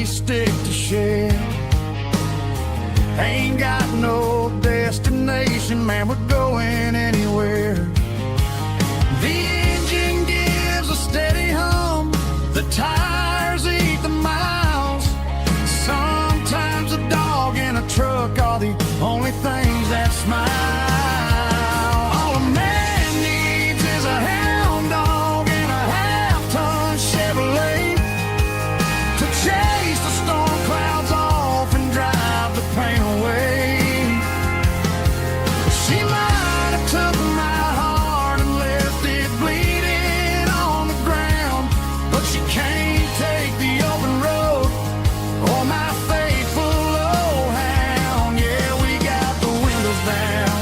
lucky stick to share. Ain't got no destination, man, we're going anywhere. The engine gives a steady hum, the tires eat the miles. Sometimes a dog and a truck are the only things that smile. All a man needs is a hound dog and a half-ton Chevrolet to chase the storm clouds off and drive the pain away. She might have took my heart and left it bleeding on the ground, but she can't take the open road or my faithful old hound. Yeah, we got the windows down,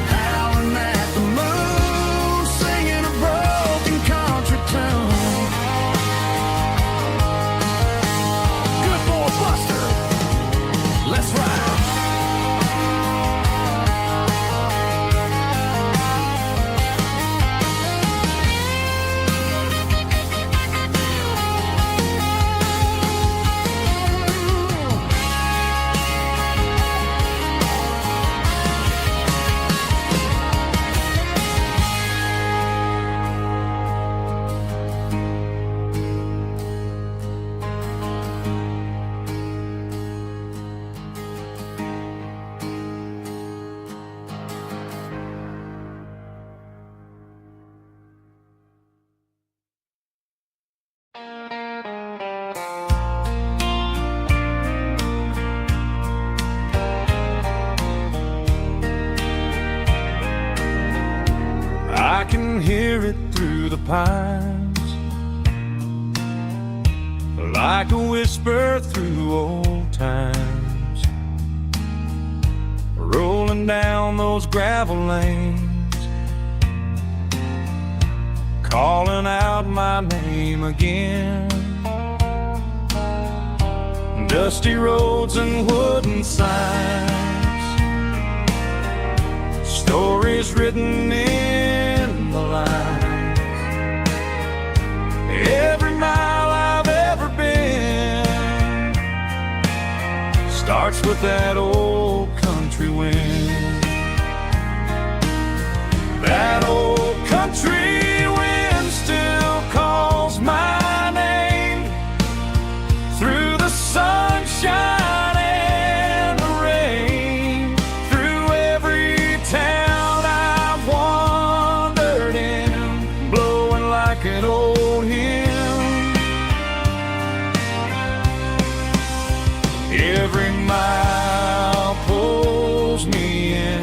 howling at the moon, singing a broken country tune. Good boy Buster, let's ride. I can hear it through the pines, like a whisper through old times, rolling down those gravel lanes, calling out my name again. Dusty roads and wooden signs, stories written in the lines. Every mile I've ever been starts with that old country wind. That old country wind still calls my name through the sunshine and the rain, through every town I've wandered in, blowing like an old hymn. Every mile pulls me in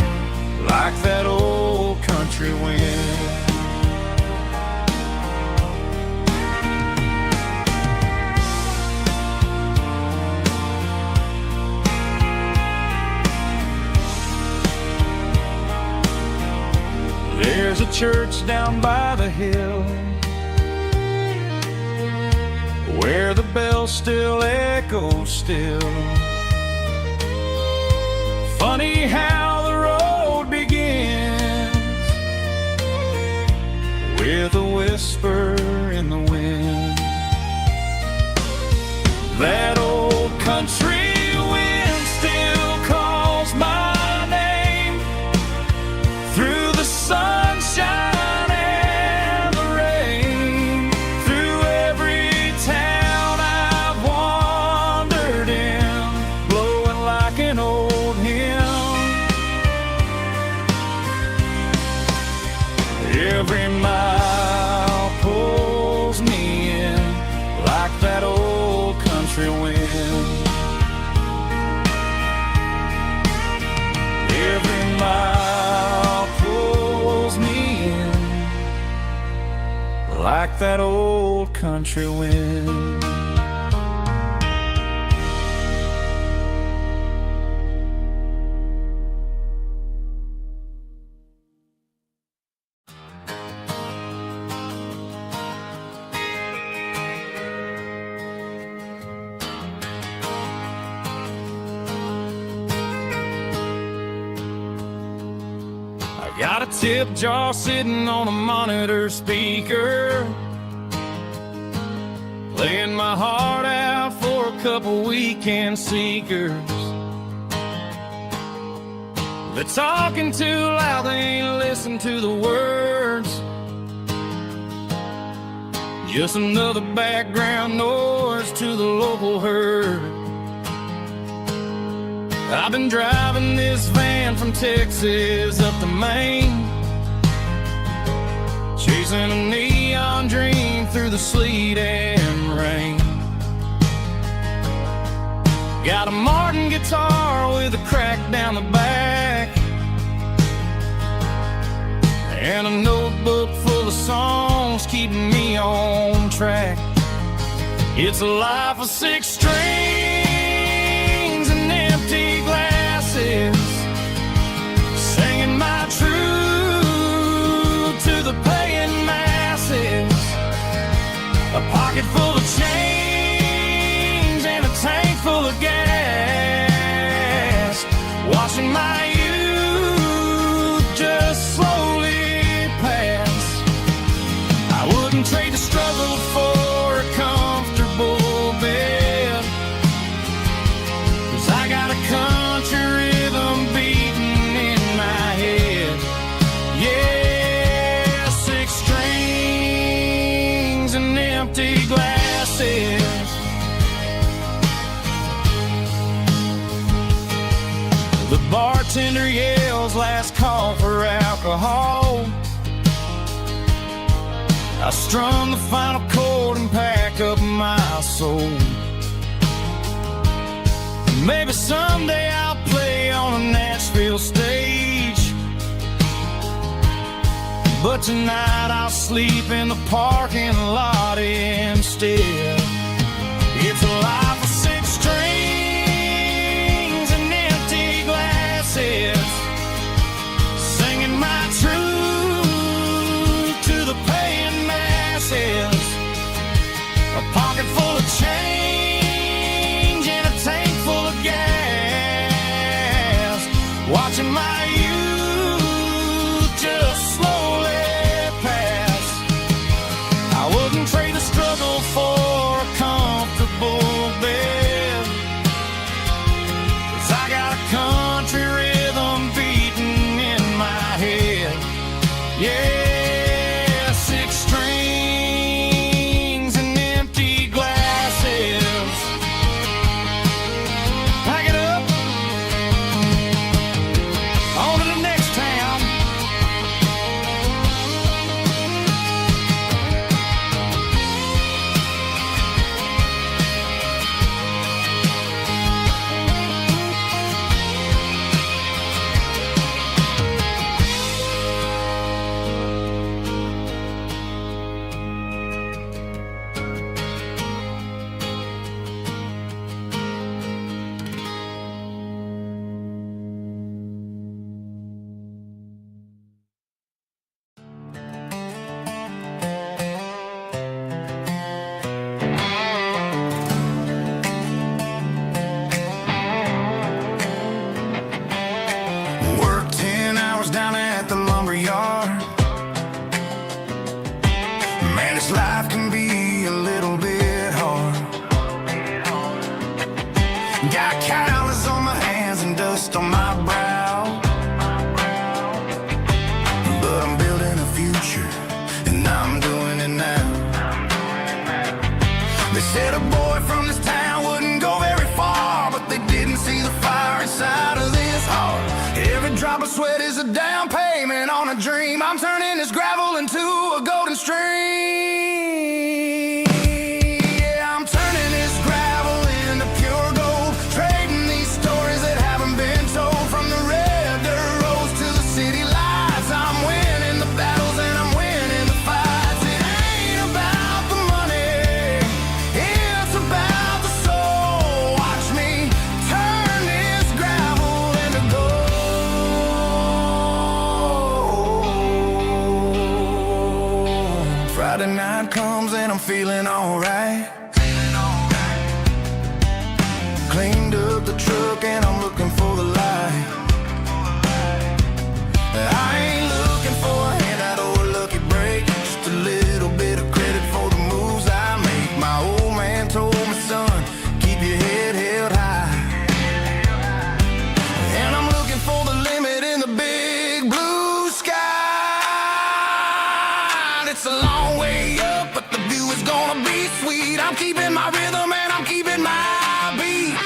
like that old country wind. There's a church down by the hill where the bells still echo still. Funny how the road begins with a whisper in the wind. That old country wind still calls my name through the sunshine and the rain, through every town I've wandered in, blowing like an old hymn. Every mile pulls me in like that old country wind. Every mile pulls me in like that old country wind. Got a tip jar sitting on a monitor speaker, playing my heart out for for a couple weekend seekers. They're talking too loud, they ain't listen to the words. Just another background noise to the local herd. I've been driving this van from Texas up to Maine, chasing a neon dream through the sleet and rain. Got a Martin guitar with a crack down the back, and a notebook full of songs keeping me on track. It's a life of 6 strings and empty glasses, singing my truth to the paying masses. A pocket full of change and a tank full of gas, watching my youth just slowly pass. I wouldn't trade the struggle for a comfortable bed, 'cause I got a country rhythm beating in my head. Yeah, 6 strings and empty glasses. The bartender yells last call for alcohol. I strum the final chord and pack up my soul. Maybe someday I'll play on a Nashville stage, but tonight I'll sleep in the parking lot instead. It's a life of 6 strings and empty glasses, singing my truth to the paying masses. A pocket full of change and a tank full of gas, watching my youth just slowly pass. I wouldn't trade the struggle for a comfortable bed, 'cause I got a country rhythm beating in my head. Yeah, 6 strings and empty glasses. Pack it up, on to the next town. Work 10 hours down at the lumber yard. Man, this life can be a little bit hard. Got calluses on my hands and dust on my brow, but I'm building a future and I'm doing it now. They said a boy from this town wouldn't go very far, but they didn't see the fire inside of this heart. Every drop of sweat is a down payment on a dream. I'm turning this gravel into a golden stream. Yeah, I'm turning this gravel into pure gold, trading these stories that haven't been told. From the red dirt roads to the city lights, I'm winning the battles and I'm winning the fights. It ain't about the money, it's about the soul. Watch me turn this gravel into gold. Friday night comes and I'm feeling alright. Cleaned up the truck and I'm looking for the light. I ain't looking for a handout or a lucky break, just a little bit of credit for the moves I make. My old man told me, son, keep keeping my rhythm and I'm keeping my beat.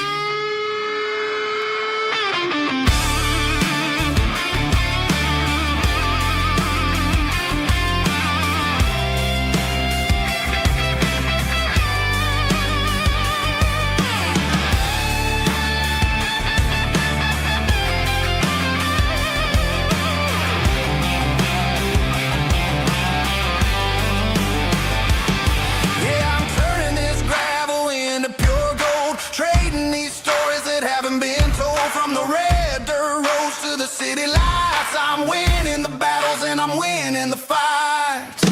From the red dirt roads to the city lights, I'm winning the battles and I'm winning the fights.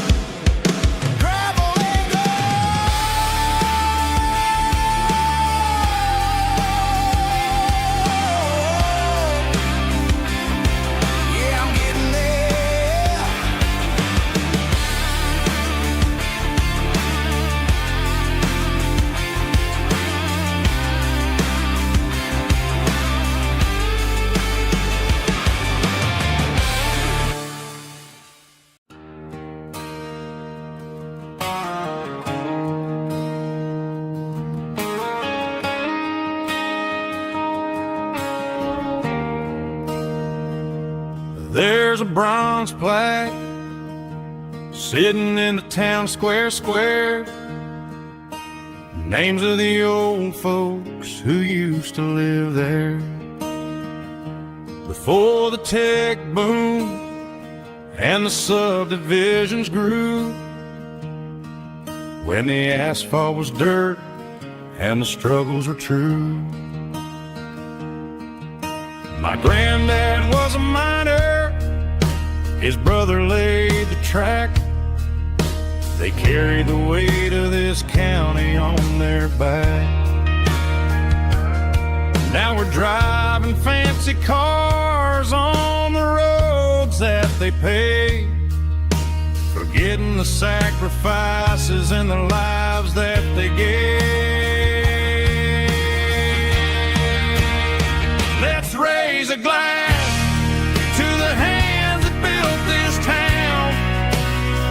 Gravel and gold. Yeah, I'm getting there. There's a bronze plaque sitting in the town square. Names of the old folks who used to live there. Before the tech boom and the subdivisions grew, when the asphalt was dirt and the struggles were true. My granddad was a miner, his brother laid the track. They carried the weight of this county on their back. Now we're driving fancy cars on the roads that they paved, forgetting the sacrifices and the lives that they gave. Let's raise a glass to the hands that built this town,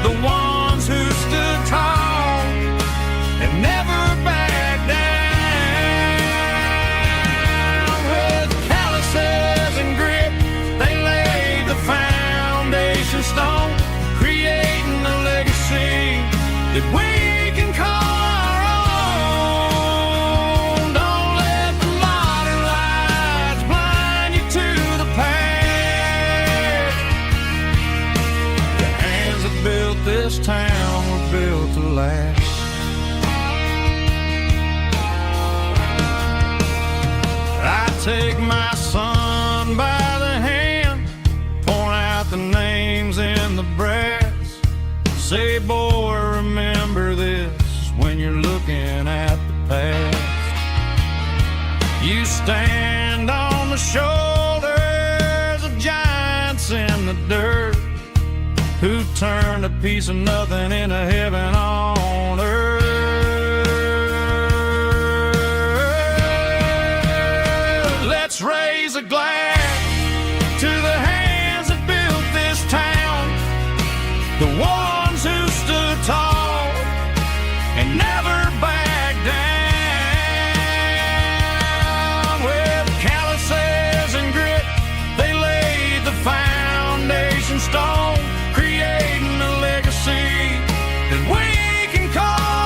the ones who stood tall and never backed down. With calluses and grit, they laid the foundation stone, creating a legacy that we can call our own. Don't let the modern lights blind you to the past. The hands that built this town were built to last. I take my son by the hand, point out the names in the brass, say, boy, remember this when you're looking at the past. You stand on the shoulders of giants in the dirt, who turned a piece of nothing into heaven on earth. Let's raise a glass to the hands that built this town, the ones who stood tall and never backed down. With calluses and grit, they laid the foundation stone, creating a legacy that we can call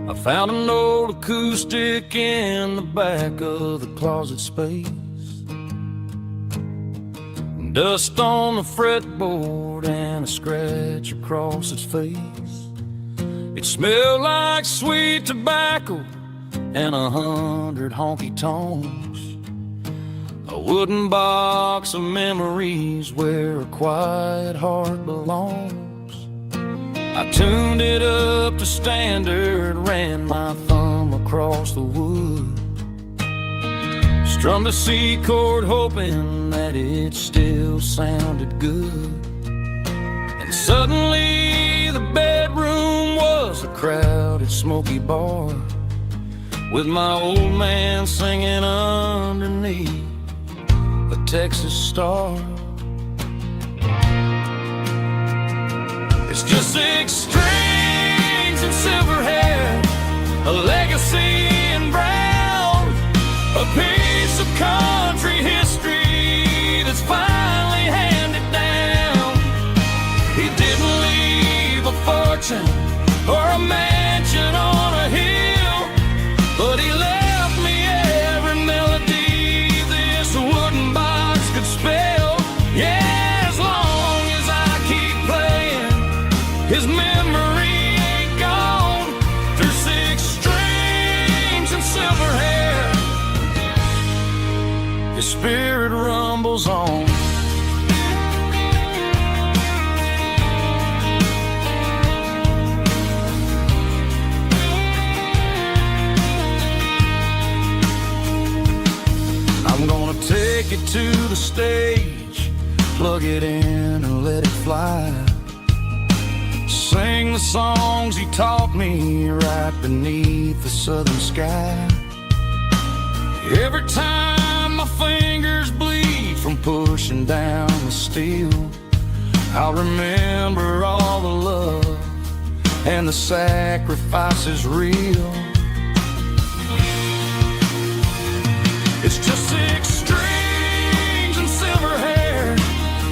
I found an old acoustic in the back of the closet space. Dust on the fretboard and a scratch across its face. It smelled like sweet tobacco and 100 honky tonks. A wooden box of memories where a quiet heart belongs. I tuned it up to standard, ran my thumb across the wood, strummed a C chord hoping that it still sounded good. And suddenly the bedroom was a crowded smoky bar, with my old man singing underneath the Texas star. It's just 6 strings and silver hair, a legacy in brown, a piece of country history that's finally handed down. He didn't leave a fortune or a mansion on a hill, but he left me every melody this wooden box could spell. Yeah, as long as I keep playing, his memory ain't gone. Through 6 strings and silver hair, his spirit rumbles on. I'm gonna take it to the stage, plug it in and let it fly. Sing the songs he taught me right beneath the southern sky. Every time my fingers bleed from pushing down the steel, I'll remember all the love and the sacrifices real. It's just 6 strings and silver hair,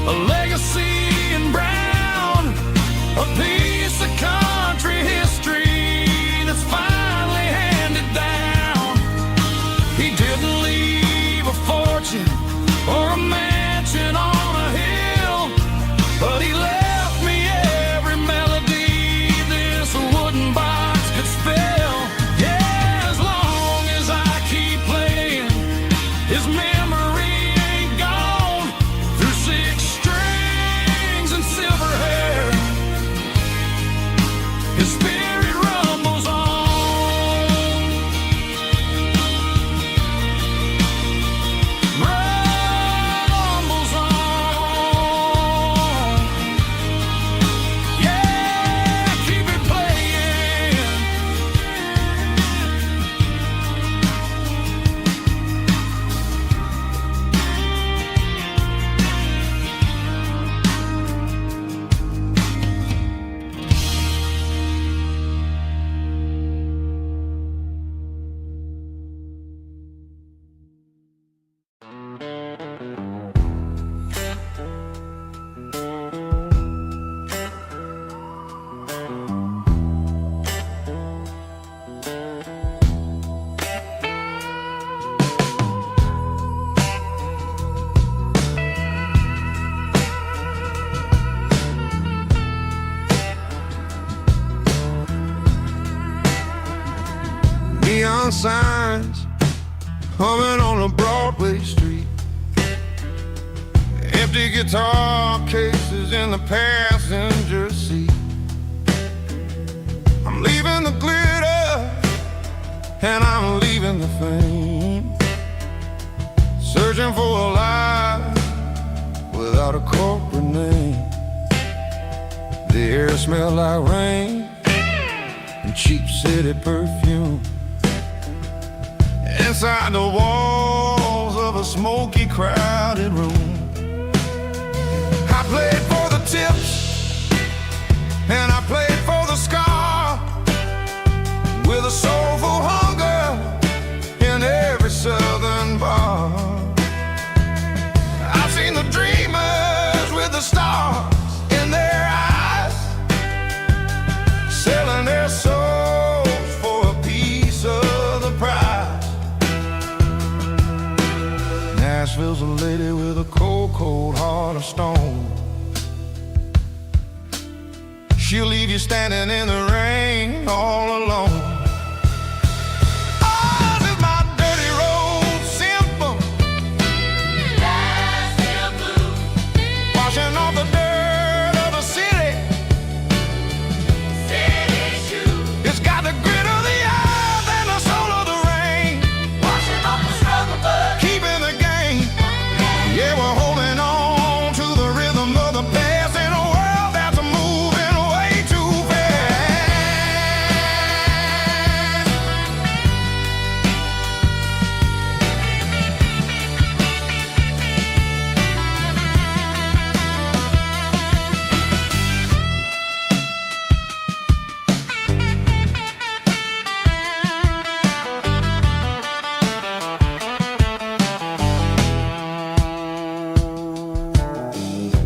a legacy in brown, a piece of country history that's finally handed down. He didn't leave a fortune or a mansion on a hill, but he left me every melody this wooden box could spell. Yeah, as long as I keep playing, his memory ain't gone. Through 6 strings and silver hair, his spirit rumbles on. Rumbles on. Yeah, keep it playing. Neon signs humming on a Broadway street, empty guitar cases in the passenger seat. I'm leaving the glitter and I'm leaving the fame, searching for a life without a corporate name. The air smelled like rain and cheap city perfume. Inside the walls of a smoky, crowded room, I played for the tips and I played for the scar, with a soulful hunger in every southern bar. I've seen the dreamers with the stars in their eyes, selling their souls for a stone. She'll leave you standing in the rain all alone. Oh, this is my dirty road symphony. Nashville blues. Washing off the dirt of the city. City shoes. It's got the grit of the earth and the soul of the rain. Washing off the struggle, but keeping the game. Yeah, we're holding on to the rhythm of the past in a world that's moving way too fast.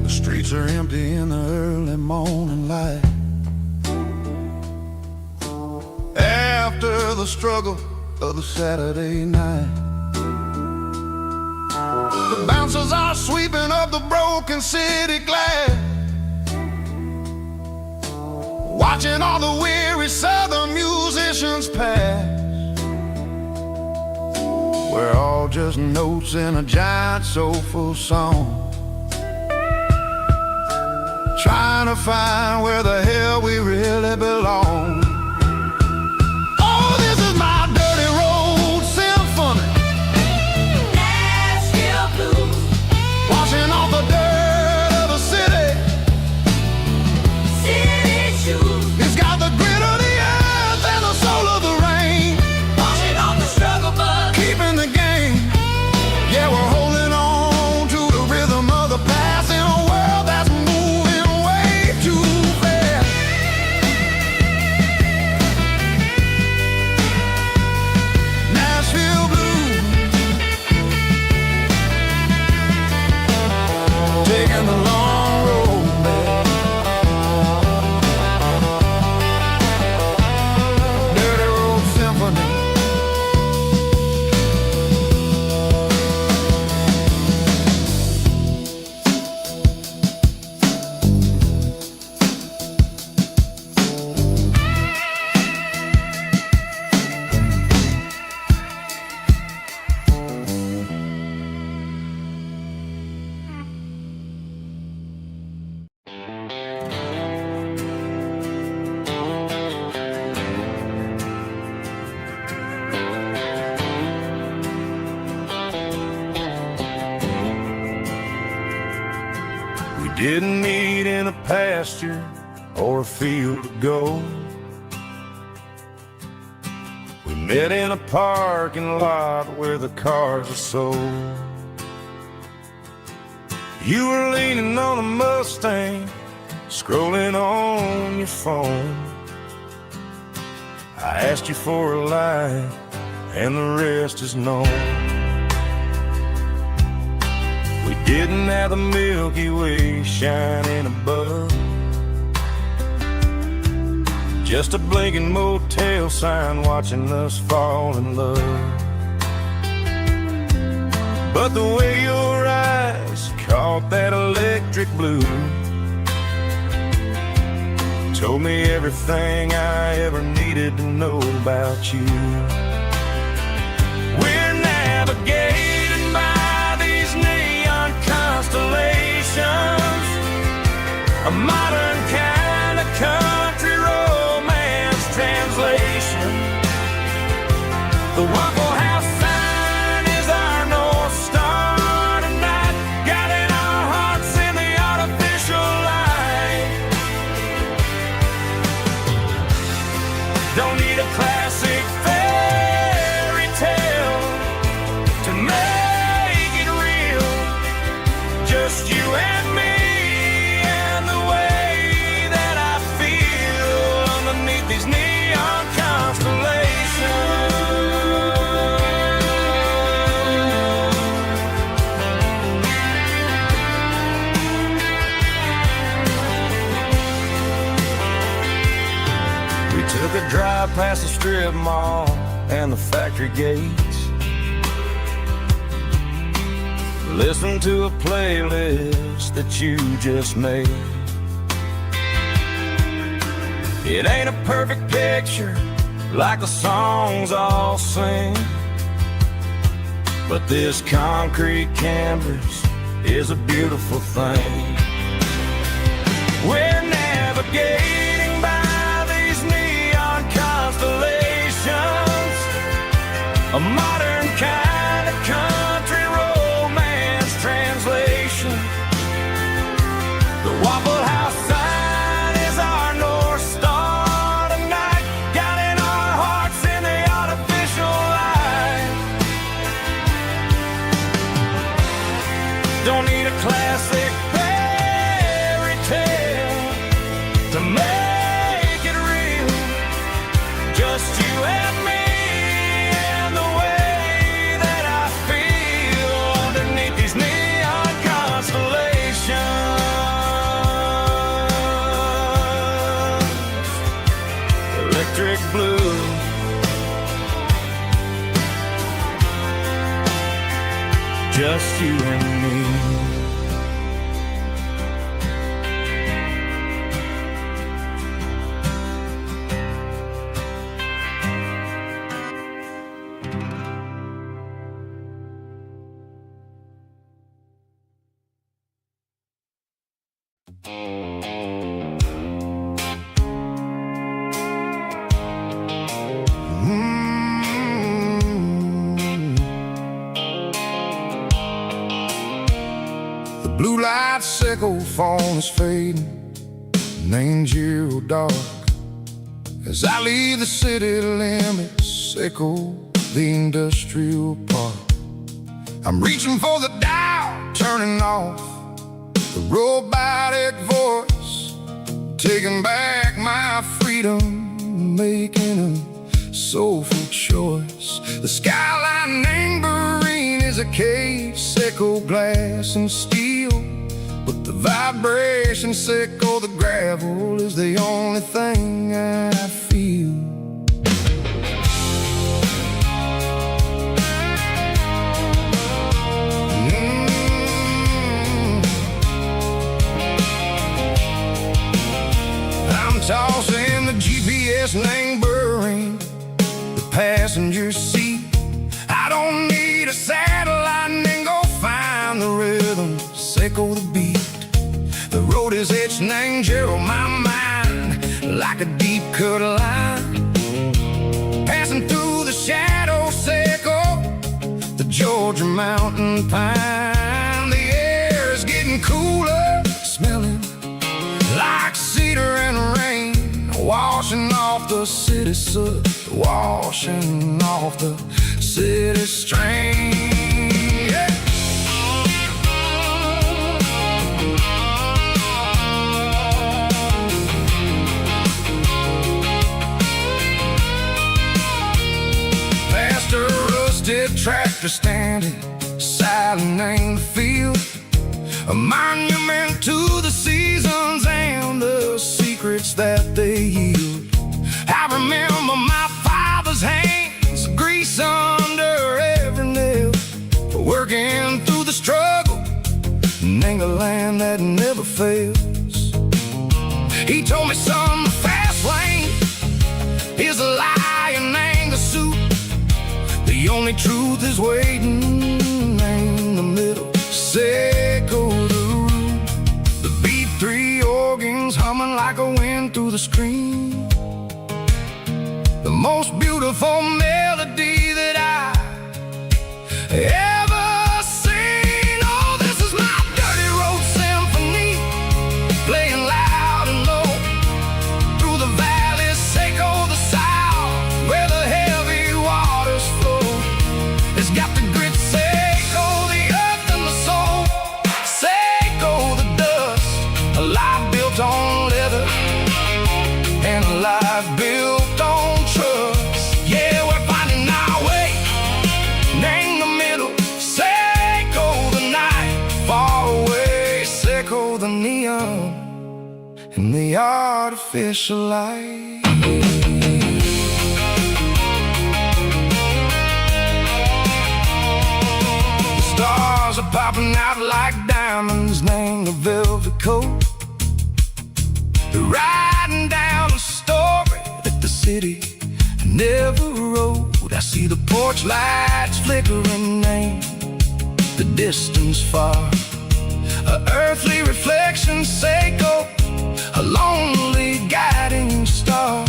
The streets are empty in the early morning light. After the struggle of the Saturday night, the bouncers are sweeping up the broken city glass, watching all the weary southern musicians pass. We're all just notes in a giant soulful song, trying to find where the hell we really belong. Oh, this is my dirty road symphony. Nashville blues. Washing off the dirt of the city. City shoes. It's got the grit of the earth and the soul of the rain. Washing off the struggle, but keeping the game. Yeah, we're holding on to the rhythm of the past in a world that's moving way too fast. Nashville blues, taking the long road back. Dirty road symphony. We didn't meet in a pasture or a field of gold. We met in a parking lot where the cars are sold. You were leaning on a Mustang, scrolling on your phone. I asked you for a light, and the rest is known. We didn't have the Milky Way shining above, just a blinking motel sign watching us fall in love. But the way your eyes caught that electric blue told me everything I ever needed to know about you. We're navigating by these neon constellations, a modern kind of country romance translation. The Waffle House sign is our North Star tonight, guiding our hearts in the artificial light. Don't need a classic fairy tale to make it real, just you and me and the way that I feel underneath these neon constellations. We took a drive past the strip mall and the factory gates, listen to a playlist that you just made. It ain't a perfect picture like the songs all sing, but this concrete canvas is a beautiful thing. We're navigating by these neon constellations, a modern kind of country romance translation. The Waffle House sign is our North Star tonight, guiding our hearts in the artificial light. Don't need a classic fairy tale to make it real, just you and me. Electric blue, just you and me. Blue light sickle phone is fading, and angel dark. As I leave the city limits, sickle the industrial park. I'm reaching for the dial, turning off the robotic voice, taking back my freedom, making a soulful choice. The skyline anchorine is a cave, sickle glass and steel, but the vibration sickle the gravel is the only thing I feel. I'm tossing the GPS neighboring the passenger seat. I don't need a satellite and go find the rhythm, sickle the beat. The road is etched and angel on my mind like a deep cut line, passing through the shadow sickle, the Georgia mountain pine. The air is getting cooler, smelling like cedar and rain, washing off the city soot, washing off the city strain. Yeah. Past a rusted tractor standing silent in the field, a monument to the seasons and the secrets that they yield. I remember my father's hands, grease under every nail, working through the struggle, and a land that never fails. He told me, son, the fast lane is a lie and ain't a suit. The only truth is waiting in the middle, sickle the root. The B3 organs humming like a wind through the screen, the most beautiful melody that I ever seen. Oh, this is my dirty road symphony, playing loud and low through the valleys, sickle the south, where the heavy waters flow. It's got the grit, sickle the earth and the soul, sickle the dust, a life built on leather and a life built on trust. Yeah, we're finding our way in the middle, sickle the night, far away, sickle the neon and the artificial light. The stars are popping out like diamonds, named the velvet coat. Riding down a story that the city never wrote. I see the porch lights flickering, ain't the distance far. A earthly reflection, Seiko, a lonely guiding star.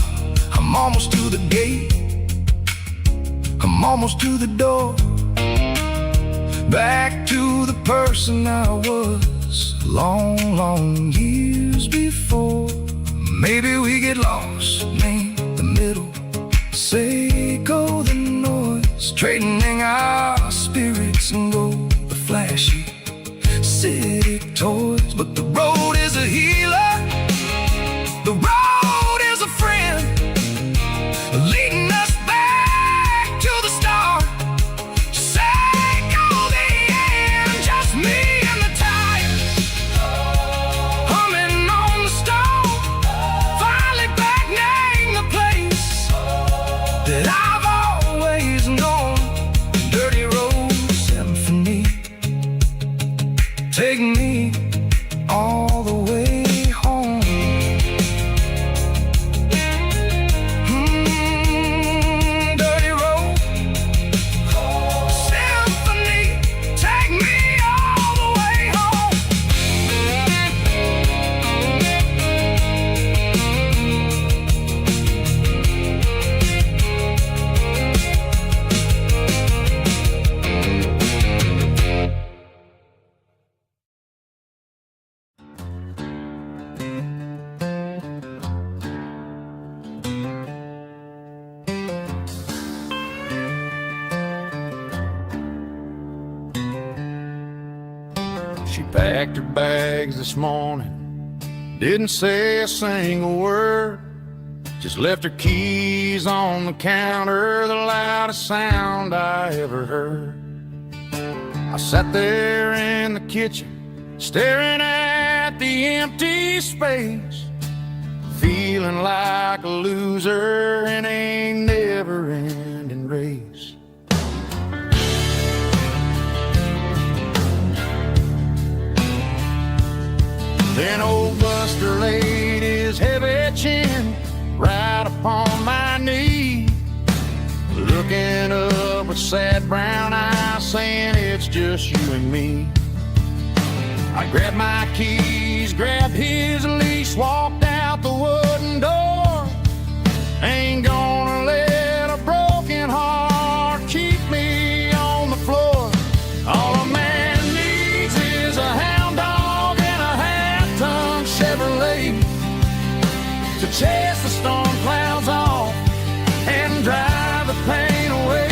I'm almost to the gate, I'm almost to the door. Back to the person I was long, long years before. Maybe we get lost, me, the middle, Seiko, the noise, trading our spirits and go the flashy city toys. But the road is a healer, the road is a friend, leading us back to the start. Seiko, the end, just me and the tires, humming on the stove. Finally back, name the place that I've always known. Dirty Road Symphony, take me all the way home. Dirty Road Symphony, take me all the way home. She packed her bags this morning, didn't say a single word, just left her keys on the counter, the loudest sound I ever heard. I sat there in the kitchen, staring at the empty space, feeling like a loser in a never-ending race. Then old Buster laid his heavy chin right upon my knee, looking up with sad brown eyes, saying it's just you and me. I grabbed my keys, grabbed his leash, walked out the wooden door. Ain't gonna let a broken heart keep me on the floor. All a man needs is a hound dog and a half-ton Chevrolet to chase the storm clouds off and drive the pain away.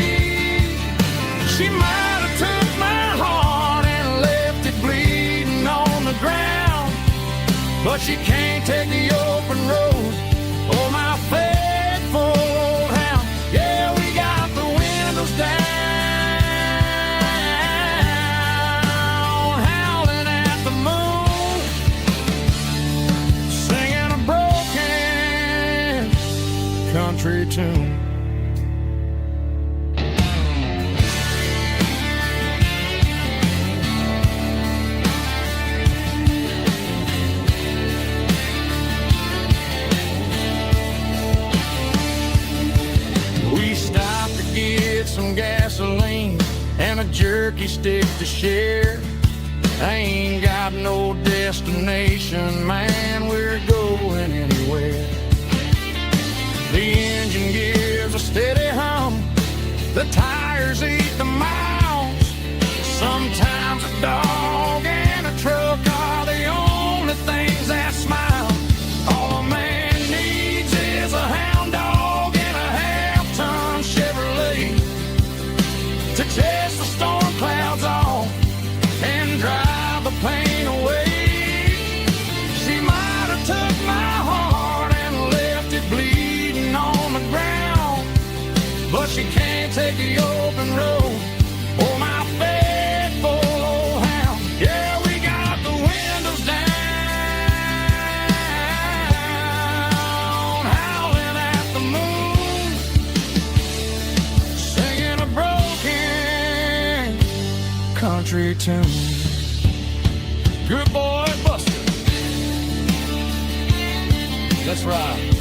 She might have took my heart and left it bleeding on the ground, but she can't take the open road. Oh, my faithful old hound. Yeah, we got the windows down, howling at the moon, singing a broken country tune. We stopped to get some gasoline and a jerky stick to share. I ain't got no destination, man, we're going anywhere. The engine gives a steady hum, the tires eat the miles. Sometimes a dog and a truck are the only things that smile. All a man needs is a hound dog and a half-ton Chevrolet to chase the storm clouds off and drive the pain away. She might have took my heart and left it bleeding on the ground, but she can't take the old tune. Good boy, Buster. Let's ride.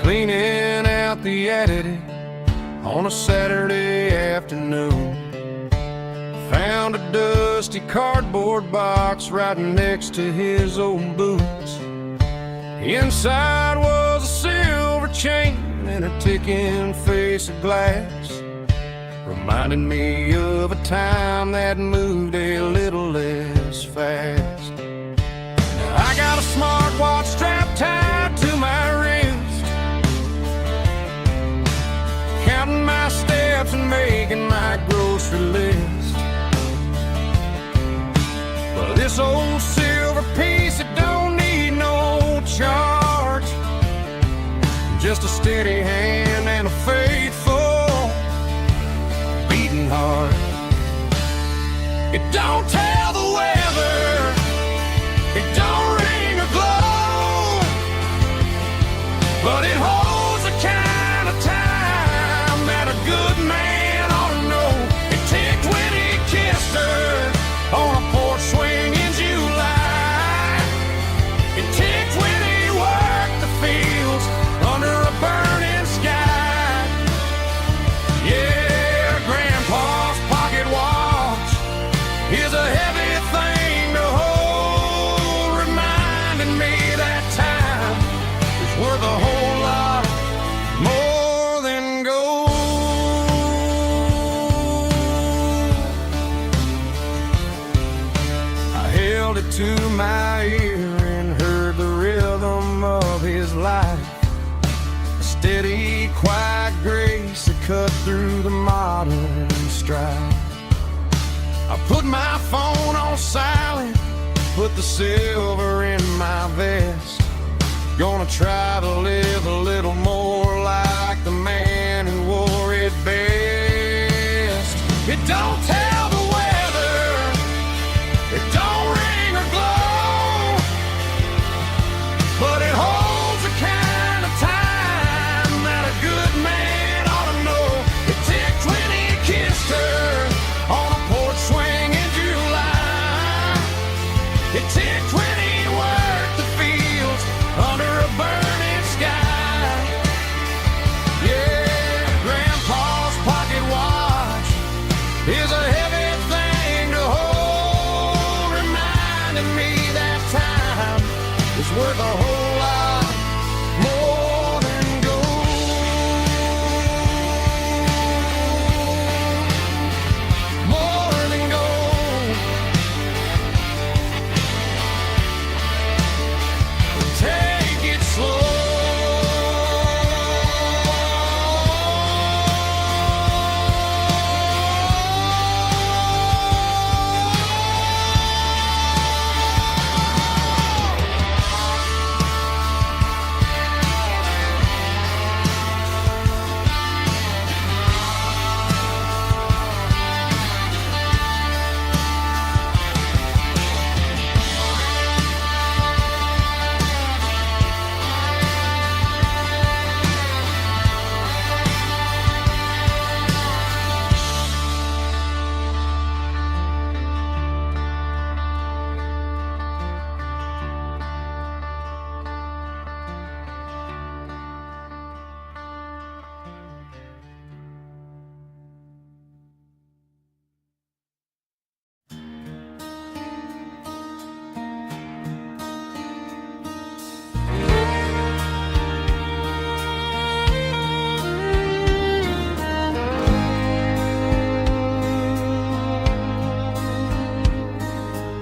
Cleaning out the attic on a Saturday afternoon. Found a dusty cardboard box right next to his old boots. Inside was a silver chain and a ticking face of glass, reminding me of a time that moved a little less fast. Now I got a smartwatch strapped tied to my wrist, counting my steps and making my grocery list. But this old silver piece, it don't need no charge, just a steady hand and a faithful beating heart. It don't tell the weather, it don't ring or glow, but it holds the kind of time that a good man ought to know. It ticked when he kissed her on a porch swing in July. It ticked when he worked the fields under a burning sky. Yeah, Grandpa's pocket watch is a heavy thing to hold, reminding me that time is worth a whole lot more than gold. I held it to my ear and heard the rhythm of his life, a steady, quiet grace that cut through the modern strife. I put my phone on silent, put the silver in my vest. Gonna try to live a little more like the man who wore it best. It don't tell the weather, it don't ring or glow, but it holds the kind of time that a good man ought to know. It ticked when he kissed her on a porch swing in July. It ticked when he worked the fields under a burning sky. Yeah, Grandpa's pocket watch is a heavy thing to hold, reminding me that time is worth a whole lot more than gold. More than gold. Take it slow.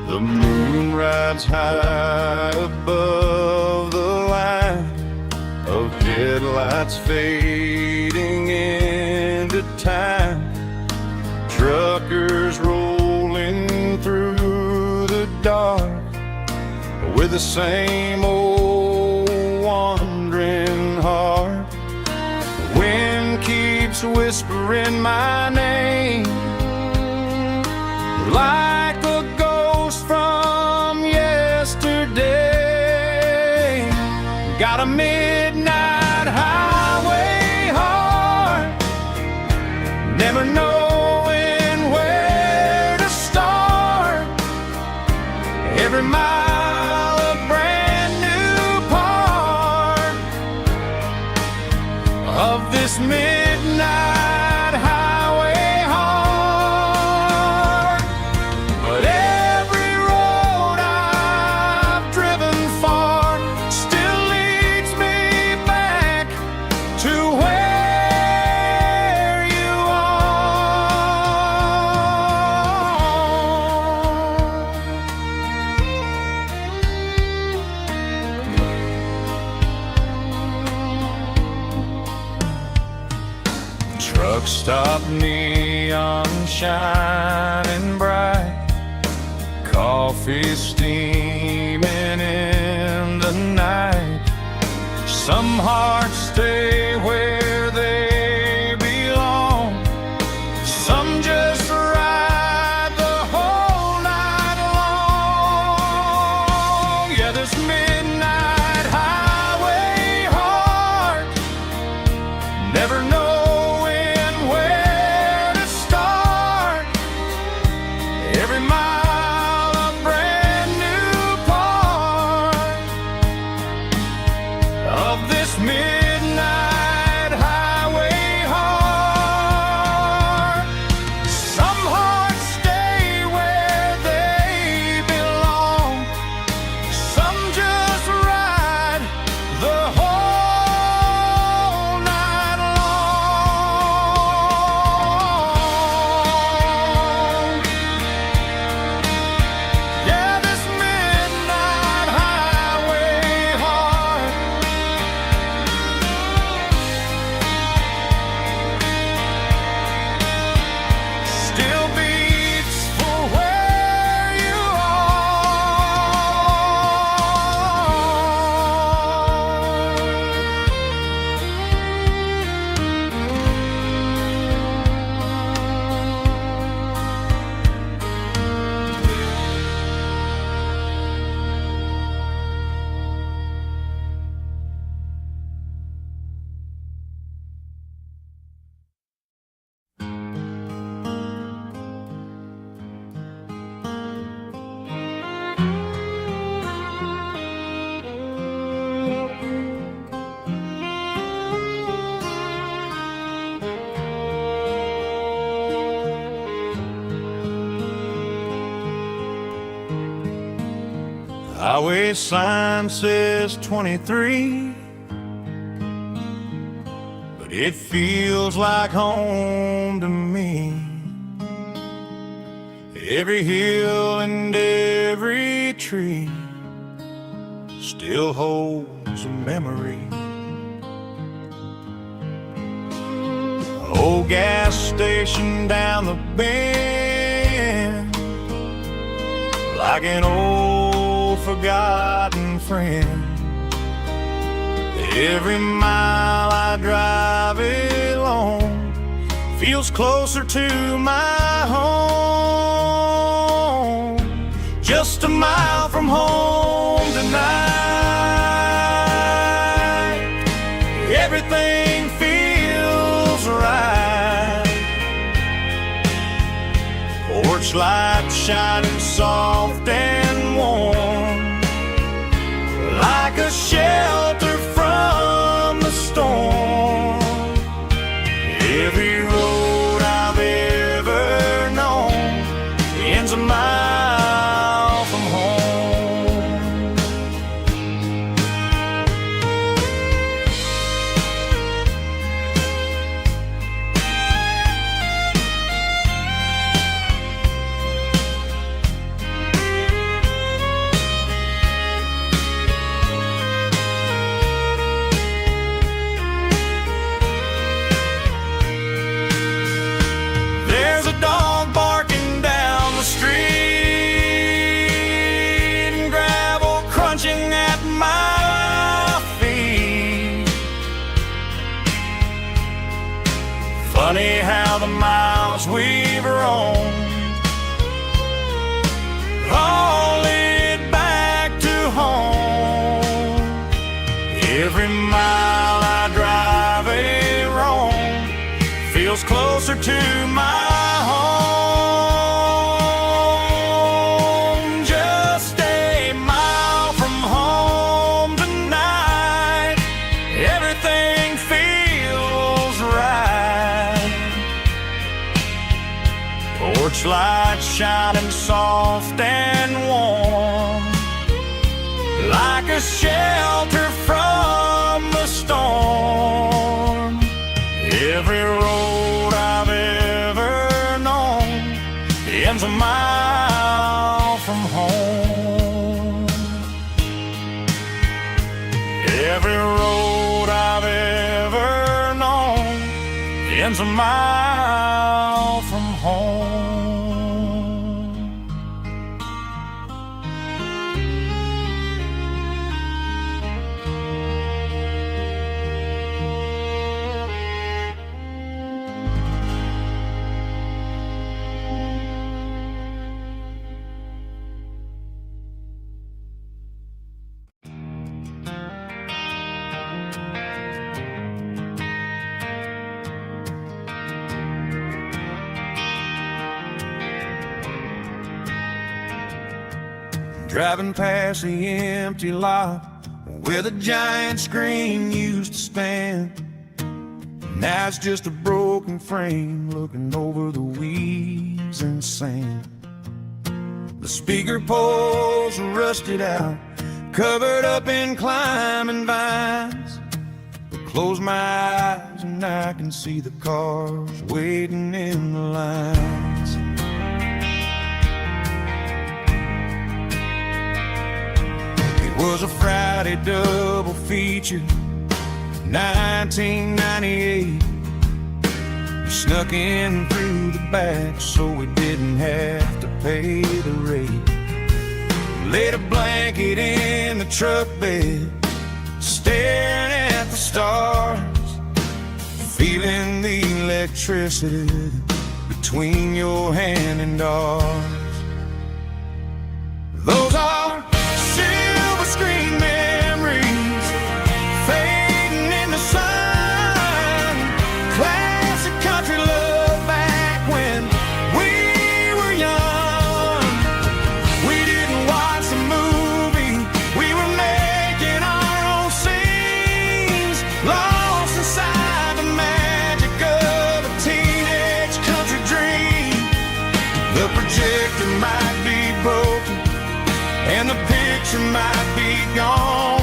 The moon rides high above the line of headlights fading into time. Truckers dark with the same old wandering heart. The wind keeps whispering my name like a ghost from yesterday. Got a midnight highway heart, never knowing where to start. Every mile a brand new part of this midnight highway heart. But every road I've driven far still leads me back to where you are. Truck stop, neon shining bright, coffee steaming in the night. Some hearts stay where they belong, some just ride the whole night long. Yeah, this midnight highway heart, never knowing where to start. Every mile a brand new part of this midnight highway heart. Some hearts stay where they belong, some just ride the whole night long. Yeah, this midnight highway heart still beats for where you Highway sign says 23, but it feels like home to me. Every hill and every tree still holds a memory. Old gas station down the bend, like an old forgotten friend. Every mile I drive it along feels closer to my home. Just a mile from home tonight, everything feels right. Porch light shining soft and warm, like a shelter from the storm. Every road I've ever known ends a mile from home. Every mile I drive a roam feels closer to my home. Just a mile from home tonight, everything feels right. Porch light shining soft and warm, like a shelter from the storm. Every road I've ever known ends a mile from home. Every road I've ever known ends a mile from home. Driving past the empty lot where the giant screen used to stand. Now it's just a broken frame looking over the weeds and sand. The speaker poles are rusted out, covered up in climbing vines. But close my eyes and I can see the cars waiting in the lines. It was a Friday double feature, 1998. We snuck in through the back so we didn't have to pay the rate. Laid a blanket in the truck bed, staring at the stars, feeling the electricity between your hand and ours. Those are silver screen memories fading in the sun. Classic country love back when we were young. We didn't watch the movie, we were making our own scenes, lost inside the magic of a teenage country dream. The projector might be broken and the picture might be gone,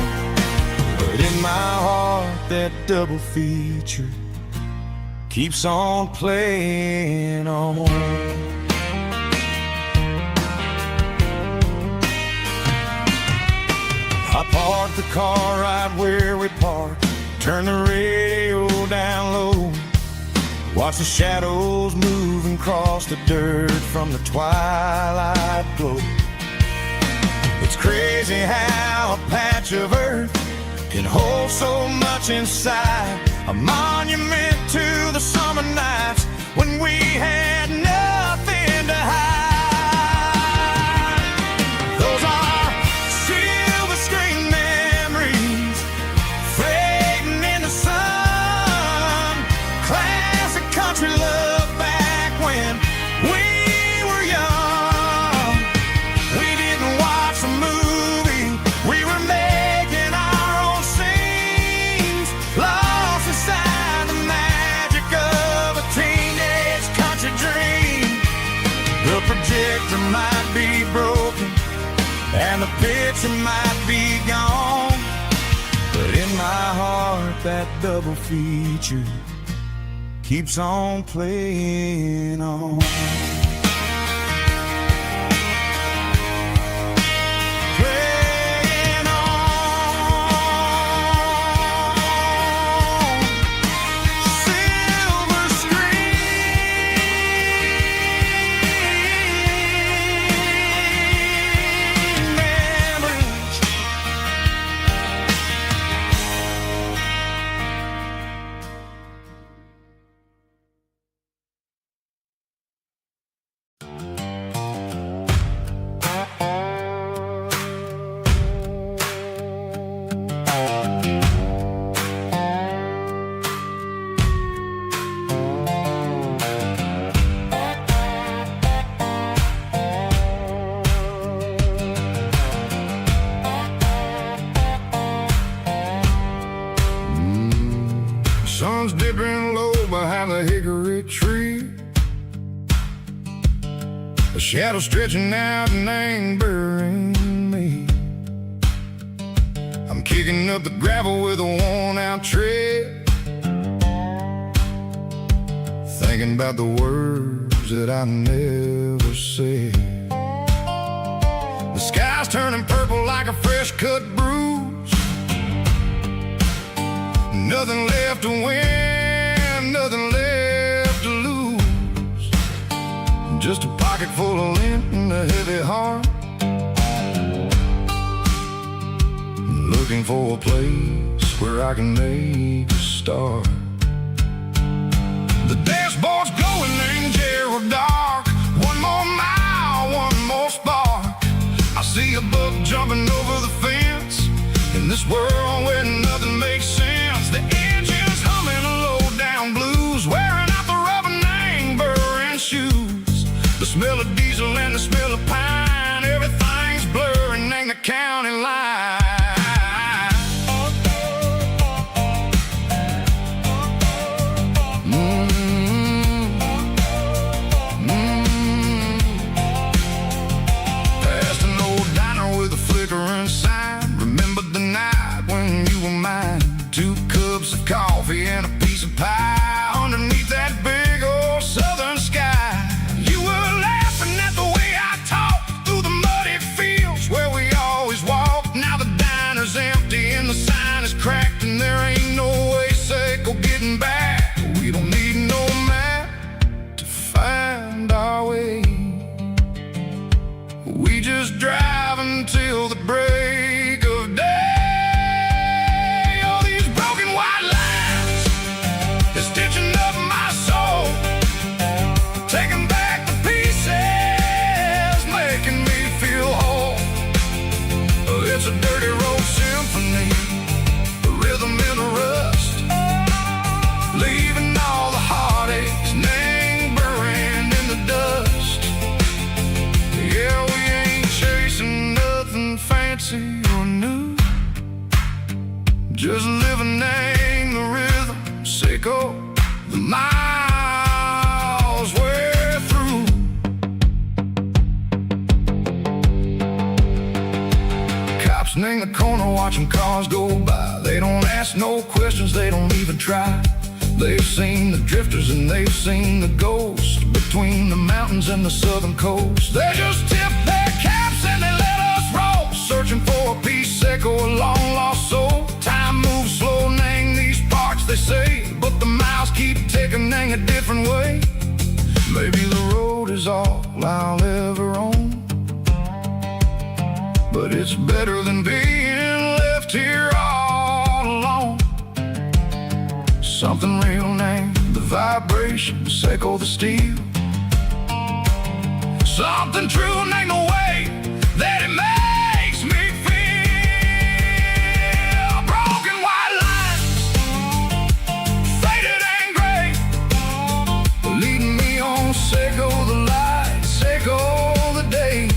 but in my heart that double feature keeps on playing on. I parked the car right where we parked, turned the radio down low, watch the shadows move and cross the dirt from the twilight glow. It's crazy how a patch of earth can hold so much inside, a monument to the summer nights when we had nothing to hide. Those are silver screen memories fading in the sun. Classic country love back when we were young. We didn't watch the movie, we were making our own scenes, lost inside the magic of a teenage country dream. The projector might be broken and the picture might be gone, but in my heart that double feature keeps on playing on. sun's dipping low behind the hickory tree. A shadow stretching out and angering me. I'm kicking up the gravel with a worn-out tread, thinking about the words that I never said. The sky's turning purple like a fresh-cut bruise. Nothing left to win, nothing left to lose. Just a pocket full of lint and a heavy heart, looking for a place where I can make a start. The dashboard's glowing and Gerald dark. One more mile, one more spark. I see a buck jumping over the fence in this world where nothing makes sense. The engine's humming a low-down blues, wearing out the rubber name burring shoes. The smell of diesel and the smell of pine, everything's blurring in the county line. Coffee and a piece of pie underneath that big old southern sky. You were laughing at the way I talked through the muddy fields where we always walked. Now the diner's empty and the sign is cracked, and there ain't no way safe or getting back. We don't need no map to find our way. We just drive until the break of day. It's a dirty road symphony, a rhythm in the rust, leaving all the heartaches lingering in the dust. Yeah, we ain't chasing nothing fancy or new, just living in the rhythm, sick of the miles we're through. In the corner watching cars go by, they don't ask no questions, they don't even try. They've seen the drifters and they've seen the ghosts between the mountains and the southern coast. They just tip their caps and they let us roll, searching for a piece echo, a long lost soul. Time moves slow in these parts, they say, but the miles keep ticking in a different way. Maybe the road is all I'll ever own, but it's better than being left here all alone. Something real named the vibrations echo the steel. Something true named the way that it makes me feel. Broken white lines, faded and gray, leading me on, Seco the light, Seco the day.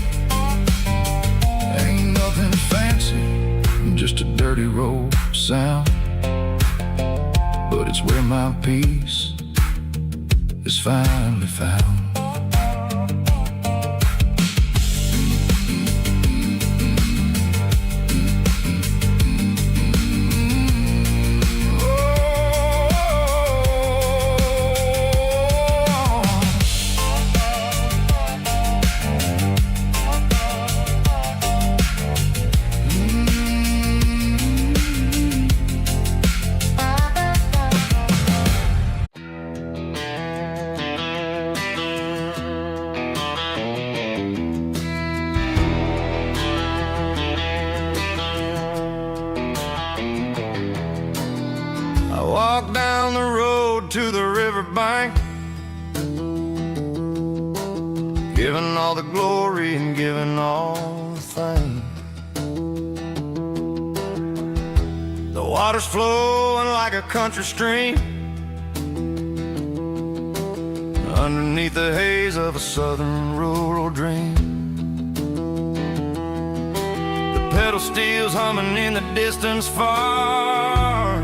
Just a dirty road sound, but it's where my peace is finally found. Walk down the road to the riverbank, giving all the glory and giving all the thanks. The water's flowing like a country stream underneath the haze of a southern rural dream. The pedal steel's humming in the distance far,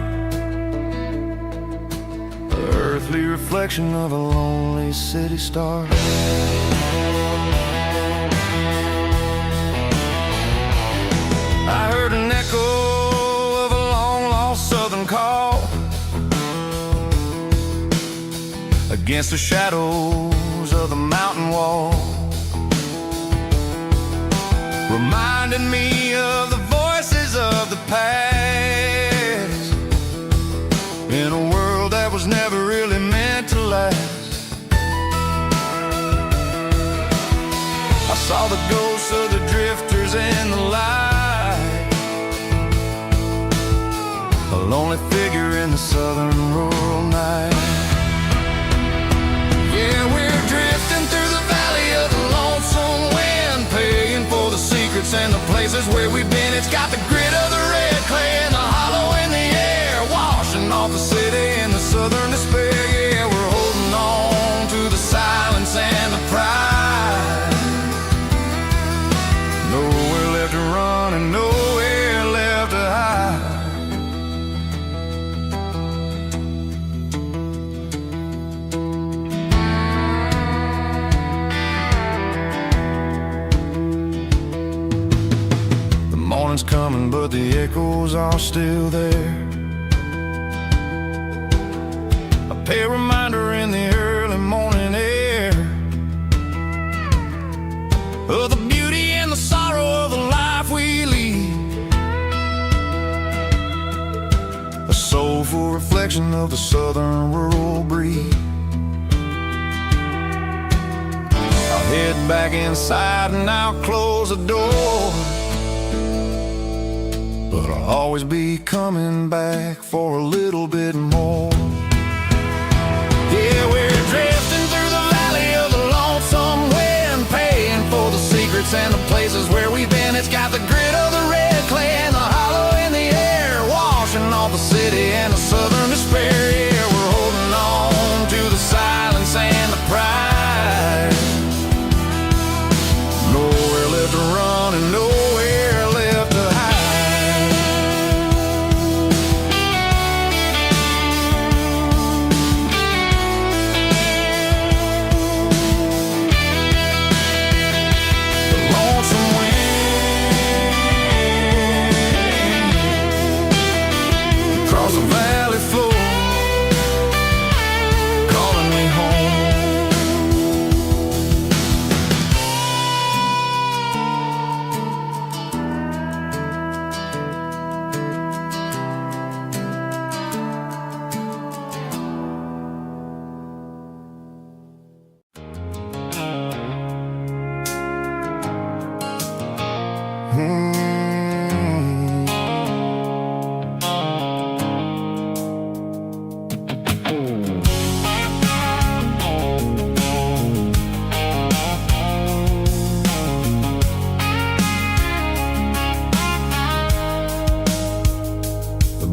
earthly reflection of a lonely city star. I heard an echo of a long-lost southern call against the shadows of the mountain wall, reminding me of the voices of the past, in a world that was never really meant to last. I saw the ghosts of the drifters in the light, a lonely figure in the southern rural night. Yeah, we're drifting through the valley of the lonesome wind, paying for the secrets and the places where we've been. It's got the grit of the red clay and the hollow in the air, washing off the city and the southern despair. Yeah, we're holding on to the silence and the pride. Nowhere left to run and nowhere left to hide. The morning's coming, but the echoes are still there. A pale reminder in the early morning air of the beauty and the sorrow of the life we lead, a soulful reflection of the southern rural breed. I'll head back inside and I'll close the door, but I'll always be coming back for a little bit more. Yeah, we're drifting through the valley of the lonesome wind, paying for the secrets and the places where we've been. It's got the grit of the red clay and the hollow in the air, washing off the city and the southern despair. Yeah, we're holding on to the silence and the pride. Nowhere left to run and nowhere left to hide. The valley floor, calling me home.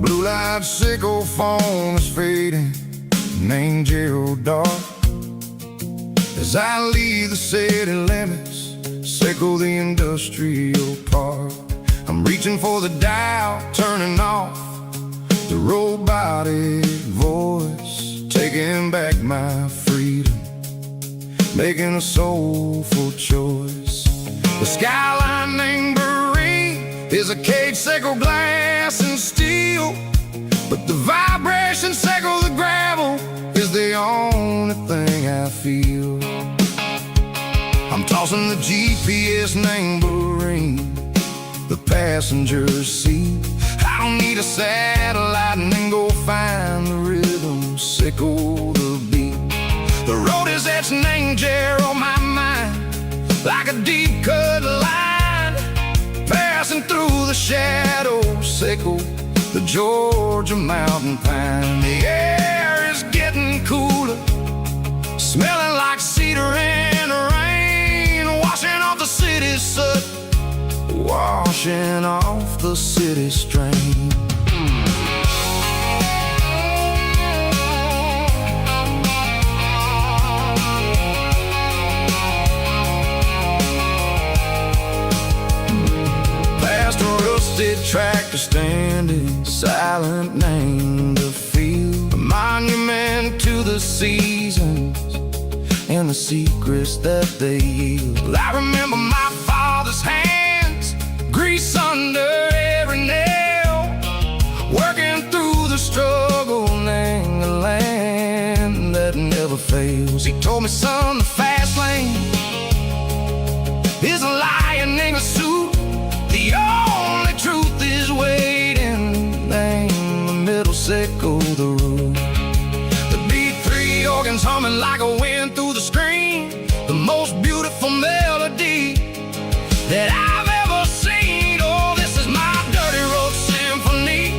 Blue-light sickle phone is fading, named Gerald dark. As I leave the city limits, sickle the industrial park. I'm reaching for the dial, turning off the robotic voice, taking back my freedom, making a soulful choice. The skyline named is a cage, sickle glass and steel, but the vibration sickle the gravel is the only thing I feel. I'm tossing the GPS named Marine, the passenger seat. I don't need a satellite and then go find the rhythm, sickle the beat. The road is etched named Jer on my mind, like a deep cut line, passing through the shadows, sickle the Georgia mountain pine. The air is getting cooler, smelling like cedar and rain, washing off the city's soot, washing off the city strain. Tractor standing silent, named the field, a monument to the the seasons and the secrets that they yield. I remember my father's hands, grease under every nail, working through the struggle in the land that never fails. He told me, son, the fast lane is a lion in a suit. The only truth is waiting. Name the middle, sickle the root. The beat, three organs humming like a wind through the screen. The most beautiful melody that I've ever seen. Oh, this is my dirty road symphony,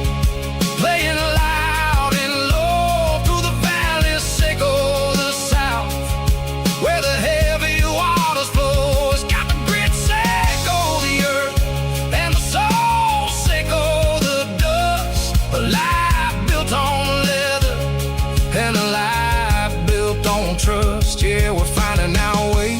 playing loud and low through the valleys, sickle the south, where the heavy waters flow. It's got the grit, sickle the earth, and the soul, sickle the dust. A life built on leather and a life built on trust. Yeah, we're finding our way.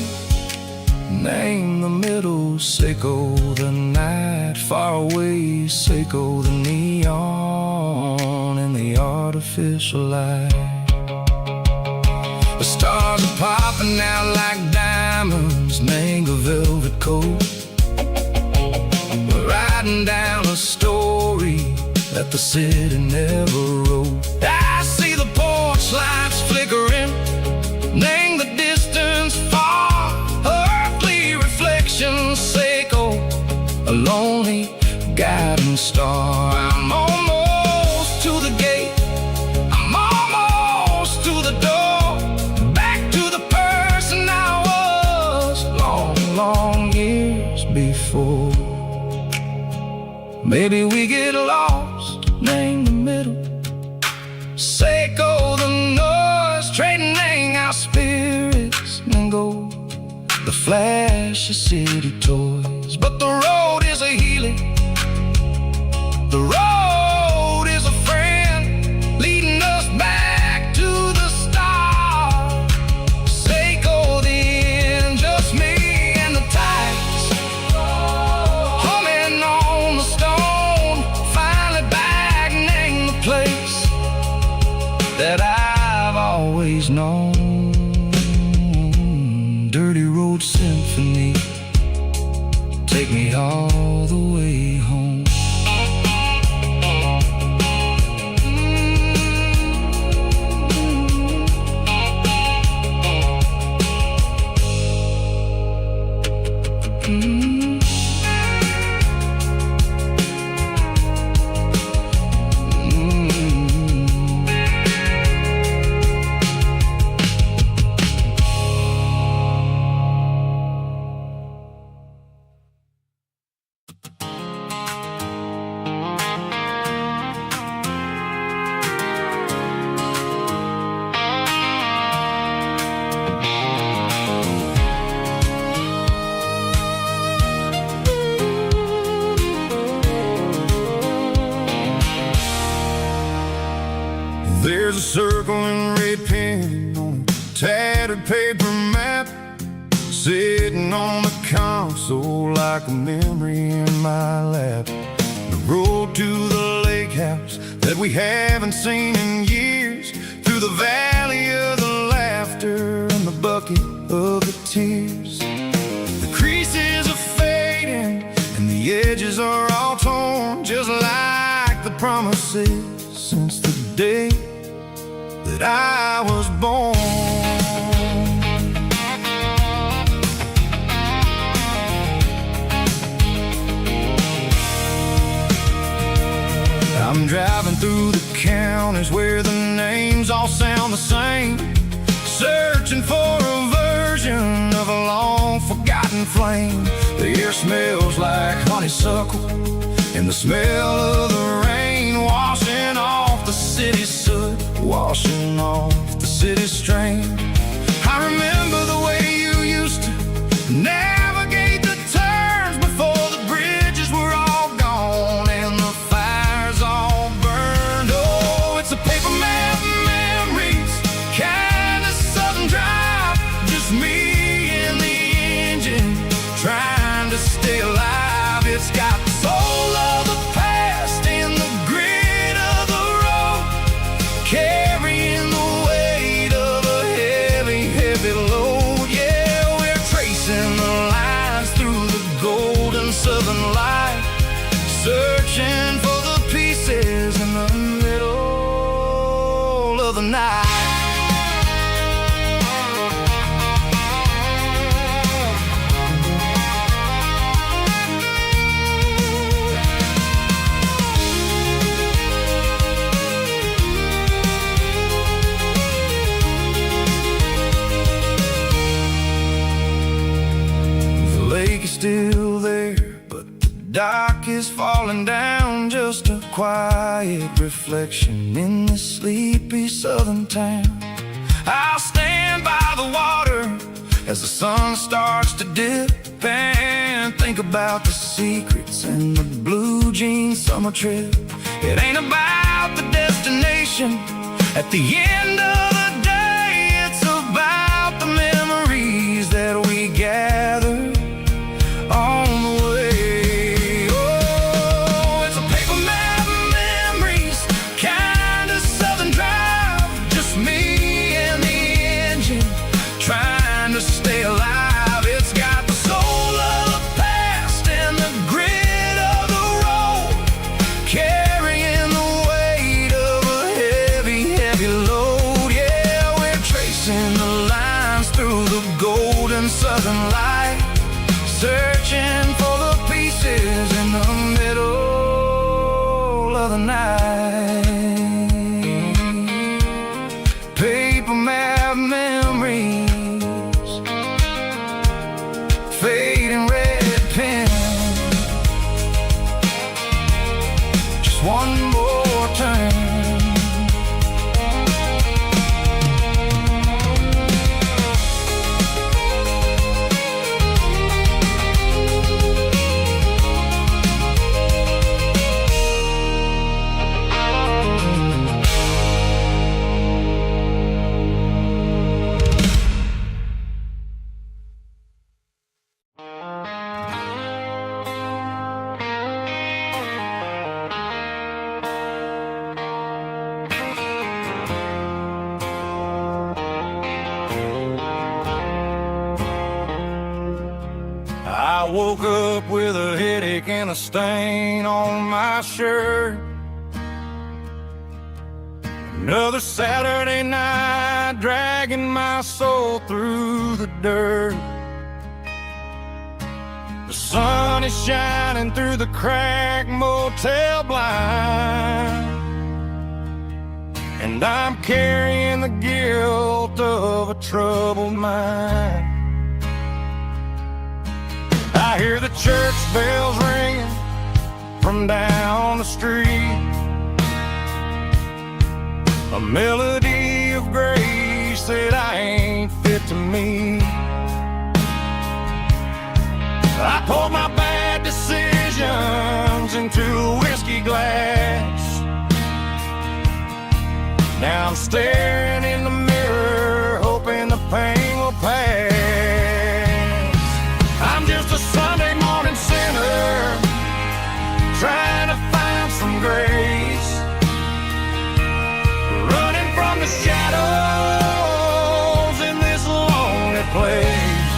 Name the middle, sickle the night, far away, sickle the neon and the artificial light. The stars are popping out like diamonds, mango velvet coat. We're riding down a story that the city never wrote. I see the porch lights flickering, name the distance far, earthly reflections, sickle a lonely guiding star. I'm almost to the gate, I'm almost to the door, back to the person I was long, long years before. Maybe we get lost, name the middle, sickle the noise, trading our spirits and go the flash of city toys. But the road is a healing, the road is a friend, leading us back to the start. Sickle the end, just me and the tides, humming on the stone, finally back, name the place that I've always known. Dirty road symphony, take me all the way home. There's a circle and red pen on a tattered paper map, sitting on the console like a memory in my lap. The road to the lake house that we haven't seen in years, through the valley of the laughter and the bucket of the tears. The creases are fading and the edges are all torn, just like the promises since the day that I was born. I'm driving through the counties where the names all sound the same, searching for a version of a long forgotten flame. The air smells like honeysuckle and the smell of the rain, washing off the city soot, washing off the city strain. I remember the way you used to navigate the turns before the bridges were all gone and the fires all burned. Oh, it's a paper map memories, kind of southern drive, just me and the engine trying to stay alive. It's got the soul of the past and the grit of the road, carrying the weight searching for the pieces in the middle of the night. The lake is still there, but the dock is falling down, just a quiet reflection in this sleepy southern town. I'll stand by the water as the sun starts to dip and think about the secrets and the blue jean summer trip. It ain't about the destination at the end of the day, it's about the memories that we gather on the way. Oh, it's a paper map of memories, kind of southern drive, just me and the engine trying to stay alive. It's got the soul of the past and the grit of the road, carrying the weight of a heavy, heavy load. Yeah, we're tracing the lines through the golden southern light, searching for the pieces in the middle of the night. Paper map memories, fading red pen, just one more turn. I woke up with a headache and a stain on my shirt. Another Saturday night, dragging my soul through the dirt. The sun is shining through the cracked motel blind, and I'm carrying the guilt of a troubled mind. I hear the church bells ringing from down the street, a melody of grace that I ain't fit to meet. I poured my bad decisions into a whiskey glass. Now I'm staring in the mirror, hoping the pain will pass. I'm just a Sunday morning sinner, trying to find some grace, running from the shadows in this lonely place.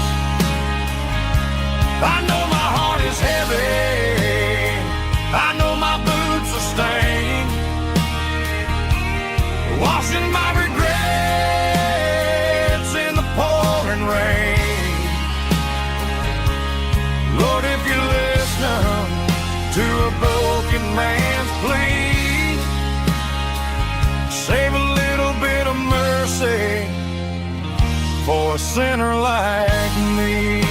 I know my heart is heavy, I know my boots are stained, washing my regrets in the pouring rain. Lord, if you listen to a broken man's plea, save a little bit of mercy for a sinner like me.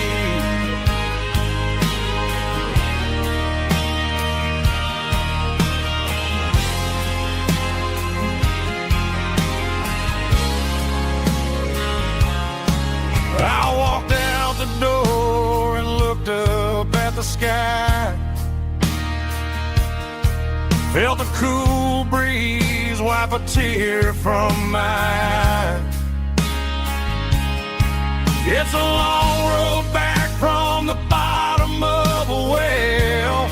I walked out the door and looked up at the sky, felt the cool breeze wipe a tear from my eye. It's a long road back from the bottom of a well,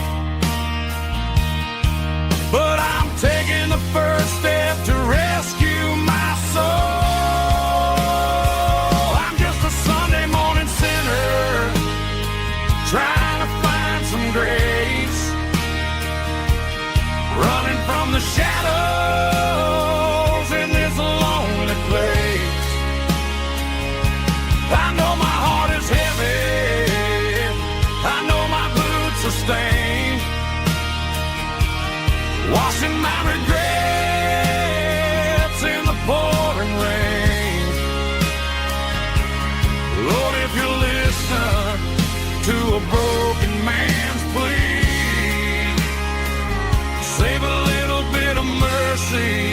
but I'm taking the first step to rescue my soul. I'm just a Sunday morning sinner, trying to find some grace, from the shadows in this lonely place. I know my heart is heavy, I know my boots are stained, washing my regrets in the pouring rain. Lord, if you listen to a broken man's plea, save a little bit of mercy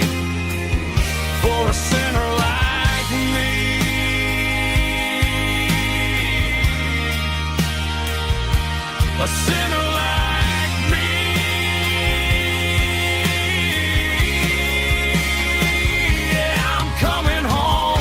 for a sinner like me. A sinner like me. Yeah, I'm coming home.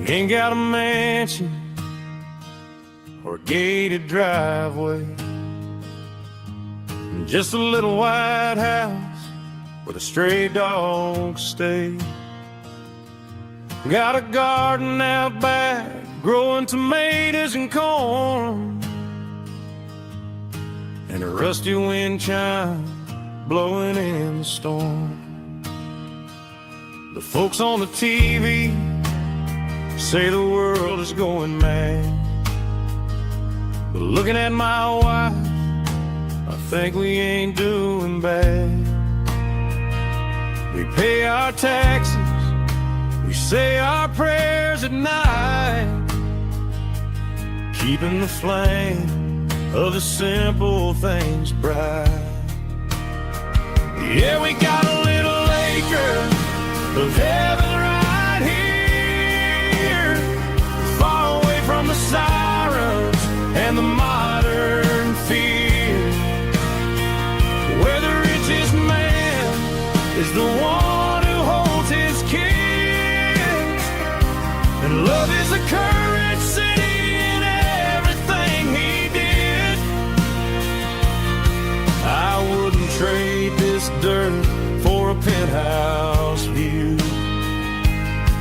Ain't got a mansion or a gated driveway, just a little white house where the stray dogs stay. Got a garden out back growing tomatoes and corn, and a rusty wind chime blowing in the storm. The folks on the TV say the world is going mad, but looking at my wife, I think we ain't doing bad. We pay our taxes, we say our prayers at night, keeping the flame of the simple things bright. Yeah, we got a little acre of heaven right here, far away from the sirens and the modern fear, where the richest man is the one who holds his kids, and love is the currency in everything he did. I wouldn't trade this dirt for a penthouse view.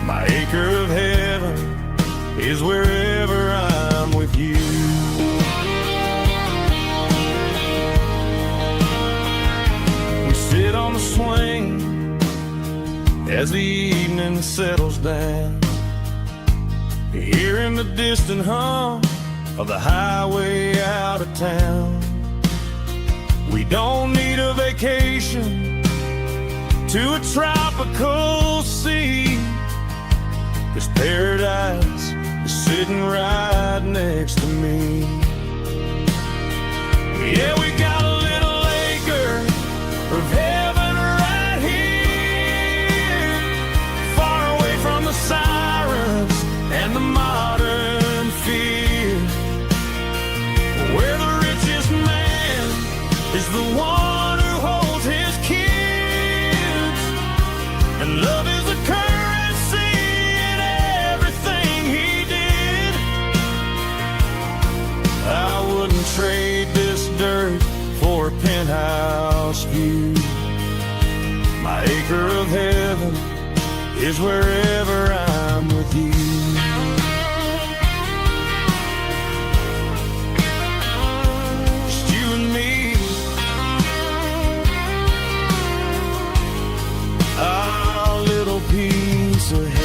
My acre of heaven is wherever I'm with you. We sit on the swing as the evening settles down, hearing the distant hum of the highway out of town. We don't need a vacation to a tropical sea, 'cause paradise is sitting right next to me. Yeah, we got a little acre of heaven right here, far away from the sirens and the modern fear, where the richest man is the one who holds his kids, and love is the currency in everything he did. I wouldn't trade this dirt for a penthouse view. My acre of heaven is wherever I'm with you. Just you and me, our little piece of heaven.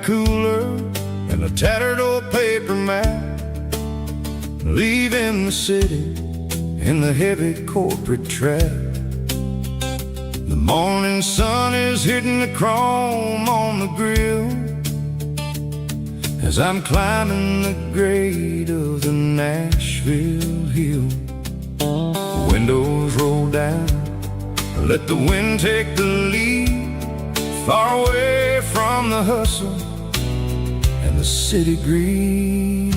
cooler and a tattered old paper map, leaving the city in the heavy corporate trap. The morning sun is hitting the chrome on the grill as I'm climbing the grade of the Nashville hill. The windows roll down, let the wind take the lead, far away from the hustle and the city greed.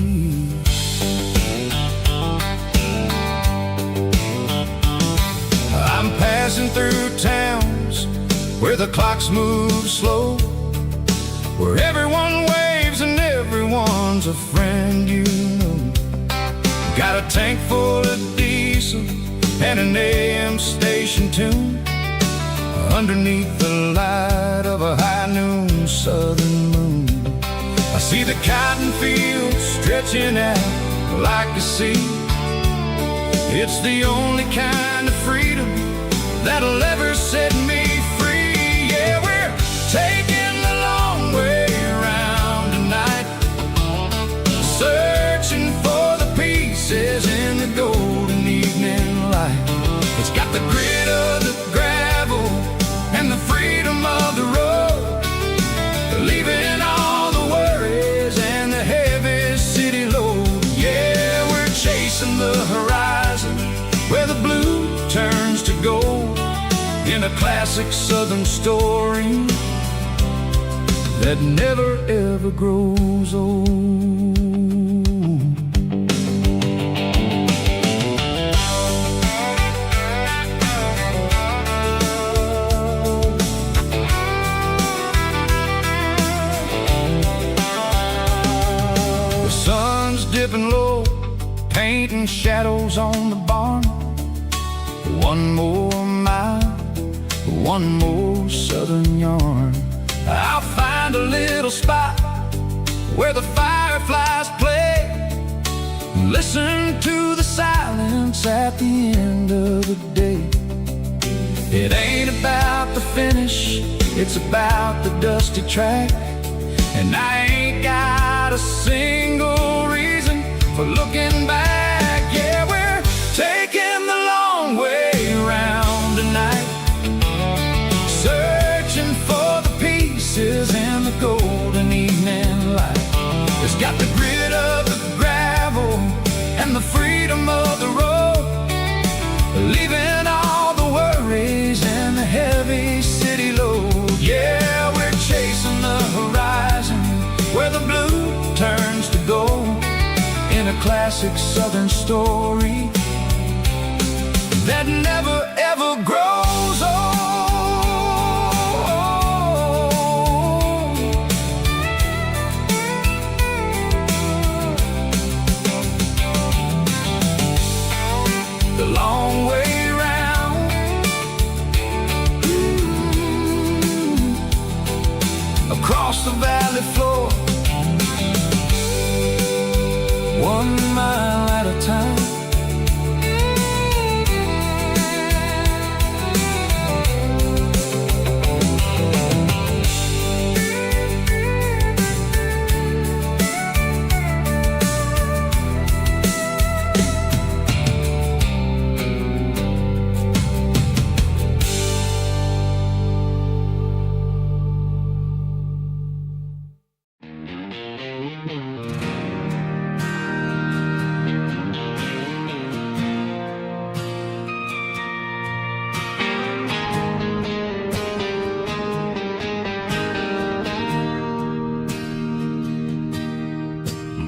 I'm passing through towns where the clocks move slow, where everyone waves and everyone's a friend you know. Got a tank full of diesel and an AM station tune underneath the light of a high noon southern moon. I see the cotton fields stretching out like a sea. It's the only kind of freedom that'll ever set me free. Yeah, we're taking the long way around tonight, searching for the pieces in the golden evening light. It's got the grit of the gravel and the freedom of the road, leaving all the worries and the heavy city load. Yeah, we're chasing the horizon where the blue turns to gold, in a classic southern story that never ever grows old. The sun's dipping low, painting shadows on the barn. One more mile, one more southern yarn. I'll find a little spot where the fireflies play, listen to the silence at the end of the day. It ain't about the finish, it's about the dusty track. And I ain't got a single reason for looking back. Yeah, we're taking the long way around tonight, searching for the pieces in the golden evening light. It's got the grit of the gravel and the freedom of the road, leaving all the worries and the heavy city load. Yeah, we're chasing the horizon where the blue turns to gold, in a classic southern story that never ever grows old. The long way round, across the valley floor, 1 mile at a time.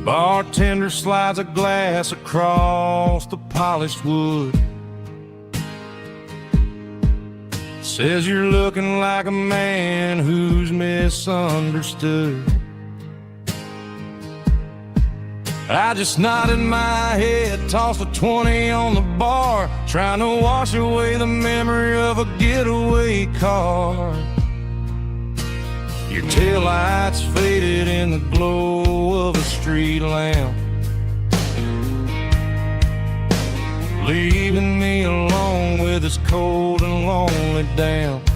Bartender slides a glass across the polished wood, says you're looking like a man who's misunderstood. I just nodded my head, tossed a 20 on the bar, trying to wash away the memory of a getaway car. Your taillights faded in the glow of a street lamp, leaving me alone with this cold and lonely damp.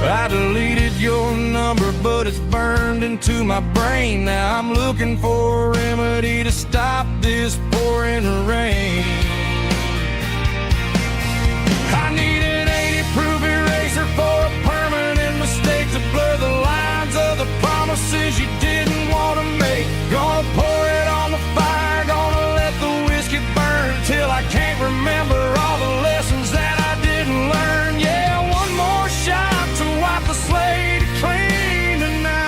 I deleted your number, but it's burned into my brain. Now I'm looking for a remedy to stop this pouring rain. I need an 80-proof eraser for a permanent mistake to blur the lines of the promises you didn't want to make. Gonna pour it on the fire, gonna let the whiskey burn till I can't remember all the lessons that I didn't learn. Yeah, one more shot to wipe the slate clean tonight.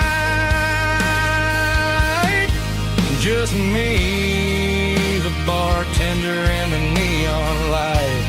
Just me, the bartender, and the neon light.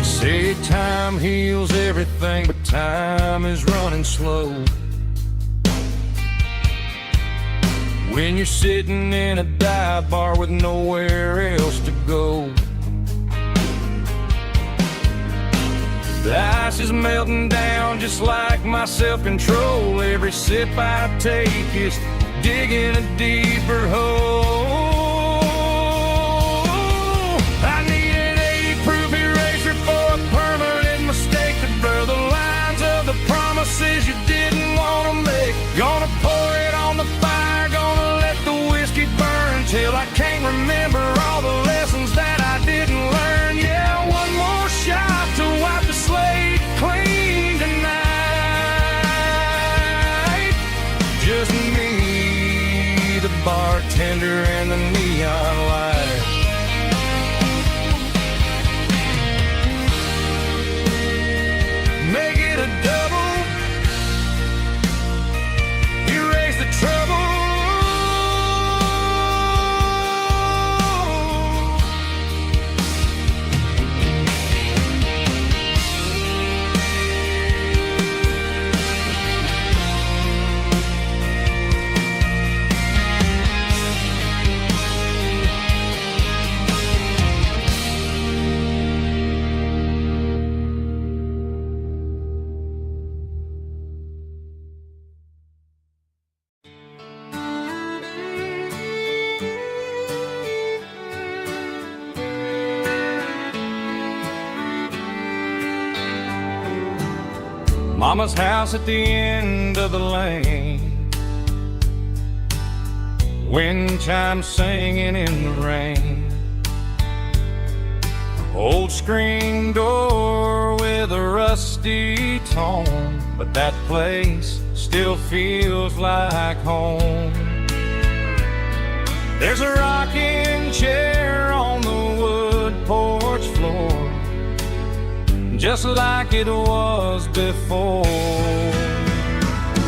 Say time heals everything, but time is running slow. When you're sitting in a dive bar with nowhere else to go, the ice is melting down just like my self-control. Every sip I take is digging a deeper hole. I need an 80-proof eraser for a permanent mistake to blur the lines of the promises you didn't want to make. Gonna pour it on the fire, gonna let the whiskey burn till I can't remember all the lessons that I didn't learn. Yeah, one more shot to wipe the slate clean tonight. Just me, the bartender, and the neon light. Make it a double, erase the trouble. Mama's house at the end of the lane, wind chimes singing in the rain. Old screen door with a rusty tone, but that place still feels like home. There's a rocking chair on the wood porch floor, just like it was before.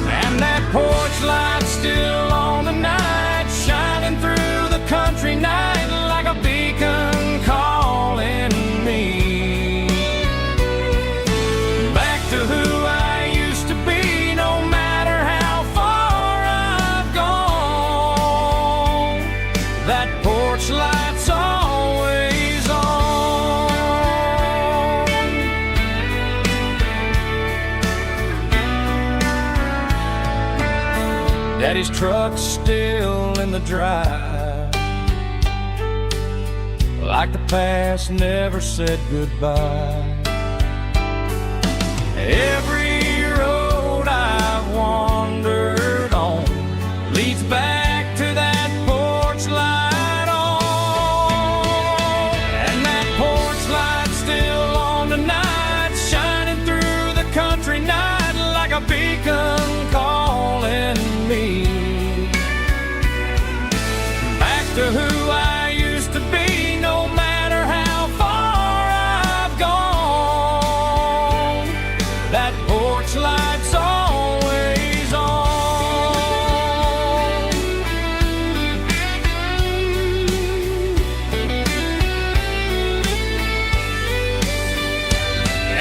And that porch light's still on tonight, shining through the country night like a beacon calling me back to who I used to be. No matter how far I've gone, that porch light's always on. Daddy's truck's still in the drive, like the past never said goodbye. Every road I've wandered on leads back to that porch light on. And that porch light's still on tonight, shining through the country night like a beacon calling me back to who I used to be. No matter how far I've gone, that porch light's always on.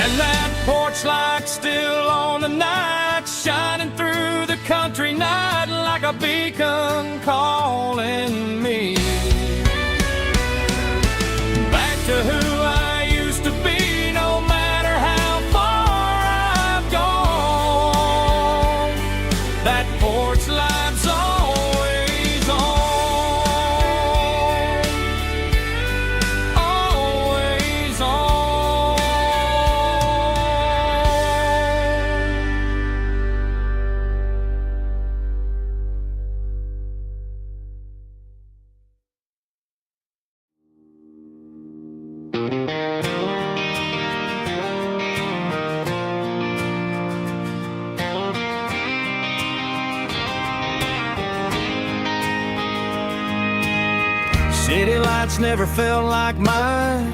And that porch light's still on tonight, shining through the country night like a beacon calling me back to who I used to be. No matter how far City lights never felt like mine.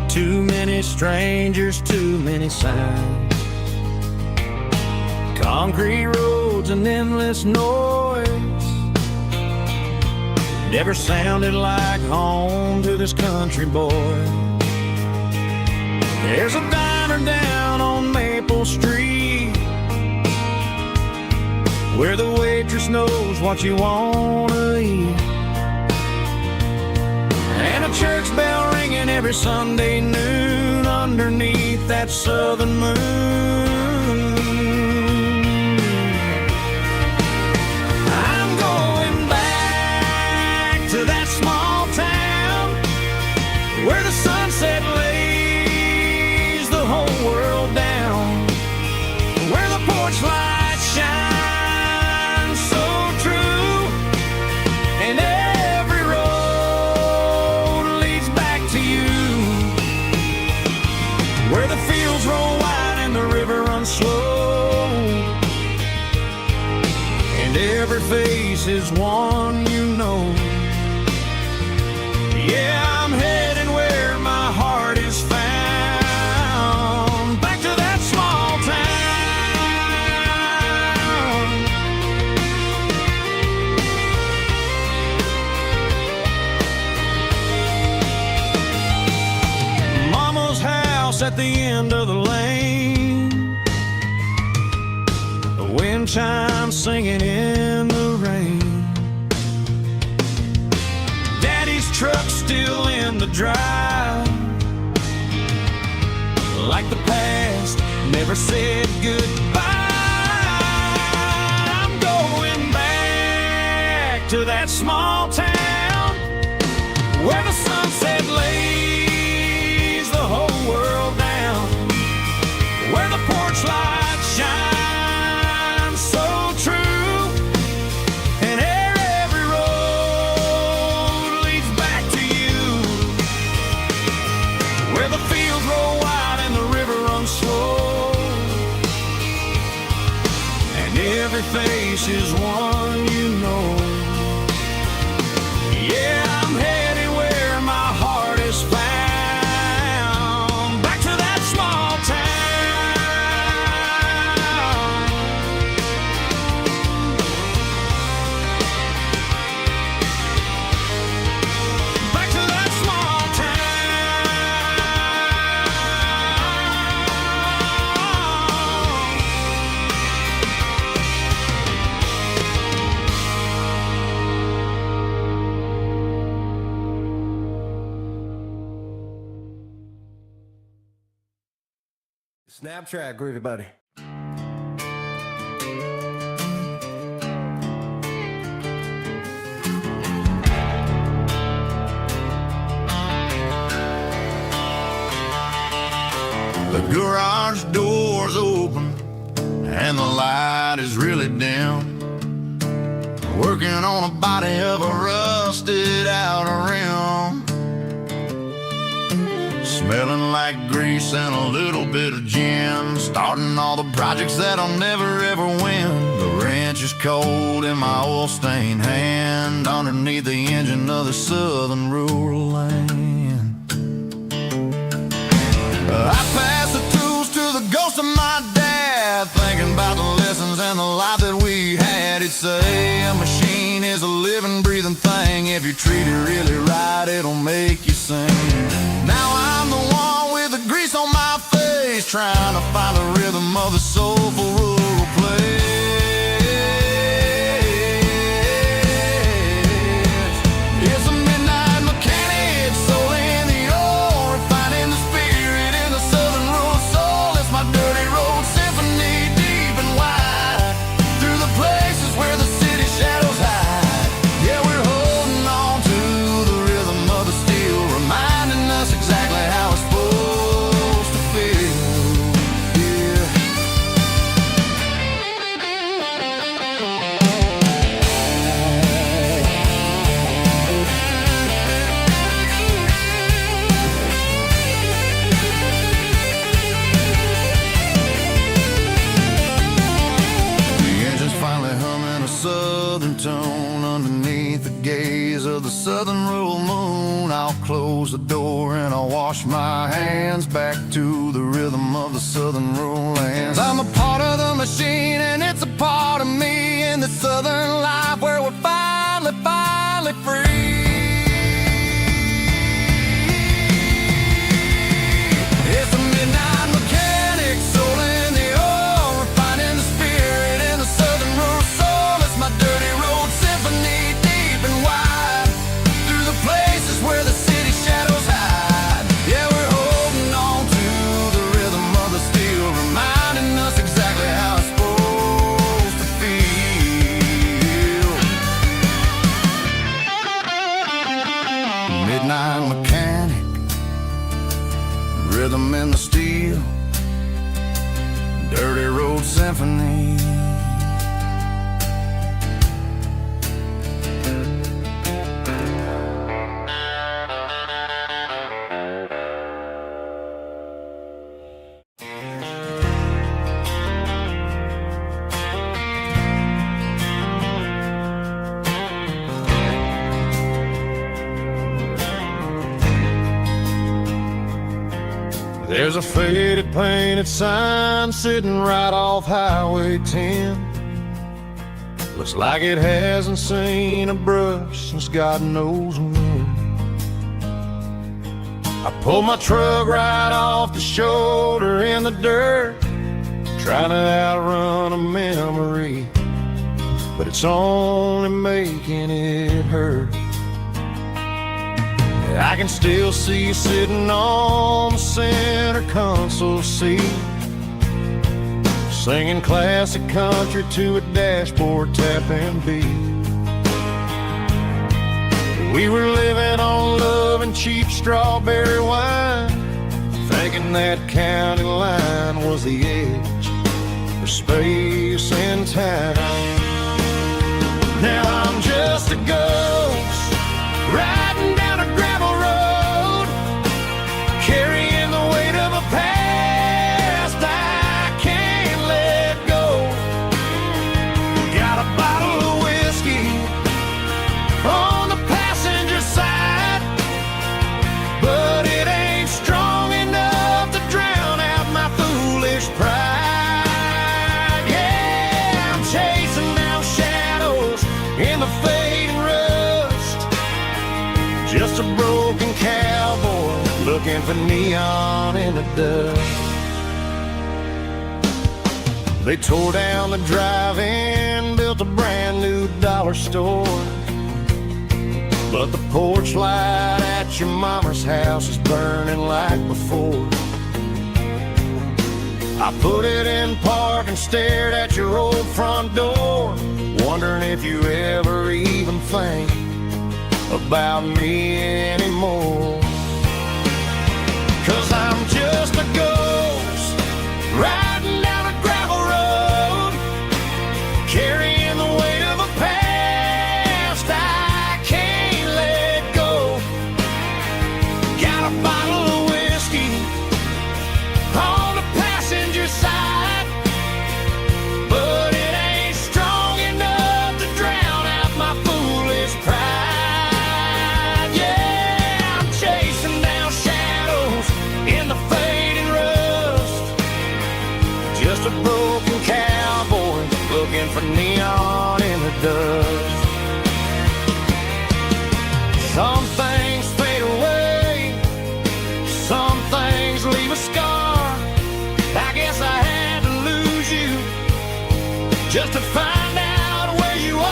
Too many strangers, too many signs. Concrete roads and endless noise never sounded like home to this country boy. There's a diner down on Maple Street where the waitress knows what you wanna eat, and a church bell ringing every Sunday noon underneath that southern moon. I'm going back to that small town where the sunset lays the whole world down, where the porch lights shine so true, and every road leads back to you, where the fields roll wide and the river runs slow, and every face is one you know. Yeah, I'm heading where my heart is found, back to that small town. Mama's house at the end of the lane, the wind chimes singing in the rain. Truck still in the drive, like the past never said goodbye. I'm going back to that small town where the sunset lays the whole world down, where the porch lights shine so true, and every road leads back to you, where the fields roll wide and the river runs slow, and every face is one you know. Yeah, I'm heading where my heart is found, back to that small town. Back to that small Snap track, groovy buddy. The garage door's open and the light is really dim, working on a body of a rusted out rim, smelling like grease and a little bit of gin, starting all the projects that I'll never ever win. The wrench is cold in my oil-stained hand underneath the engine of the southern rural land. I pass the tools to the ghost of my dad, thinking about the lessons and the life that we had. He'd say a machine is a living, breathing thing. If you treat it really right, it'll make you sing. Now I'm the one with the grease on my face, trying to find the rhythm of the soulful rural place. It's a midnight mechanic, soul in the ore, refining the spirit in the southern rural soul. It's my dirty road symphony, deep and wide, through the places where the city shadows hide. Yeah, we're holding on to the rhythm of the steel, reminding us exactly how it's supposed to feel. Yeah. The engine's finally humming a southern tone underneath gaze of the southern rural moon, I'll close the door and I'll wash my hands back to the rhythm of the southern rural lands. I'm a part of the machine and it's a part of me in the southern life where we're finally free. It's a midnight mechanic, soul in the oil, refining the spirit in the southern rural soul. It's my dirty road symphony, deep and wide, through the places where the city shadows hide. Yeah, we're holding on to the rhythm of the steel, reminding us exactly how it's supposed to feel. Midnight mechanic, rhythm in the steel, dirty road symphony. There's a faded painted sign sitting right off Highway 10. Looks like it hasn't seen a brush since God knows when. I pulled my truck right off the shoulder in the dirt, trying to outrun a memory, but it's only making it hurt. I can still see you sitting on the center console seat, singing classic country to a dashboard tapping beat. We were living on love and cheap strawberry wine, thinking that county line was the edge of space and time. Now I'm just a ghost riding down a gravel road, carrying the weight of a past I can't let go. Got a bottle of whiskey on the passenger side, but it ain't strong enough to drown out my foolish pride. Yeah, I'm chasing down shadows in the fading rust, just a broken cowboy looking for neon in the dust. They tore down the drive-in, built a brand new dollar store, but the porch light at your mama's house is burning like before. I put it in park and stared at your old front door, wondering if you ever even think about me anymore. 'Cause I'm just a ghost riding down a gravel road, carrying the weight of a past I can't let go. Got a bottle of whiskey on the passenger side, but it ain't strong enough to drown out my foolish pride. Yeah, I'm chasing down shadows in the fading rust, just a broken cowboy looking for neon in the dust. Some things fade away, some things leave a scar. I guess I had to lose you just to find out where you are.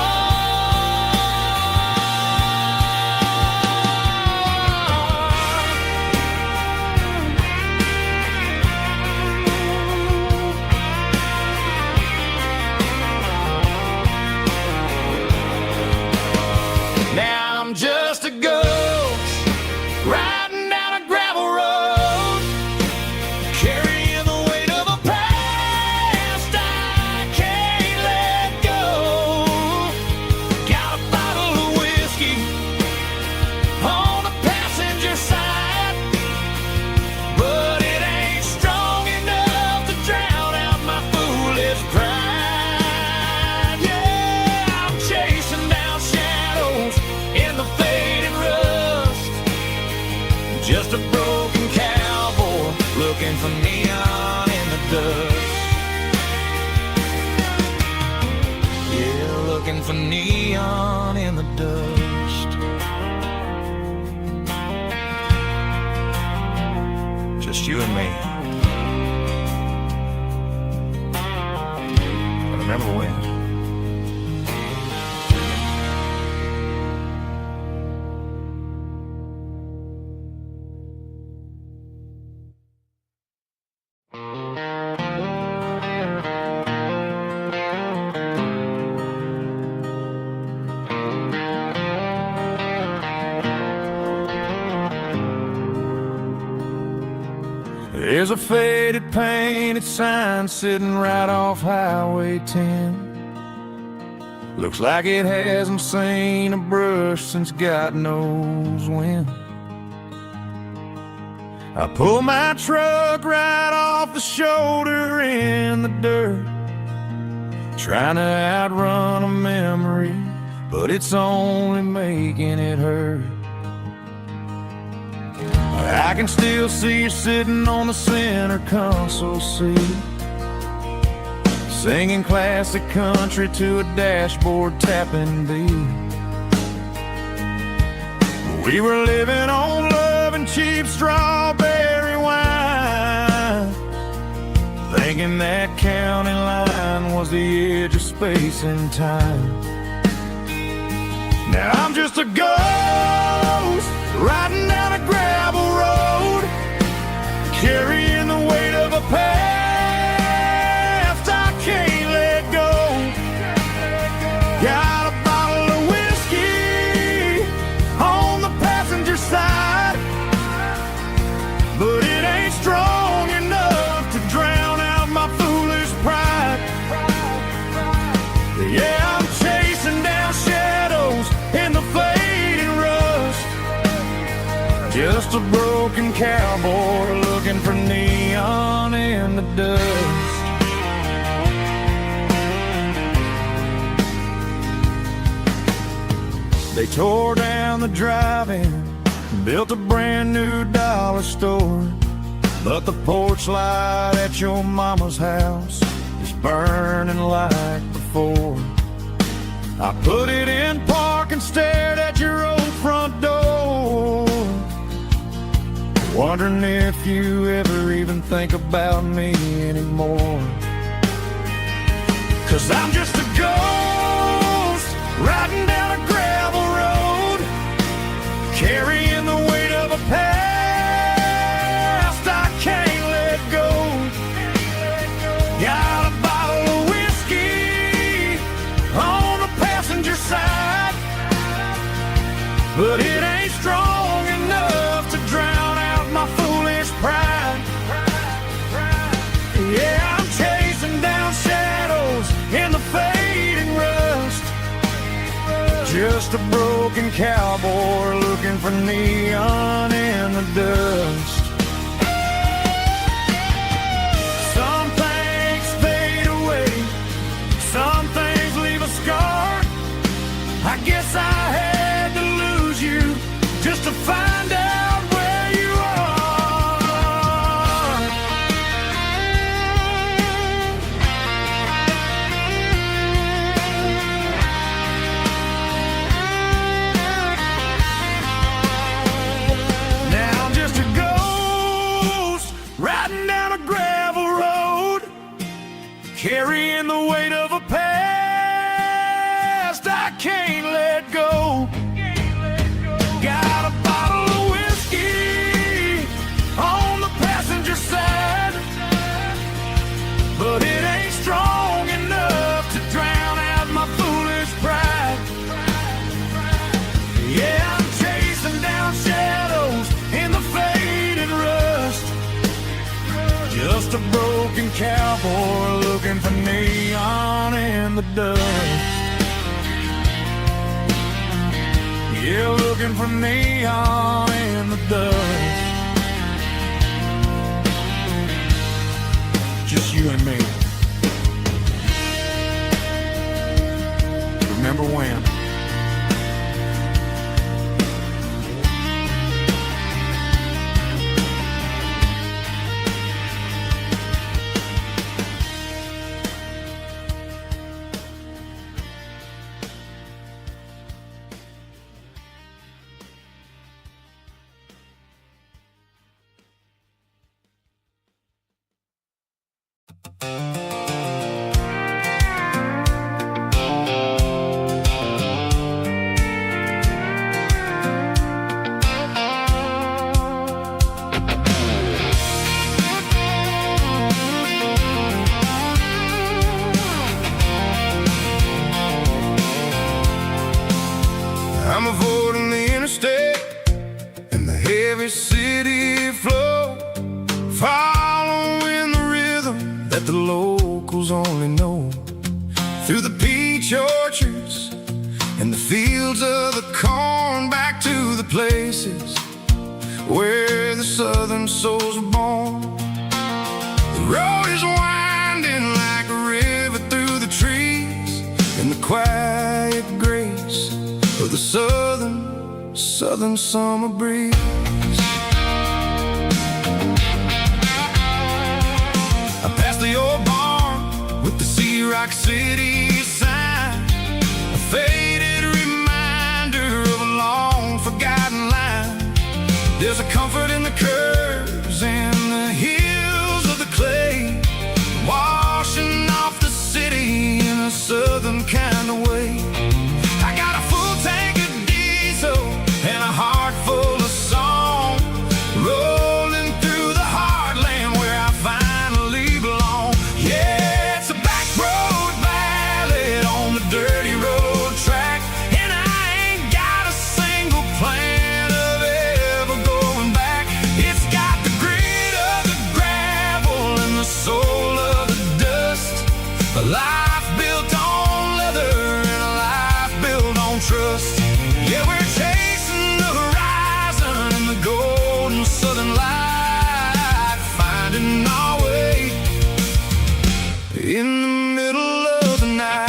Now I'm just a ghost looking for neon in the dust. Just you and me. But remember when? There's a faded painted sign sitting right off Highway 10. Looks like it hasn't seen a brush since God knows when. I pull my truck right off the shoulder in the dirt, trying to outrun a memory, but it's only making it hurt. I can still see you sitting on the center console seat, singing classic country to a dashboard tapping beat. We were living on love and cheap strawberry wine, thinking that county line was the edge of space and time. Now I'm just a ghost riding down a gravel road, carrying the weight of a past I can't let go. Got a bottle of whiskey on the passenger side, but it ain't strong enough to drown out my foolish pride. Yeah, I'm chasing down shadows in the fading rust, just a broken cowboy looking for neon in the dust. They tore down the drive-in, built a brand new dollar store, but the porch light at your mama's house is burning like before. I put it in park and stared at your old front door, wondering if you ever even think about me anymore. 'Cause I'm just a ghost riding down a gravel road, carrying the weight of a past I can't let go. Got a bottle of whiskey on the passenger side, but it ain't strong enough to drown out my foolish pride. Yeah, I'm chasing down shadows in the fading rust, just a broken cowboy looking for neon in the dust. Some things fade away, some things leave a scar. I guess I had to lose you just to find out where you are. Now I'm just a ghost riding down a gravel road, carrying the weight of a past I can't let go. Got a bottle of whiskey on the passenger side, but it ain't strong enough to drown out my foolish pride. Yeah, I'm chasing down shadows in the faded rust, just a broken cowboy looking for neon in the dust. Yeah, looking for neon in the dust. Just you and me. Remember when? every city flow, following the rhythm that the locals only know. Through the peach orchards and the fields of the corn, back to the places where the southern souls were born. The road is winding like a river through the trees, in the quiet grace of the southern summer breeze. I passed the old barn with the Rock City sign, a faded reminder of a long forgotten line. There's a comfort in the curves and the hills of the clay, washing off the city in a southern kind of way. I got a full tank of diesel and a heart full of song, rolling through the heartland where I finally belong. Yeah, it's a back road ballad on the dirty road track, and I ain't got a single plan of ever going back. It's got the grit of the gravel and the soul of the dust, a life built on leather and a life built on trust. Yeah, we're chasing the horizon in the golden southern light, finding our way in the middle of the night.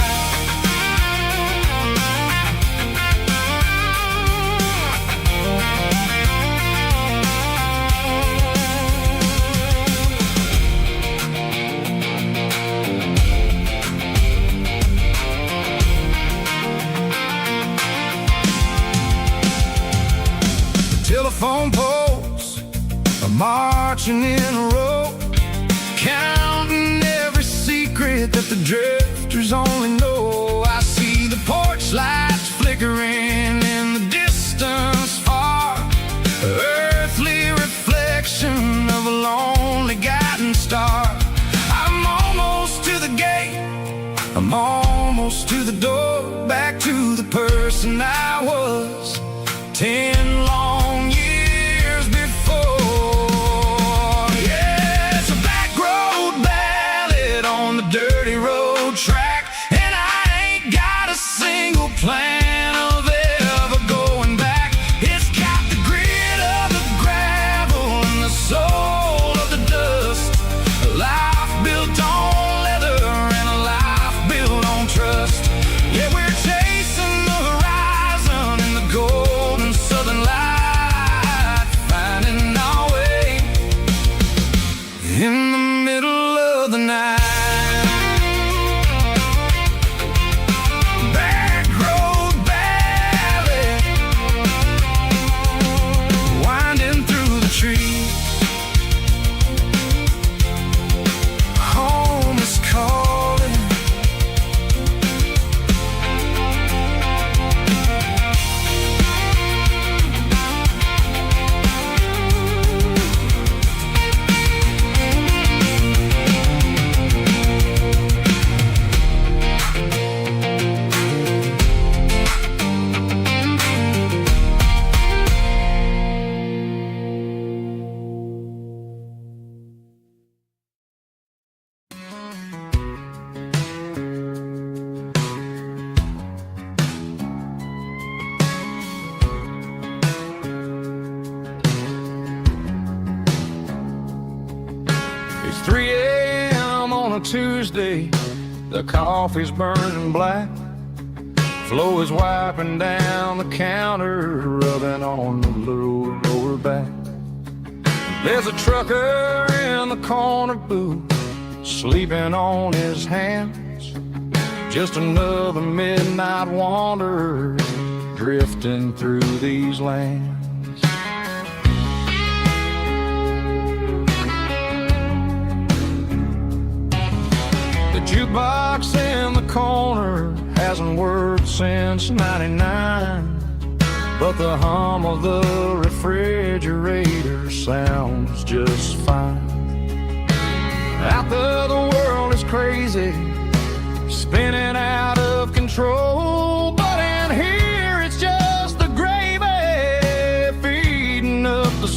Telephone poles are marching in a row, counting every secret that the drifters only know. I see the porch lights flickering in the distance far, earthly reflection of a lonely guiding star. I'm almost to the gate, I'm almost to the door, back to the person I was 10 long years before. Yeah, it's a back road ballad on the dirty road track, and I ain't got a single plan of ever going back. It's got the grit of the gravel and the soul of the dust, a life built on leather and a life built on trust. Yeah, we're chasing the horizon in the golden southern light, finding our way in the middle of the night. Back road ballad, winding through the trees. Home is calling. It's 3 a.m. on a Tuesday, the coffee's burning black, Flo is wiping down the counter, rubbing on the little lower back. There's a trucker in the corner booth, sleeping on his hands, just another midnight wanderer drifting through these lands. The jukebox in the corner hasn't worked since '99, but the hum of the refrigerator sounds just fine. Out there the world is crazy, spinning out of control, but in here it's just the gravy feeding up the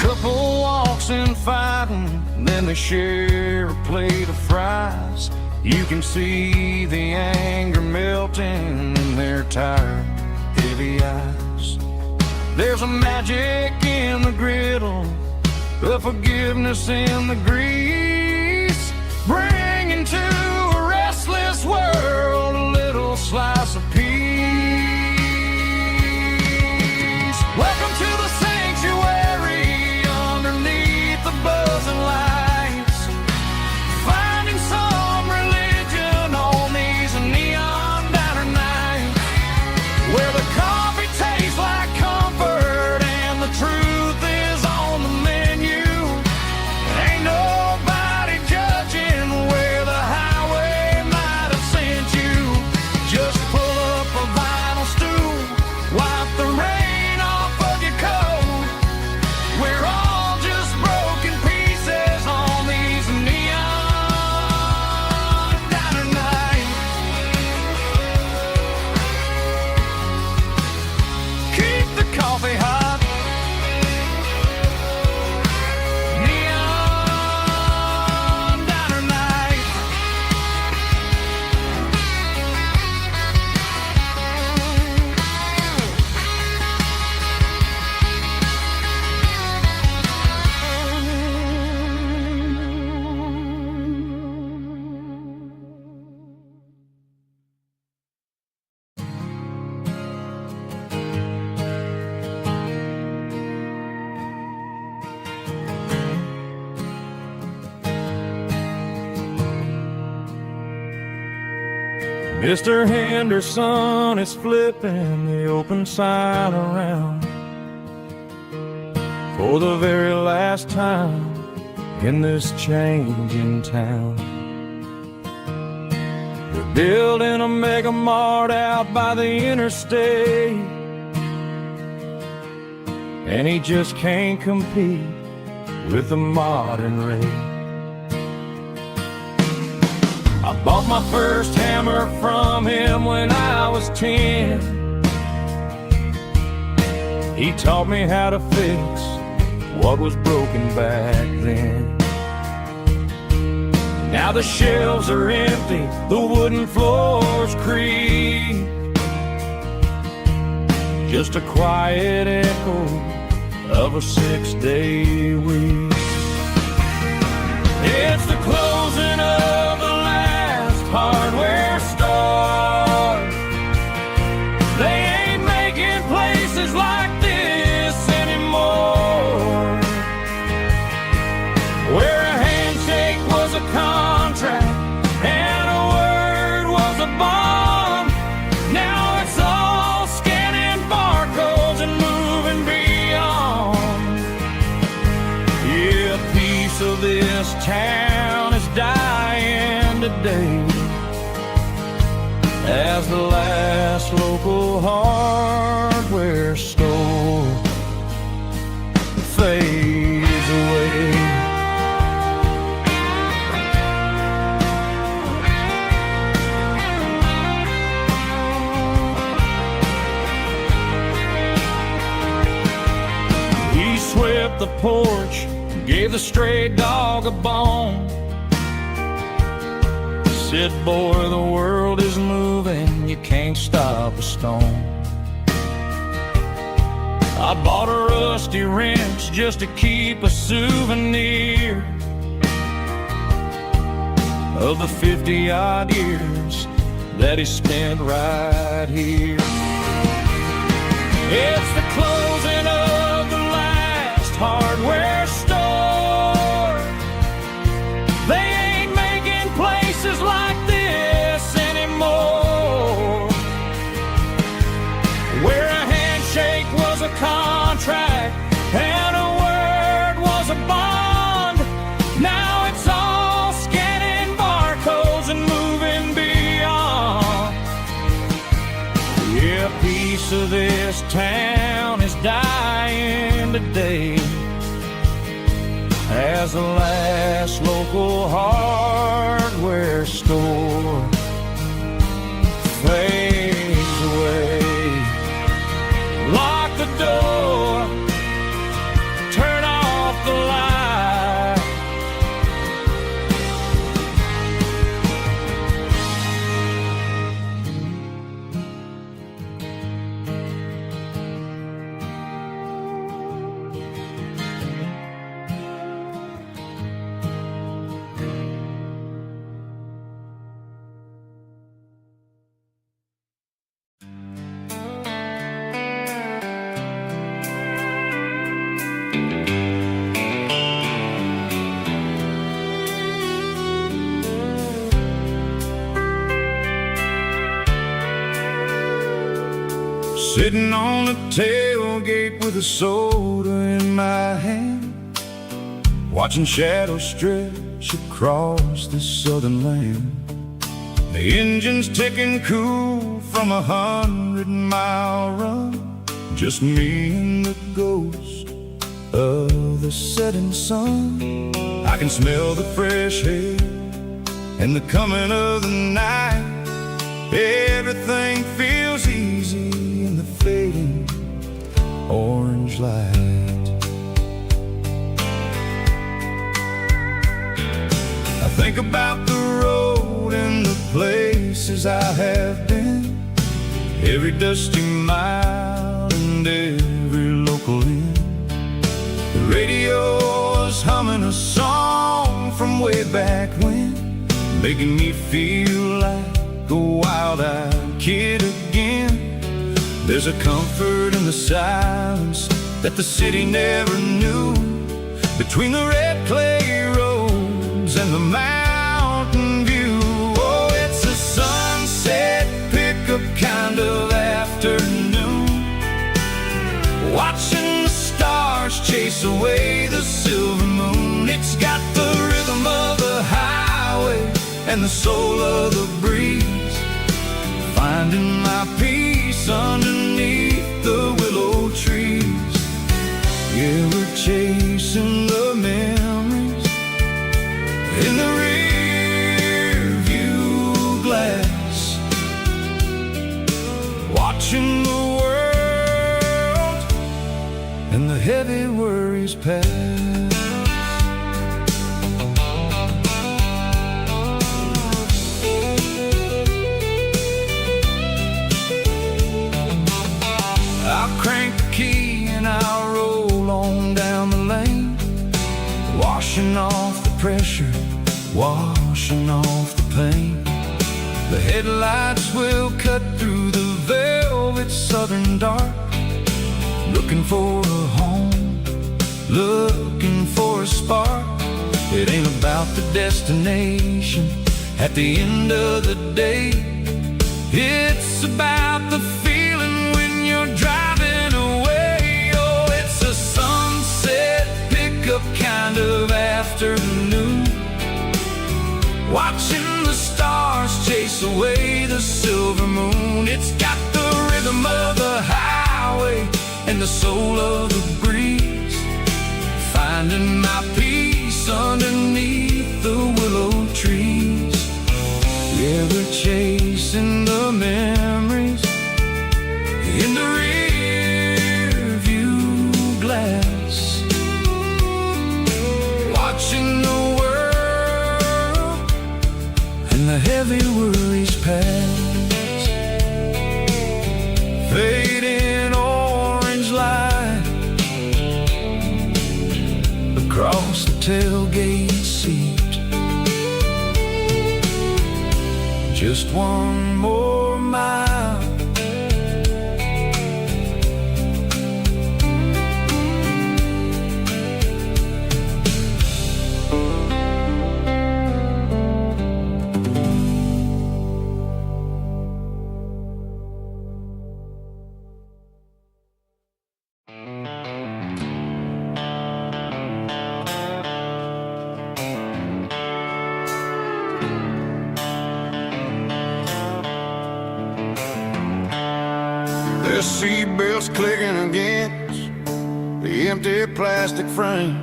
Couple walks and fighting, then they share a plate of fries. You can see the anger melting in their tired, heavy eyes. There's a magic in the griddle, a forgiveness in the grease, bringing to a restless world a little slice of peace. Welcome to the sanctuary underneath the buzzing lights, finding some religion on these neon diner nights, where the coffee tastes like comfort and the truth is on the menu. Ain't nobody judging where the highway might have sent you. Just pull up a vinyl stool, wipe the rain off of your coat. We're all just broken pieces on these neon diner nights. Keep the coffee hot. Neon diner night. Mr. Henderson is flipping the open sign around for the very last time in this changing town. They're building a mega mart out by the interstate, and he just can't compete with the modern rate. I bought my first hammer from him when I was 10. He taught me how to fix what was broken back then. Now the shelves are empty, the wooden floors creak, just a quiet echo of a 6-day week. It's the closing of the hardware store. They ain't making places like this anymore, where a handshake was a contract and a word was a bond. Now it's all scanning barcodes and moving beyond. Yeah, a piece of this town is dying today as the last local hardware store fades away. He swept the porch, gave the stray dog a bone, said, boy, the world is moving, you can't stop a stone. I bought a rusty wrench just to keep a souvenir of the 50-odd years that he spent right here. It's the closing of the last hardware store. They ain't making places like this anymore, where a handshake was a contract and a word was a bond. Now it's all scanning barcodes and moving beyond. Yeah, a piece of this town is dying today as the last local hardware store fades away. Lock the door, turn on Sitting on the tailgate with a soda in my hand, watching shadows stretch across this southern land. The engine's ticking cool from 100-mile run, just me and the ghost of the setting sun. I can smell the fresh air and the coming of the night. Everything feels easy in the fading orange light. I think about the road and the places I have been, every dusty mile and every local inn. The radio is humming a song from way back when, making me feel like a wild-eyed kid again. There's a comfort in the silence that the city never knew, between the red clay roads and the mountain view. Oh, it's a sunset pickup kind of afternoon, watching the stars chase away the silver moon. It's got the rhythm of the highway and the soul of the breeze, finding my peace underneath the willow trees. Yeah, we're chasing the memories in the rear view glass, watching the world and the heavy worries pass. I'll crank the key and I'll roll on down the lane, washing off the pressure, washing off the pain. The headlights will cut through the velvet southern dark, looking for a home, looking for a spark. It ain't about the destination at the end of the day, it's about the feeling when you're driving away. Oh, it's a sunset pickup kind of afternoon, watching the stars chase away the silver moon. It's got the rhythm of the highway and the soul of the breeze, finding my peace underneath the willow trees. Yeah, we're chasing the memories in the rear view glass, watching the world and the heavy worries pass. Fading orange light across the tailgate seat, just one more mile. The seatbelts clicking against the empty plastic frame,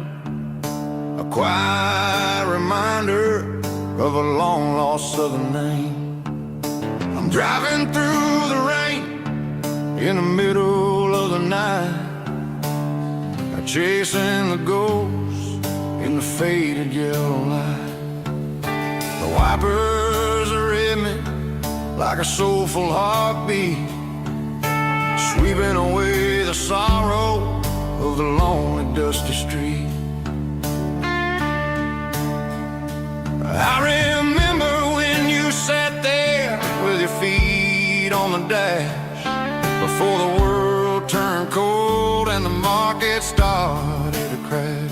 a quiet reminder of a long-lost southern name. I'm driving through the rain in the middle of the night, chasing the ghosts in the faded yellow light. The wipers are in me like a soulful heartbeat, sweeping away the sorrow of the lonely, dusty street. I remember when you sat there with your feet on the dash, before the world turned cold and the market started to crash.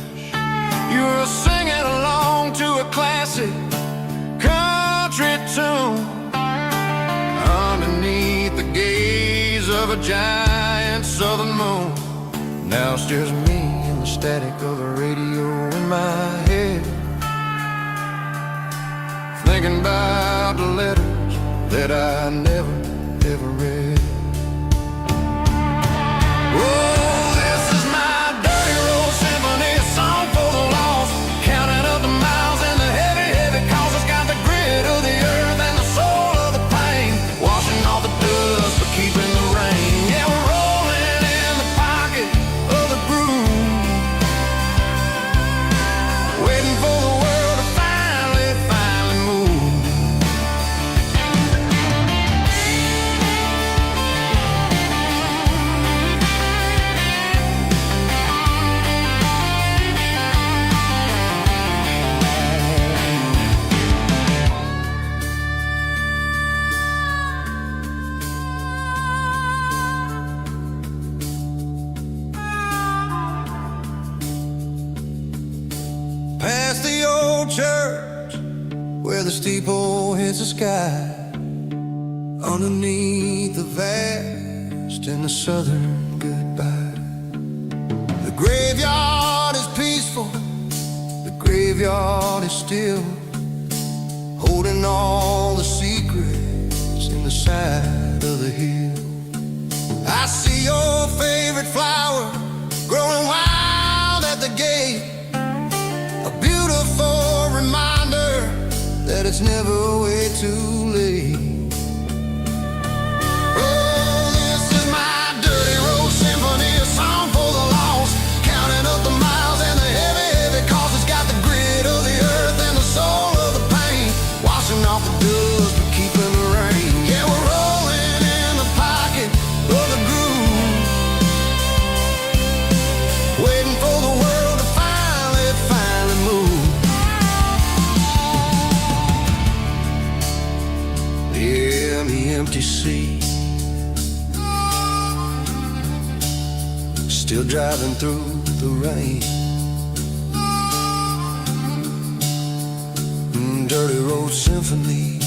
You were singing along to a classic country tune underneath the gaze of a giant southern moon. Now it's just me and the static of the radio in my head, thinking about the letters that I never, ever read. Oh, this is my dirty road symphony, a song for the lost, counting up the miles and the heavy, heavy calls. It's got the grit of the earth and the soul of the pain, washing off the dust but keeping the rain. Yeah, we're rolling in the pocket of the groove, waiting for the world to finally move. Past the old church where the steeple hits the sky, underneath the vast and the southern goodbye. The graveyard is peaceful, the graveyard is still, holding all the secrets in the side of the hill. I see your favorite flower growing wild at the gate, a beautiful reminder that it's never way too late. Oh, this is my dirty road symphony, a song for the lost, counting up the miles and the heavy, heavy calls. It's got the grit of the earth and the soul of the pain, washing off the dust but keeping the rain. Yeah, we're rolling in the pocket of the groove, waiting for the world to finally move. Yeah, the empty sea, still driving through the rain. Dirty road symphony.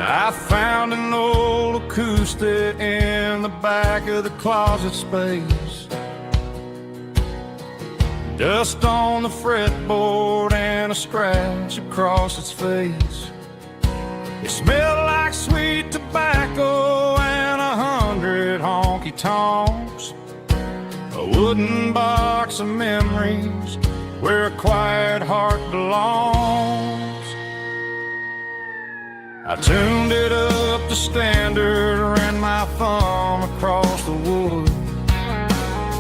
I found an old acoustic in the back of the closet space, dust on the fretboard and a scratch across its face. It smelled like sweet tobacco and 100 honky-tonks, a wooden box of memories where a quiet heart belongs. I tuned it up to standard, ran my thumb across the wood,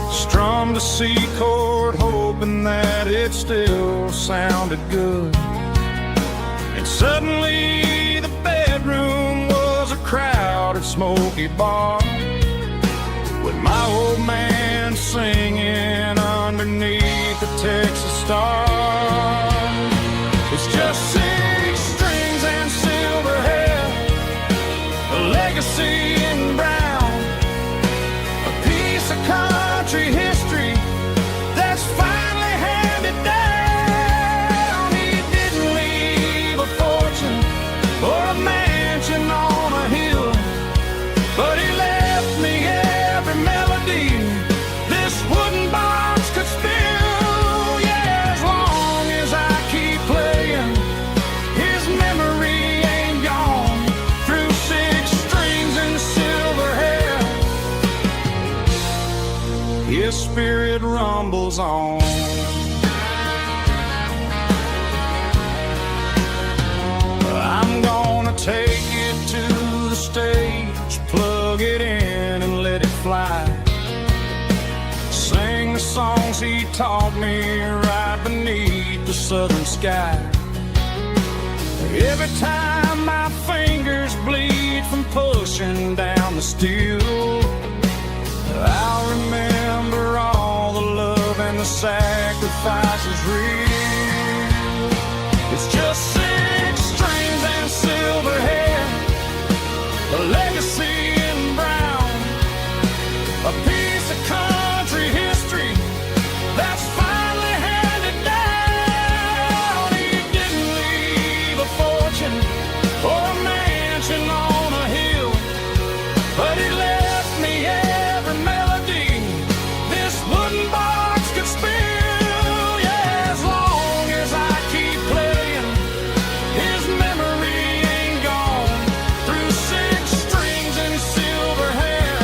strummed a C chord hoping that it still sounded good. And suddenly the bedroom was a crowded smoky bar, with my old man singing underneath the Texas star. It's just 6 strings and silver hair, a legacy in brown, a piece of country history that's finally handed down. He didn't leave a fortune or a mansion on a hill, but he left me every melody this wooden box could spill. Yeah, as long as I spirit rumbles on. I'm gonna take it to the stage, plug it in and let it fly. Sing the songs he taught me right beneath the southern sky. Every time my fingers bleed from pushing down the steel, I'll remember all the love and the sacrifices real. It's just 6 strings and silver hair, a legacy in brown, a piece of country history that's finally handed down. He didn't leave a fortune or a mansion on a hill, but he left me every melody this wooden box could spill. Yeah, as long as I keep playing, his memory ain't gone. Through 6 strings and silver hair,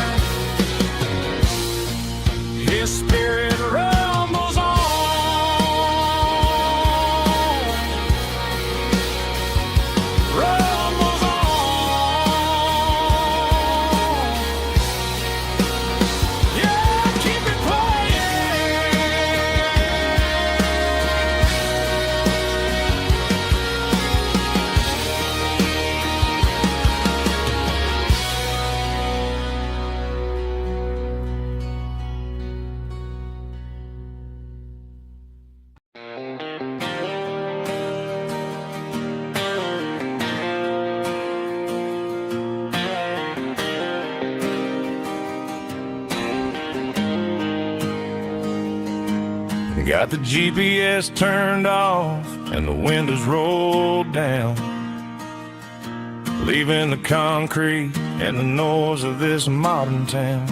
his spirit rumbles on. Rumbles on. Yeah, keep it playing. Got the GPS turned off and the windows rolled down, leaving the concrete and the noise of this modern town.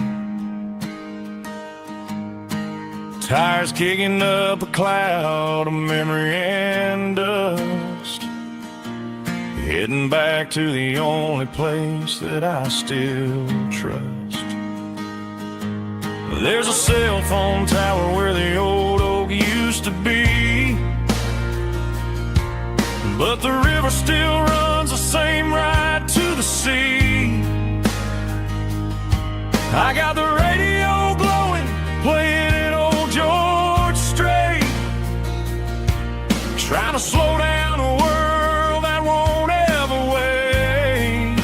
Tires kicking up a cloud of memory and dust, heading back to the only place that I still trust. There's a cell phone tower where the old oak used to be, but the river still runs the same right to the sea. I got the radio glowing, playing an old George Strait, trying to slow down a world that won't ever wait.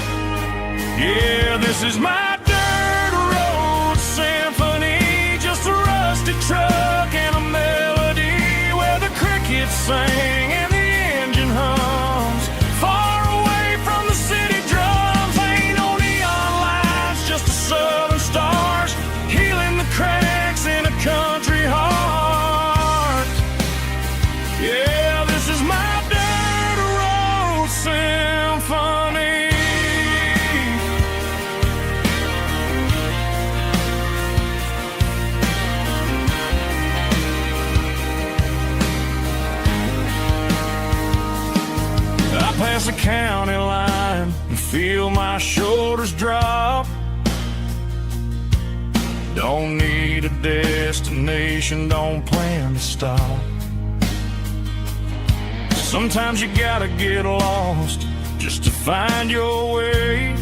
Yeah, this is my dirt road symphony, just a rusty truck and a melody where the crickets sing and the engine hums. Far away from the city drums, ain't no neon lights, just the southern stars healing the cracks in a country heart. Yeah, this is my dirt road symphony. I pass the county line and feel my shoulders drop. Don't need a destination, don't plan to stop. Sometimes you gotta get lost just to find your way,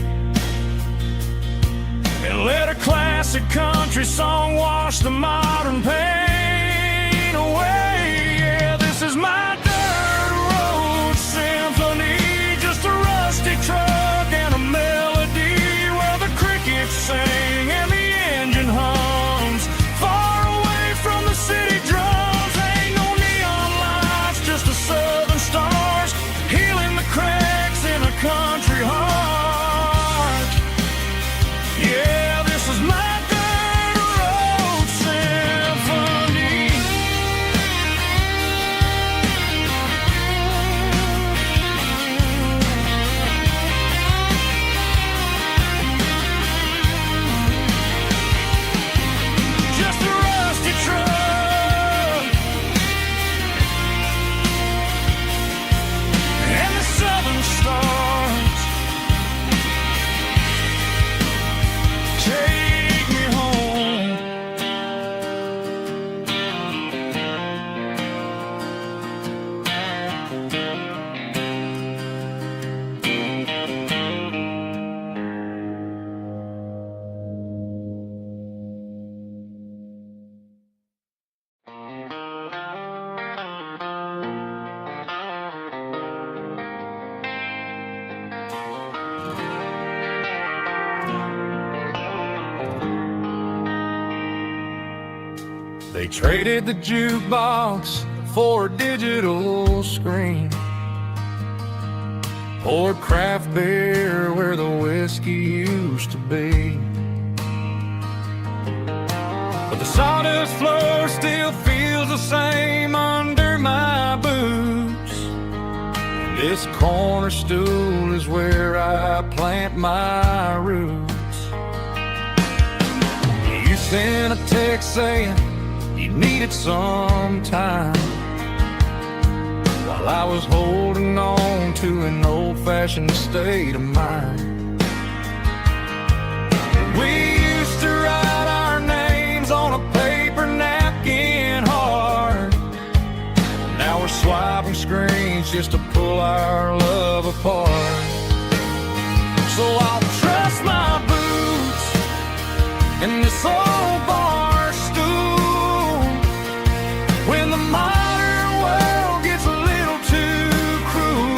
and let a classic country song wash the modern pain away. Yeah, this is my dirt road symphony, just a rusty truck and a melody where the crickets sing and the engine hums. Far away from the city drums, ain't no neon lights, just the southern stars healing the cracks in a country heart. Yeah, this is my dirt road symphony. They traded the jukebox for a digital screen, poured craft beer where the whiskey used to be. But the sawdust floor still feels the same under my boots. This corner stool is where I plant my roots. You sent a text saying you needed some time, while I was holding on to an old-fashioned state of mind. We used to write our names on a paper napkin hard. Now we're swiping screens just to pull our love apart. So I'll trust my boots in this old bar stool when the modern world gets a little too cruel.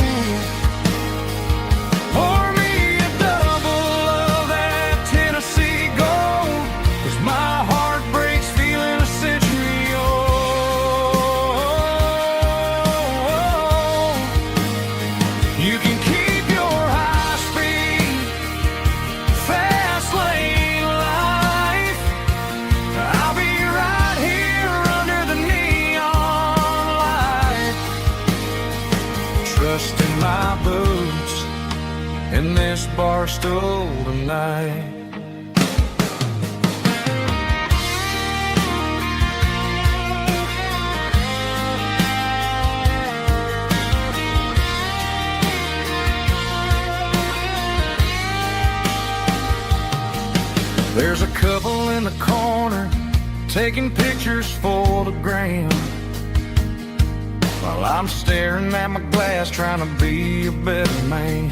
Pour me a double of that Tennessee Gold, 'cause my heart breaks feeling a century old. You can keep your high-speed, fast lane life. I'll be right here under the neon light, trusting my boots in this bar stool tonight. There's a couple in the corner taking pictures for the gram, while I'm staring at my glass trying to be a better man.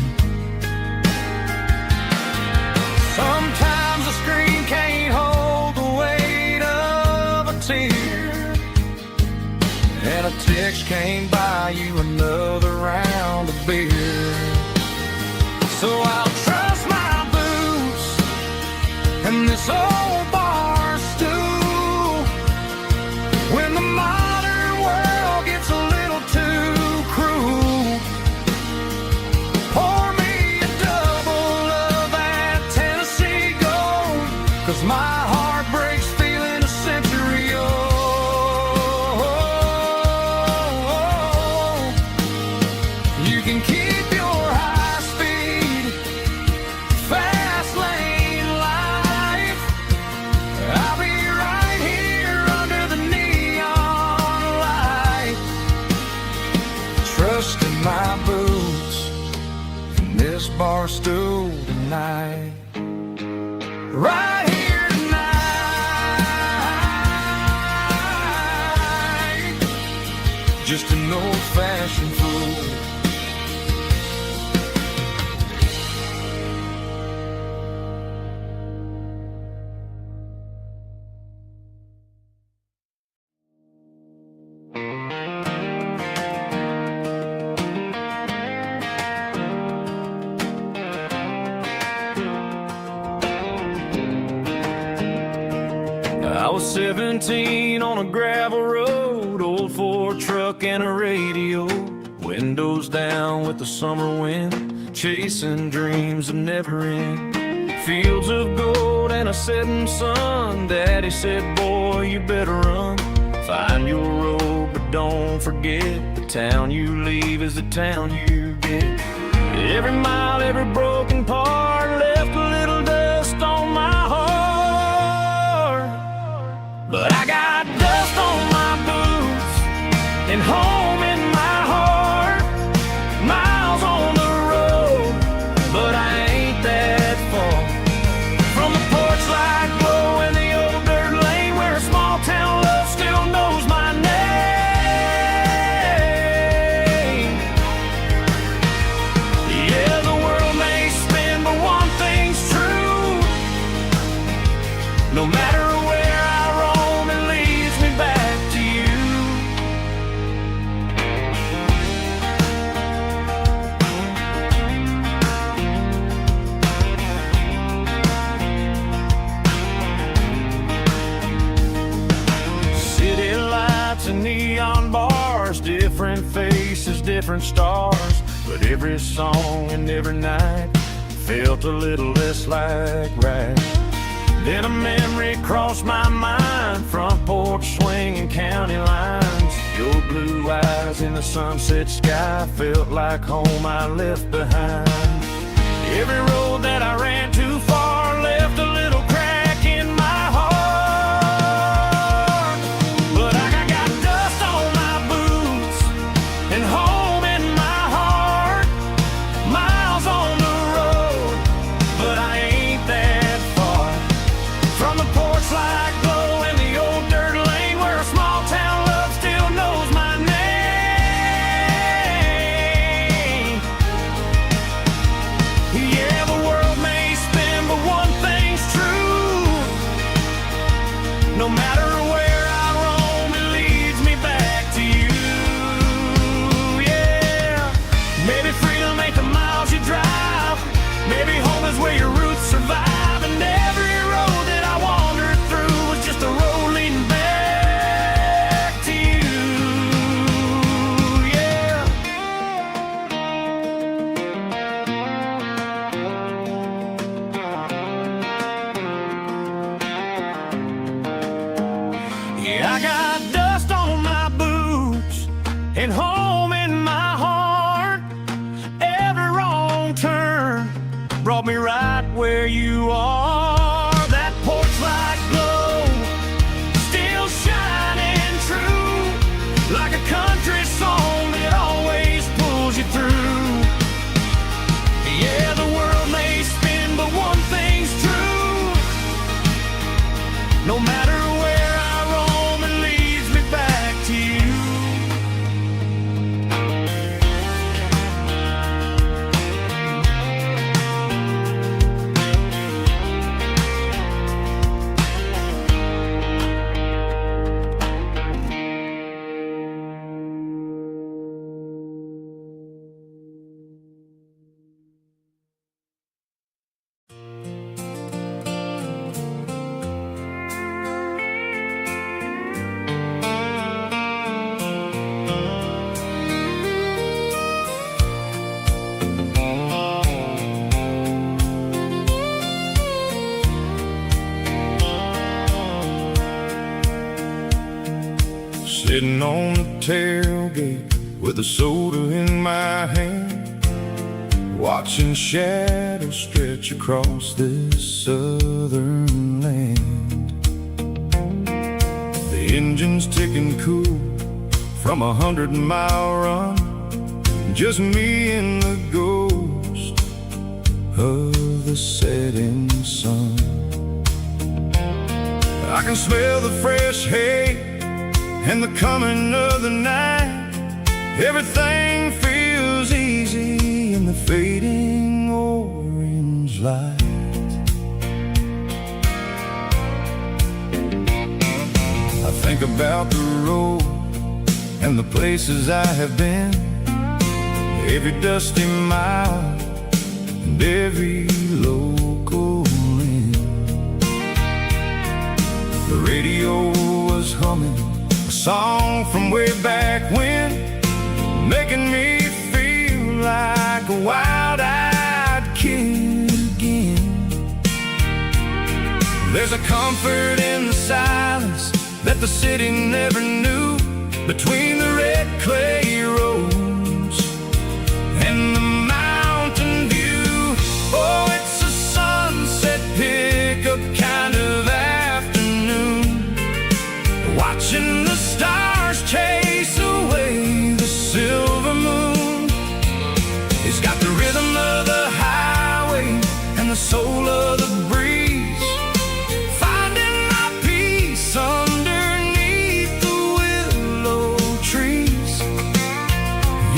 Sometimes the screen can't hold the weight of a tear, and a text can't buy you another round of beer. So I'll trust my boots and this old bar stool when the modern world gets a little too cruel. Pour me a double of that Tennessee Gold, 'cause my heart breaks feeling a century old. You can keep your high-speed, fast lane life. I'll be right here under the neon light, trusting my boots in this bar stool tonight. Right here tonight, just an old-fashioned fool. I was 17 on a gravel road, old Ford truck and a radio, windows down with the summer wind, chasing dreams that never end. Fields of gold and a setting sun. Daddy said, boy, you better run. Find your road, but don't forget, the town you leave is the town you get. Every mile, every broken part left a little dust on my heart. But I got dust on my boots and home in my heart. Miles on the road, but I ain't that far from the porch light glow and the old dirt lane where a small town love still knows my name. Yeah, the world may different stars, but every song and every night felt a little less like right. Then a memory crossed my mind, front porch swinging county lines. Your blue eyes in the sunset sky felt like home I left behind. Every road that I ran too far left a little crack in my heart. But I got dust on my boots and home in my heart. Miles on the road, but I ain't that far from the porch light glow and the old dirt lane where a small town love still knows my name. Yeah, the world may spin, but one thing's true. No matter where I roam, it leads me back to you. Yeah, maybe freedom ain't the miles you drive. Maybe home is where your roots survive. And every road that I wandered through was just a road leading back to you. Yeah. Yeah, I got dust on my boots and home in my heart. Every wrong turn brought me right where you are. That porch light glow still shining true, like a country song that always pulls you through. Yeah, the world may spin, but one thing's true. No matter where I roam, it leads me back to you. Sitting on the tailgate with a soda in my hand, watching shadows stretch across this southern land. The engine's ticking cool from 100-mile run, just me and the ghost of the setting sun. I can smell the fresh hay and the coming of the night. Everything feels easy in the fading orange light. I think about the road and the places I have been, every dusty mile and every local inn. The radio was humming a song from way back when, making me feel like a wild-eyed kid again. There's a comfort in the silence that the city never knew, between the red clay roads and the mountain view. Oh, it's a sunset pickup kind of afternoon, watching the stars chase away the silver moon. It's got the rhythm of the highway and the soul of the breeze, finding my peace underneath the willow trees.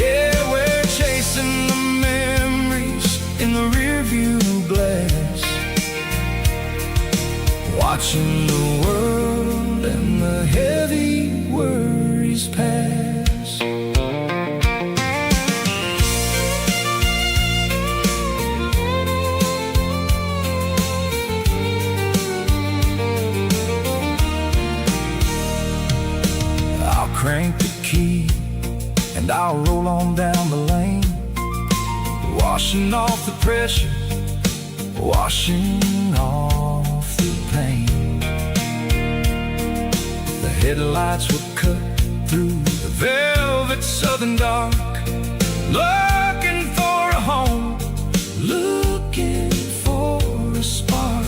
Yeah, we're chasing the memories in the rearview glass, watching the world and the heavy worries pass. I'll crank the key and I'll roll on down washing off the pressure, washing off the pain. The headlights were cut through the velvet southern dark, looking for a home, looking for a spark.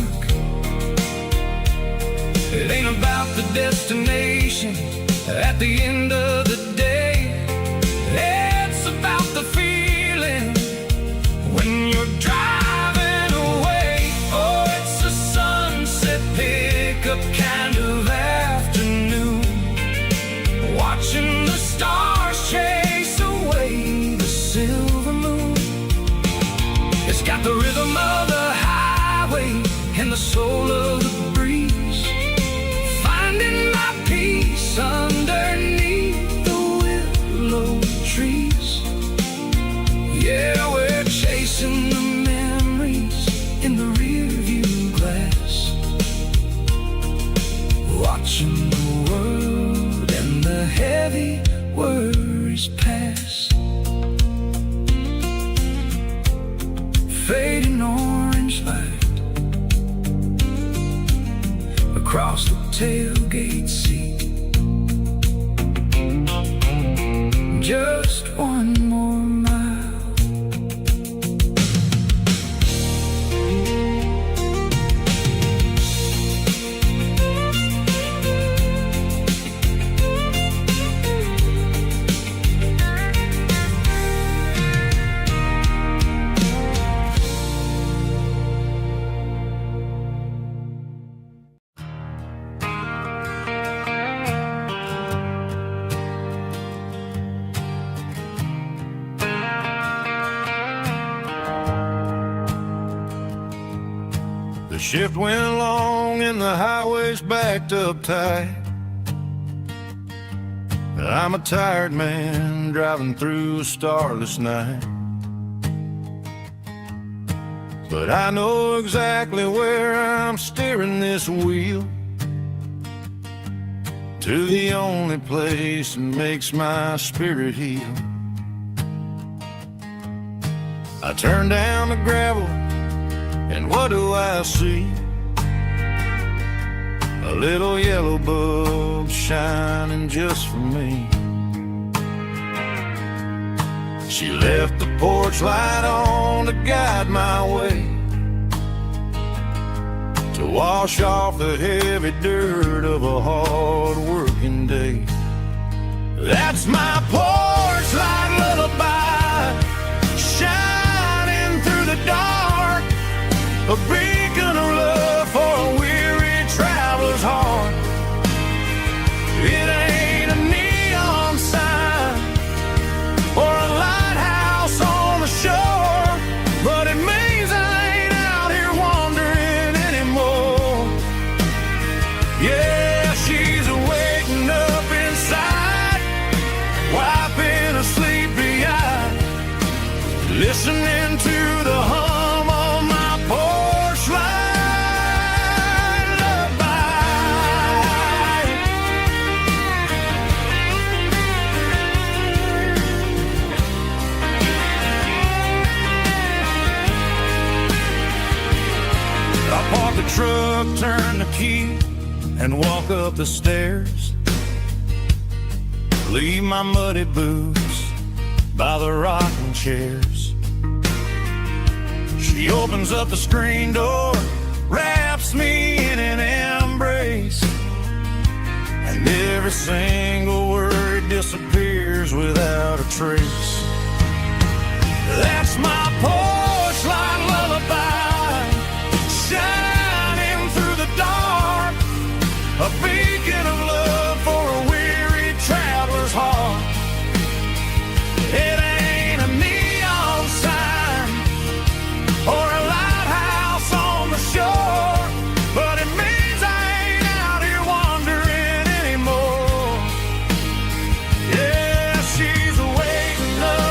It ain't about the destination at the end of the day. It's about the feeling when you're driving away. Oh, it's a sunset pickup kind of afternoon, watching the stars chase away the silver moon. It's got the rhythm of the highway and the soul of the breeze, finding my peace underneath the willow trees. Yeah, we're chasing the memories in the rearview glass, watching the world and the heavy worries pass. Fading orange light across the tailgate seat. Just one more mile. The shift went long and the highway's backed up tight. I'm a tired man driving through a starless night, but I know exactly where I'm steering this wheel, to the only place that makes my spirit heal. I turn down the gravel, and what do I see? A little yellow bulb shining just for me. She left the porch light on to guide my way, to wash off the heavy dirt of a hard working day. That's my porch light lullaby, shining through the dark, a beacon of love for a weary traveler's heart. It ain't a neon sign or a lighthouse on the shore, but it means I ain't out here wandering anymore. Yeah, she's waking up inside, wiping a sleepy eye, listening to the hum of my porch light lullaby. I park the truck, turn the key, and walk up the stairs. Leave my muddy boots by the rocking chairs. She opens up the screen door, wraps me in an embrace, and every single word disappears without a trace. That's my porch light lullaby, shining through the dark, a beacon of love for a weary traveler's heart. It ain't a neon sign or a lighthouse on the shore, but it means I ain't out here wandering anymore. Yeah, she's waking up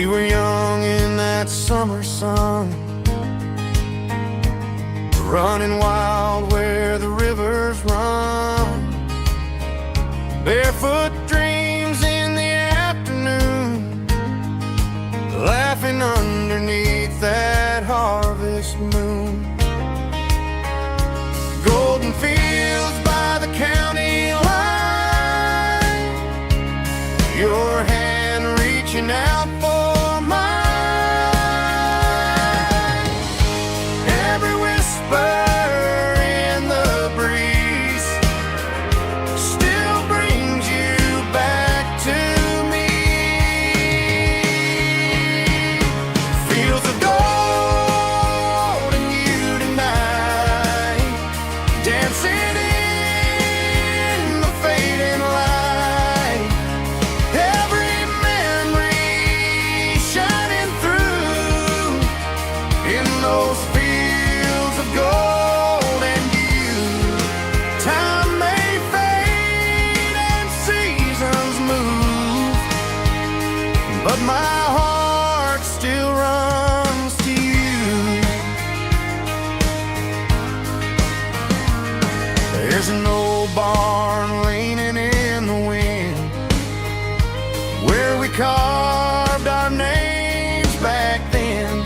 We were young in that summer sun, running wild where the rivers run. Barefoot dreams in the afternoon, laughing underneath that harvest moon. Golden fields by the county line, your hand reaching out for mine. Every whisper in the breeze still brings you back to me. Fields of gold and you tonight, dancing in the fading light. Every memory shining through in those fields of gold and you. Time may fade and seasons move, but my heart still runs to you. There's an old barn leaning in the wind, where we carved our names back then.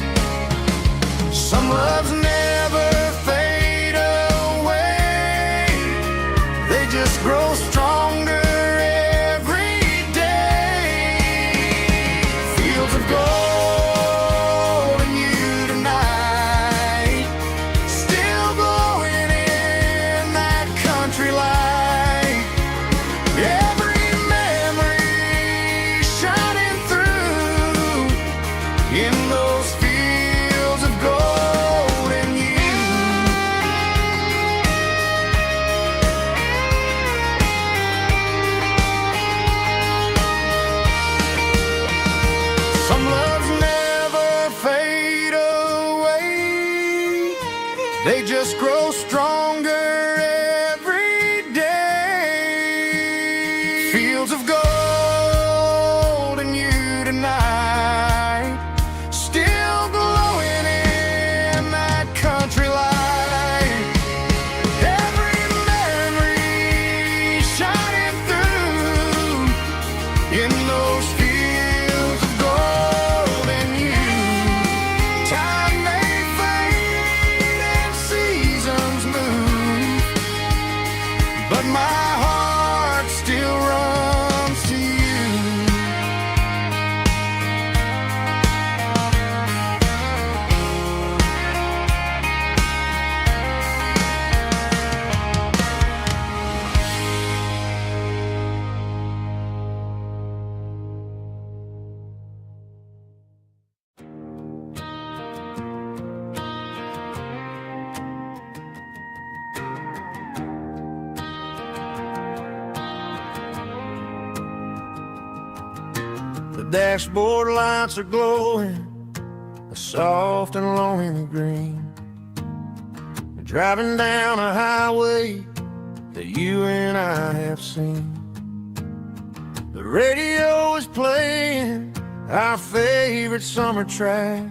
Some loves never fade away, they just grow stronger every day. Fields of gold and you tonight, still glowing in that country light. Every memory shining through in those fields of gold and you. Some loves never fade away, they just grow stronger every day. Fields of gold and you tonight, still glowing in that country light. Every memory shining through in those fields of gold and you. Time may fade and seasons move, but my heart still runs to you. The dashboard lights are glowing a soft and lonely green. We're driving down a highway that you and I have seen. The radio is playing our favorite summer track,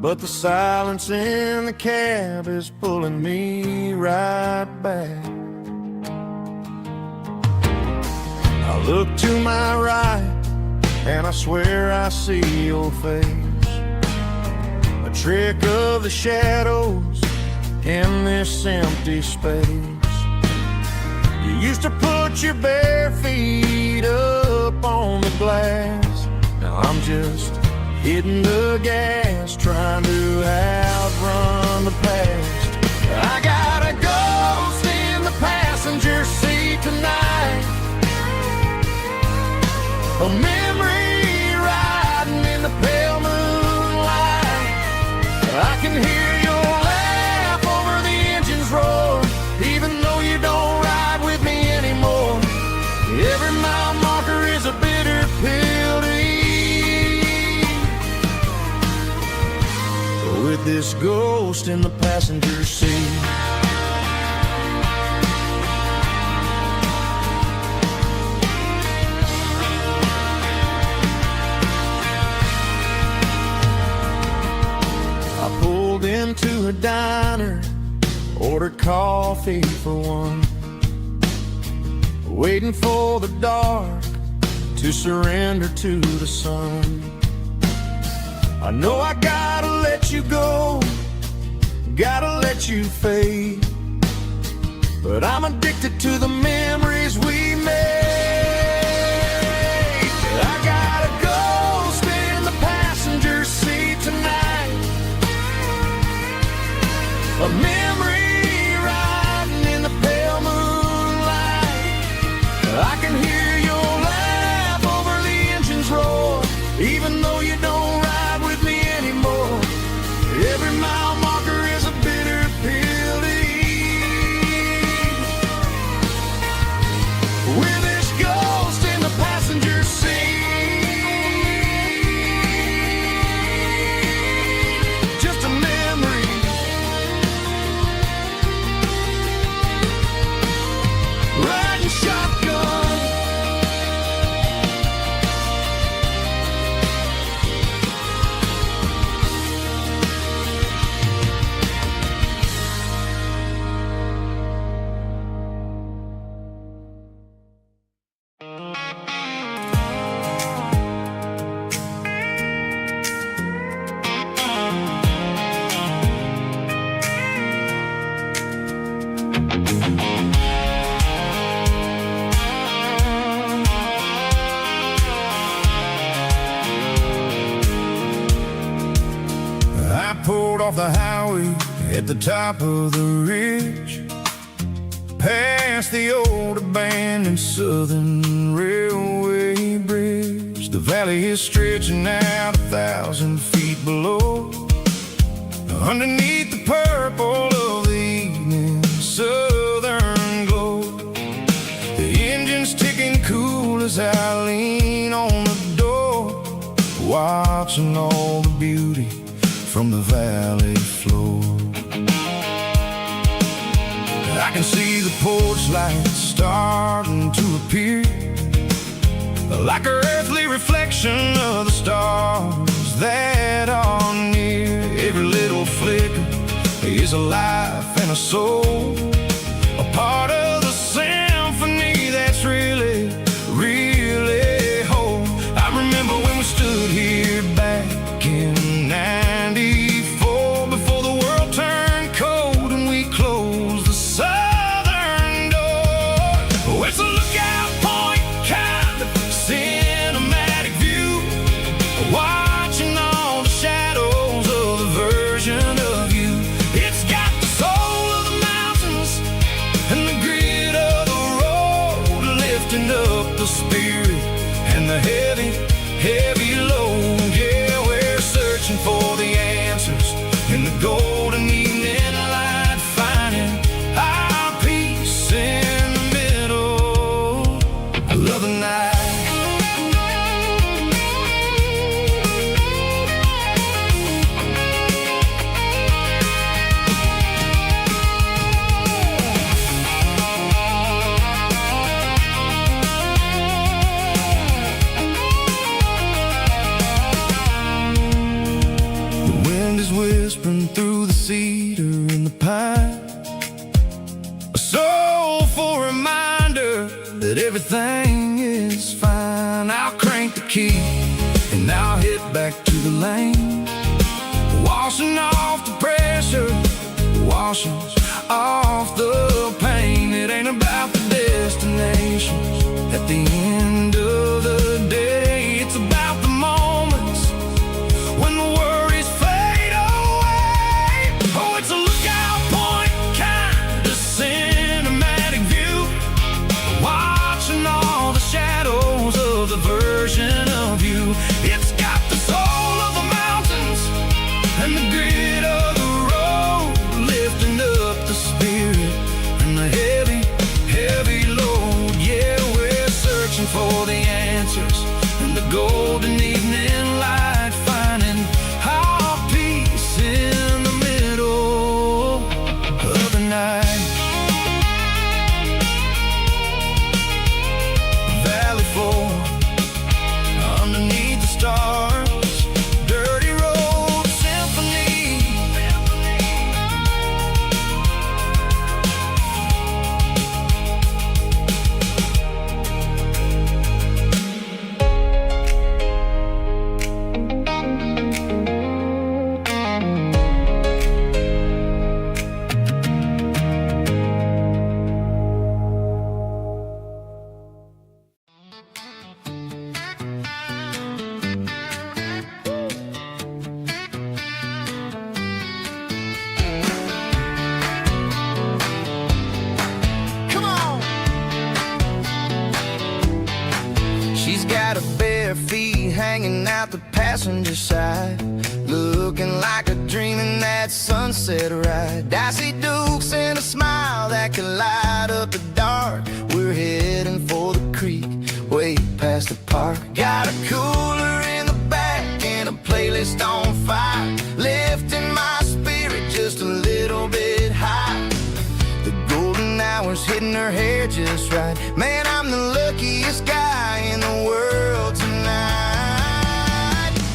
but the silence in the cab is pulling me right back. I look to my right and I swear I see your face, a trick of the shadows in this empty space. You used to put your bare feet up on the glass, now I'm just hitting the gas, trying to outrun the past. I got a ghost in the passenger seat tonight, a memory riding in the pale moonlight. I can hear your laugh over the engine's roar, even though you don't ride with me anymore. Every mile marker is a bitter pill to eat, with this ghost in the passenger seat. order coffee for one, waiting for the dark to surrender to the sun. I know I gotta let you go, gotta let you fade, but I'm addicted to the memories we made. I gotta go stay in the passenger seat tonight, a memory riding in the pale moonlight. I can hear your laugh over the engine's roar, even though you don't ride with me anymore. Every mile marker is a bitter pill to eat. With this ghost in the passenger seat, just a memory. Riding shotgun. I pulled off the highway at the top of the ridge, past the old abandoned Southern Railway bridge. The valley is stretching out 1,000 feet below, underneath the purple of the evening southern glow. The engine's ticking cool as I lean on the door, watching all the beauty from the valley floor. I can see the porch lights starting to appear, like an earthly reflection of the stars that are near. Every little flicker is a life and a soul, a part of the symphony that's really, really whole. I remember when we stood here back in '94, before the world turned cold and we closed the southern door. Oh, it's a lookout point, kind of cinematic view, watching all the shadows of the version of you. It's got the soul of the mountains and the grit of the road, lifting up the spirit and the heavy, heavy load. Yeah, we're searching for the answers in the golden evening light, finding our peace in the middle of the night. The wind is whispering through the cedar and the pine, a soulful reminder that everything is fine. I'll crank the key and I'll head back to the lane, washing off the pressure, washing off the pain. It ain't about the destinations at the end of the day, it's about the moments when the worries fade away. Oh, it's a lookout point, kind of cinematic view, watching all the shadows of the version of you. It's got the soul of the mountains and the grit of the road, lifting up the spirit and the heavy, heavy load. Yeah, we're searching for bare feet hanging out the passenger side, looking like a dream in that sunset ride. Dicey dukes and a smile that could light up the dark. We're heading for the creek, way past the park. Got a cooler in the back and a playlist on fire, lifting my spirit just a little bit high. The golden hours hitting her hair just right. Man, I'm the luckiest guy in the world tonight.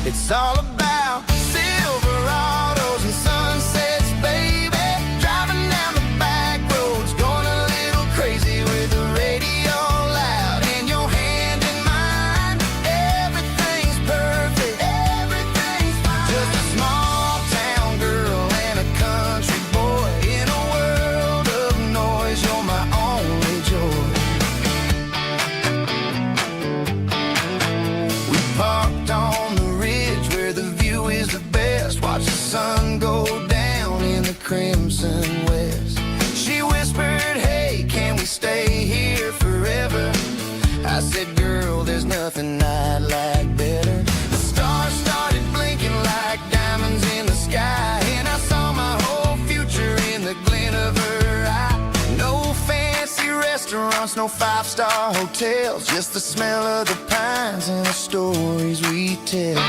It's all about Silverados and sunsets, baby. Driving down the back roads, going a little crazy with the radio loud and your hand in mine. Everything's perfect, everything's fine. Just a small town girl and a country boy in a world of noise. You're my only joy. We parked on the ridge where the view is the best. Watch the sun go down in the crimson west. She whispered, hey, can we stay here forever? I said, girl, there's nothing I'd like better. The stars started blinking like diamonds in the sky, and I saw my whole future in the glint of her eye. No fancy restaurants, no five-star hotels, just the smell of the pines and the stories we tell.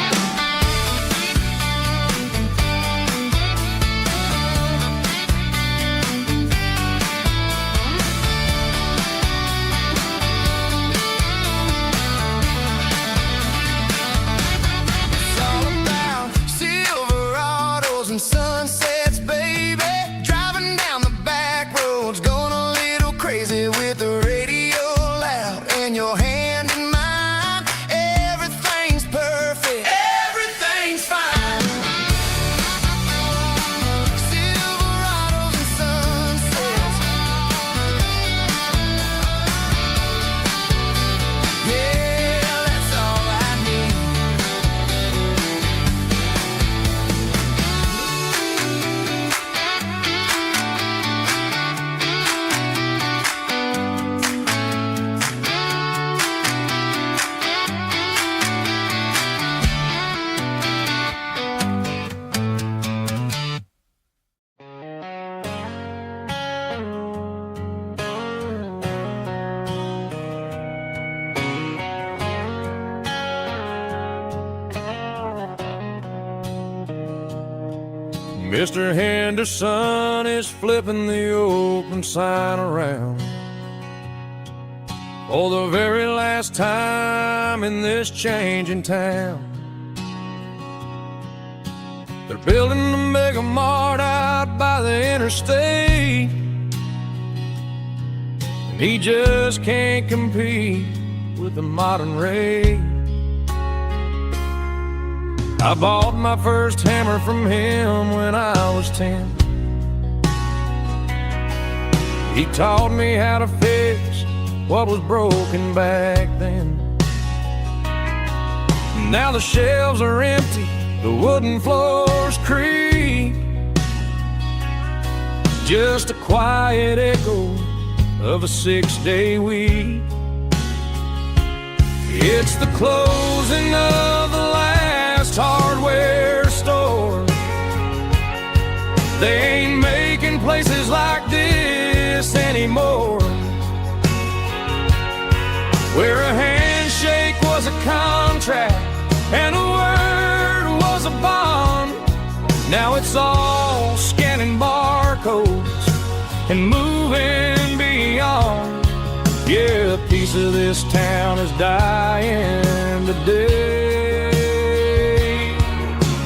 It's all about Silverados and sunsets, baby. Driving down the back roads, going a little crazy with the radio loud and your hand in mine. Everything's perfect, everything's fine. Silverados and sunsets, yeah, that's all I need. Mr. Henderson is flipping the open sign around for the very last time in this changing town. They're building a mega mart out by the interstate, and he just can't compete with the modern rate. I bought my first hammer from him when I was 10. He taught me how to fix what was broken back then. Now the shelves are empty, the wooden floors creak, just a quiet echo of a 6-day week. It's the closing of the last hardware store. They ain't making places like this anymore, where a handshake was a contract and a word was a bond. Now it's all scanning barcodes and moving beyond. Yeah, a piece of this town is dying today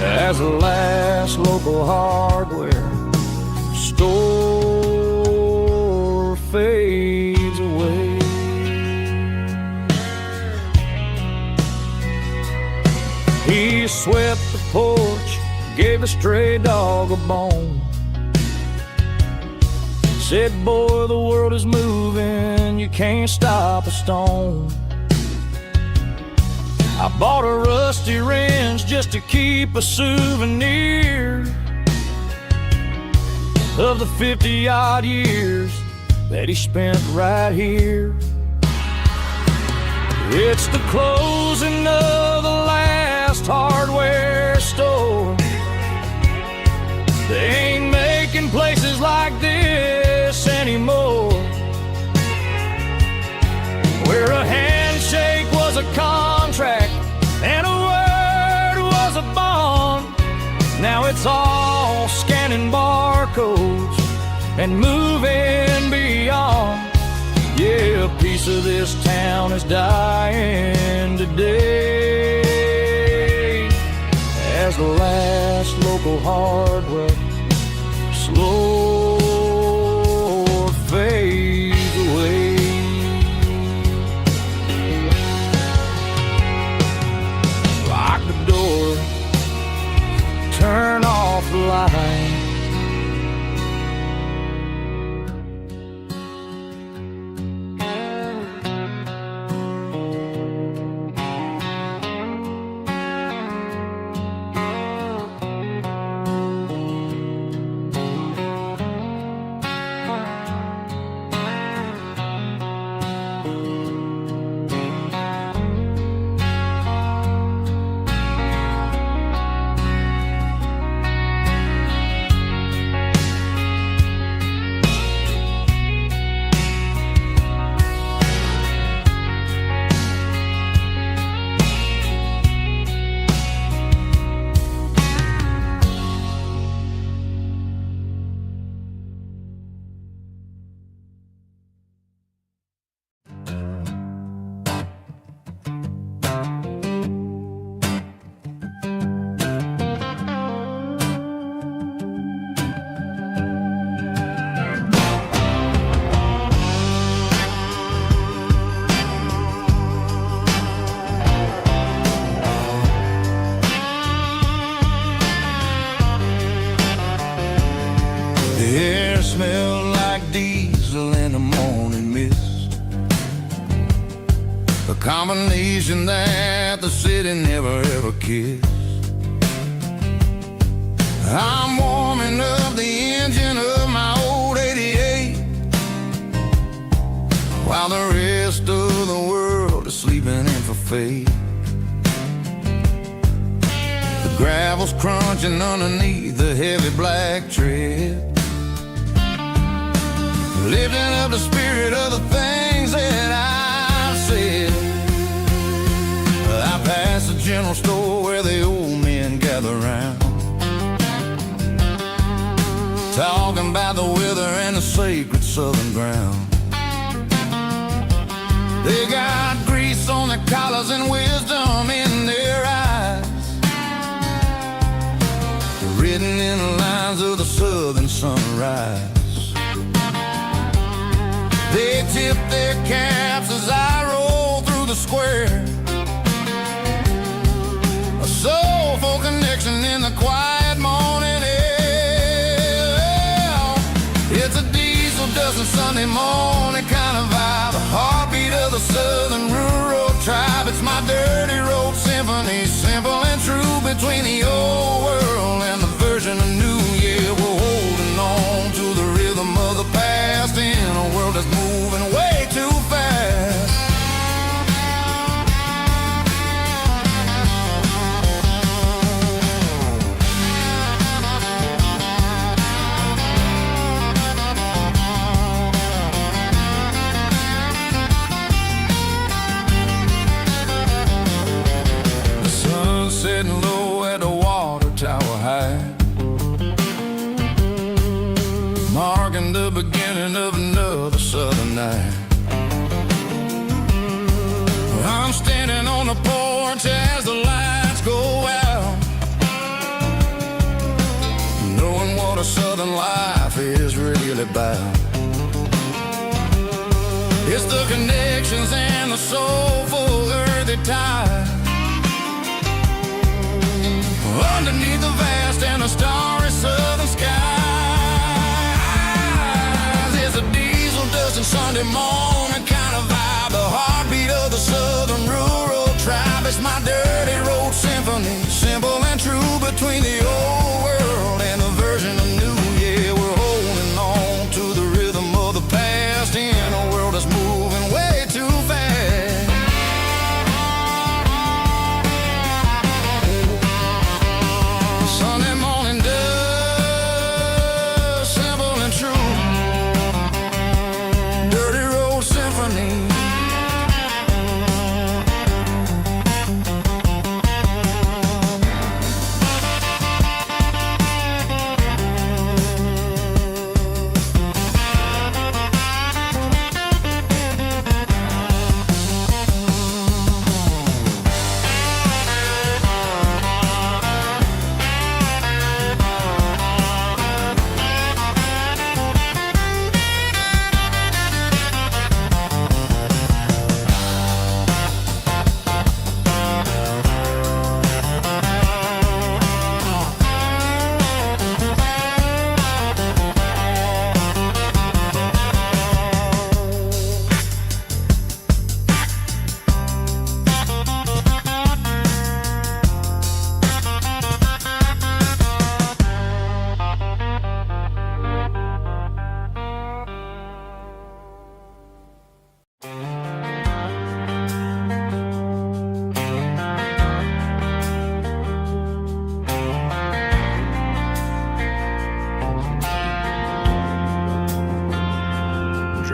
as the last local hardware store fades away. He swept the porch, gave a stray dog a bone, said, boy, the world is moving, you can't stop a stone. I bought a rusty wrench just to keep a souvenir of the 50-odd years that he spent right here. It's the closing of the last hardware store. They ain't making places like this anymore, where a handshake was a contract and a word was a bond. Now it's all scanning barcodes and moving beyond. Yeah, a piece of this town is dying today, as the last local hardware slow fades away. Lock the door, turn off the light. The air smelled like diesel in the morning mist, a combination that the city never ever kissed. I'm warming up the engine of my old 88, while the rest of the world is sleeping in for fate. The gravel's crunching underneath the heavy black tread, lifting up the spirit of the things that I've said. I pass the general store where the old men gather round, talking about the weather and the sacred southern ground. They got grease on their collars and wisdom in their eyes, written in the lines of the southern sunrise. They tip their caps as I roll through the square, a soulful connection in the quiet morning air. It's a diesel dusting Sunday morning kind of vibe, the heartbeat of the southern rural tribe. It's my dirty road symphony, simple and true, between the old world and the version of new. Yeah, we're holding on to the rhythm of the past in a world that's moving way too fast. The sun setting low at the water tower high, marking the beginning of another southern night. I'm standing on the porch as the lights go out, knowing what a southern life is really about. It's the connections and the soulful earthy tie, underneath the vast and the starry southern skies. It's a diesel dusting Sunday morning kind of vibe, the heartbeat of the southern rural tribe. It's my dirty road symphony, simple and true, between the old world and the version of new. Yeah, we're holding on to the rhythm of the past in a world that's moving way too fast.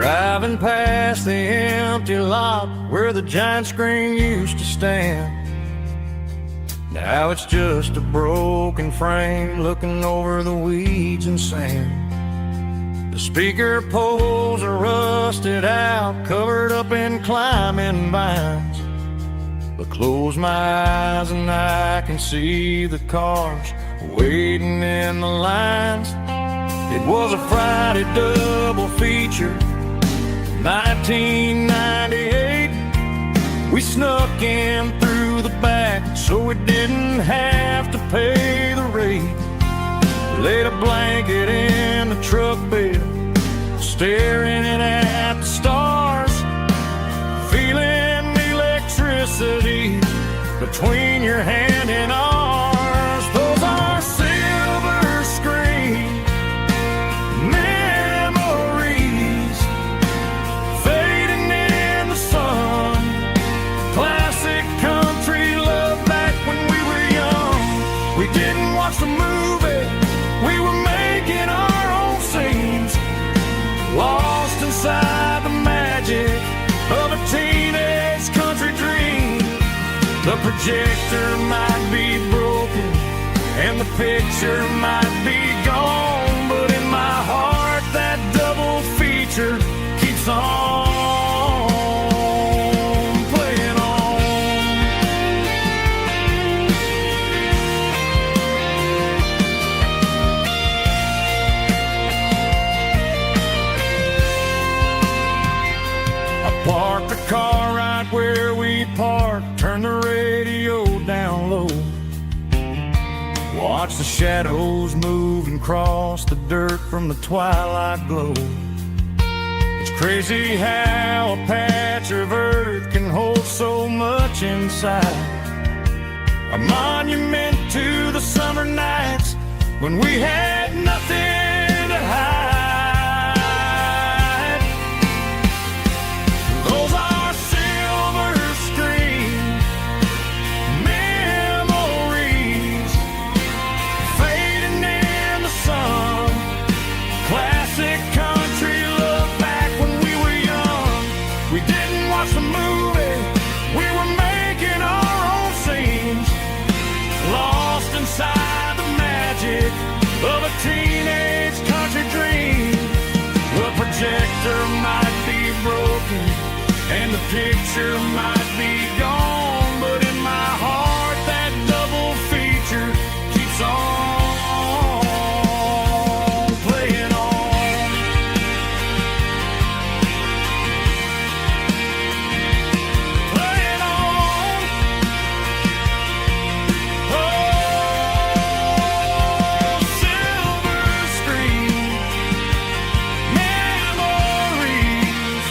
Driving past the empty lot where the giant screen used to stand. Now it's just a broken frame looking over the weeds and sand. The speaker poles are rusted out, covered up in climbing vines. But close my eyes and I can see the cars waiting in the lines. It was a Friday double feature, 1998. We snuck in through the back so we didn't have to pay the rate. Laid a blanket in the truck bed, staring at the stars, feeling the electricity between your hand and ours. Those are silver screen memories fading in the sun. Classic country love back when we were young. We didn't watch the movie, we were making our own scenes, lost inside the magic of a teenage country dream. The projector might be broken and the picture might be gone, but in my heart that double feature keeps on playing on. I parked the car right where we parked, turned the radio down low, watch the shadows move and cross the dirt from the twilight glow. It's crazy how a patch of earth can hold so much inside. A monument to the summer nights when we had nothing to hide. Those are silver screen memories fading in the sun. Classic country love back when we were young. We didn't watch the movie, we were making our own scenes, lost inside the magic of a teenage country dream. The projector might be broken and the picture might be gone, but in my heart that double feature keeps on playing on. Playing on. Oh, silver screen memories.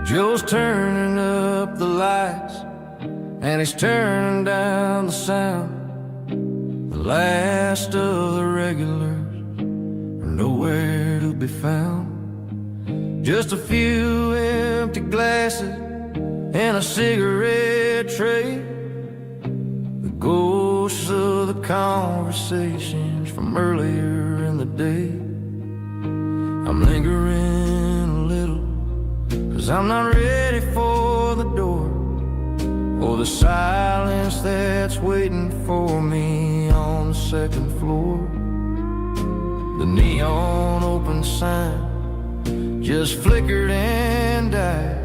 Joe's turning up the lights and he's turning down the sound. The last of the regulars are nowhere to be found. Just a few empty glasses and a cigarette tray, the ghosts of the conversations from earlier in the day. I'm lingering a little, 'cause I'm not ready for the door or the silence that's waiting for me on the second floor. The neon open sign just flickered and died,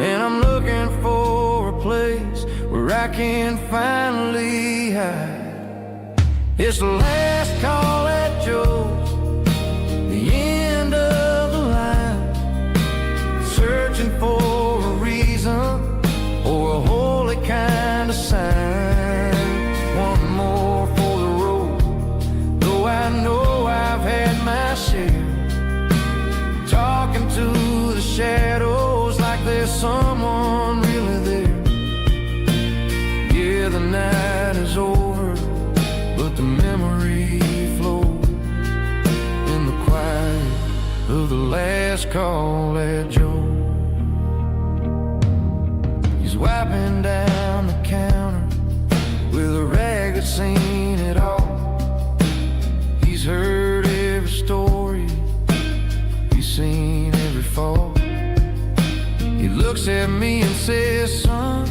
and I'm looking for a place where I can finally hide. It's the last call at Joe's, the end of the line, searching for a reason or a holy kind of sign. One more for the road, though I know I've had my share, talking to someone really there. Yeah, the night is over, but the memory flows in the quiet of the last call at Joe. He's wiping down the counter with a rag that's seen it all. He's heard every story, he's seen every fall. He looks at me and says, son,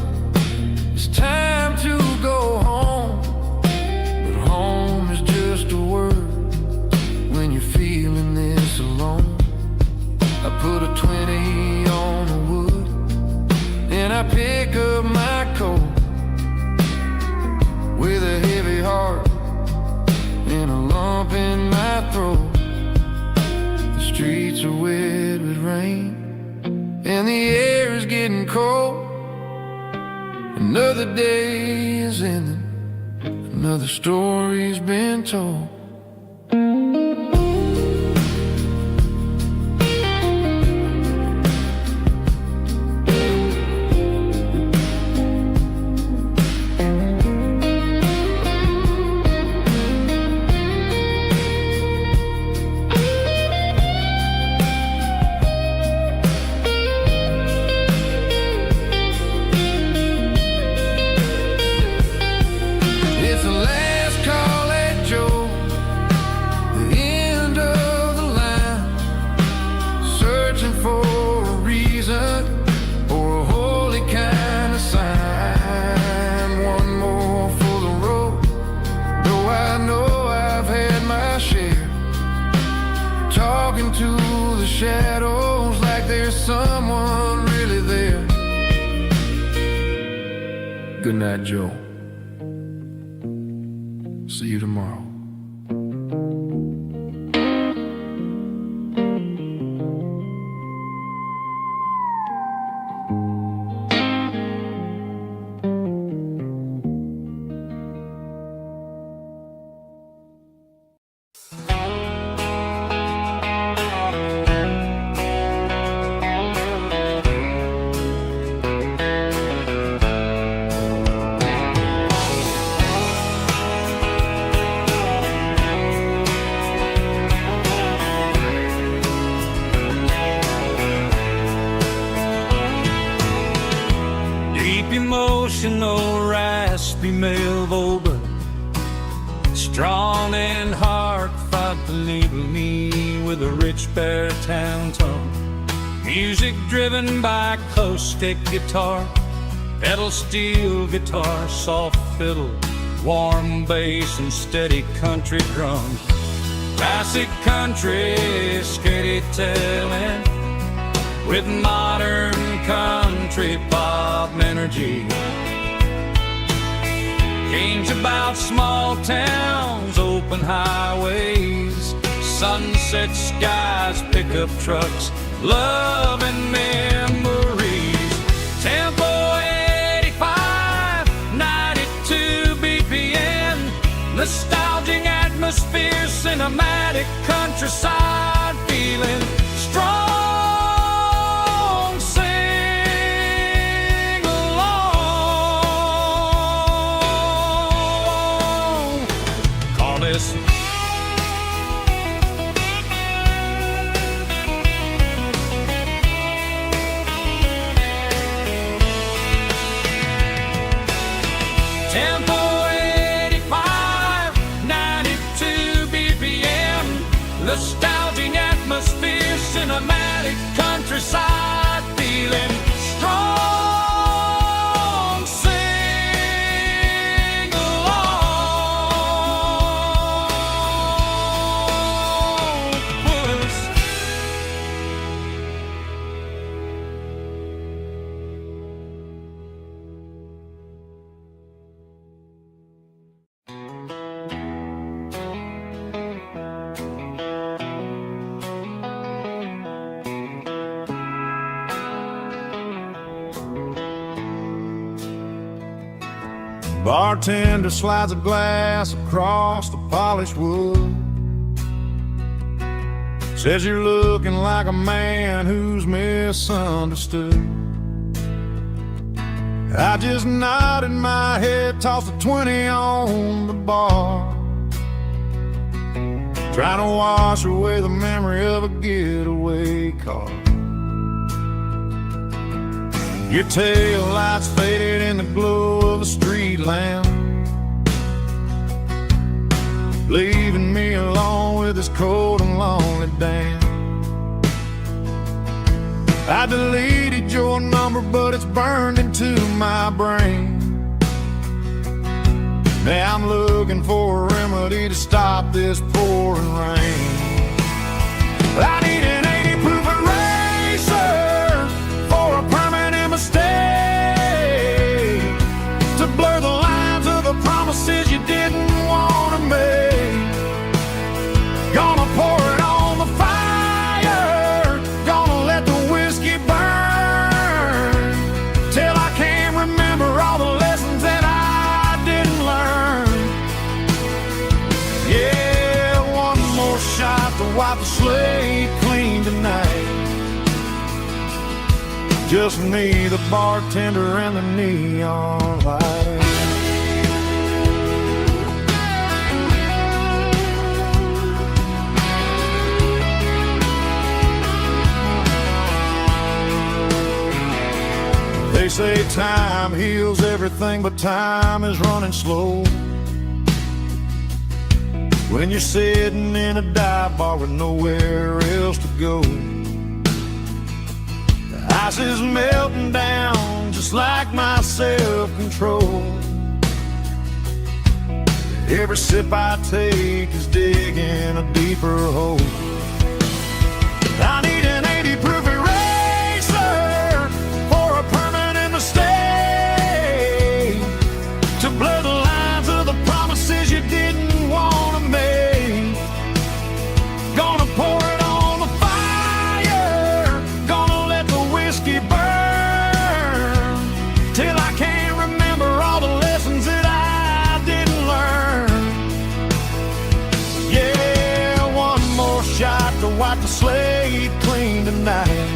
it's time to go home. But home is just a word when you're feeling this alone. I put a 20 on the wood and I pick up my coat with a heavy heart and a lump in my throat. The streets are wet with rain and the air is getting cold. Another day is ending, another story's been told. Shadows like there's someone really there. Good night, Joe. See you tomorrow. Emotional, raspy male vulva, strong and heartfelt, believe me, with a rich baritone tone. Music driven by acoustic guitar, pedal steel guitar, soft fiddle, warm bass, and steady country drums. Classic country, skitty telling, with modern country pop energy. Games about small towns, open highways, sunset skies, pickup trucks, love and memories. Tempo 85, 92 BPM, nostalgic atmosphere, cinematic countryside feeling, strong. Tempo 85, 92 BPM, nostalgic atmosphere, cinematic countryside feeling, strong, sing along with us. Bartender slides a glass across the polished wood. Says you're looking like a man who's misunderstood. I just nodded my head, tossed a 20 on the bar, trying to wash away the memory of a getaway car. Your tail lights faded in the glow of a street lamp, leaving me alone with this cold and lonely damn. I deleted your number, but it's burned into my brain. Now I'm looking for a remedy to stop this pouring rain. I need an 80 proof eraser for a permanent mistake, to blur the lines of the promises you didn't want to make. Gonna pour it on the fire, gonna let the whiskey burn, till I can't remember all the lessons that I didn't learn. Yeah, one more shot to wipe the slate clean tonight. Just me, the bartender, and the neon light. They say time heals everything, but time is running slow when you're sitting in a dive bar with nowhere else to go. The ice is melting down just like my self-control. Every sip I take is digging a deeper hole. I need an 80 proof eraser for a permanent mistake, to blur the lines of the promises you didn't want to make. Gonna pour it on the fire, gonna let the whiskey burn, till I can't remember all the lessons that I didn't learn. Yeah, one more shot to wipe the slate clean tonight.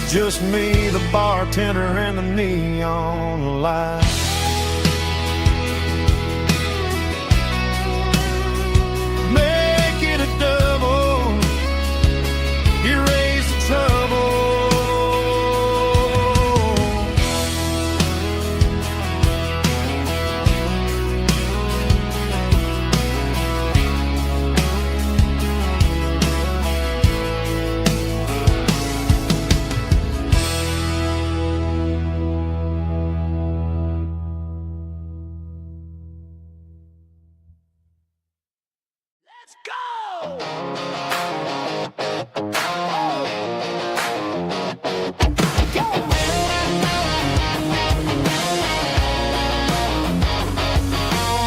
Just me, the bartender, and the neon light. Make it a double, erase the trouble. Let's go!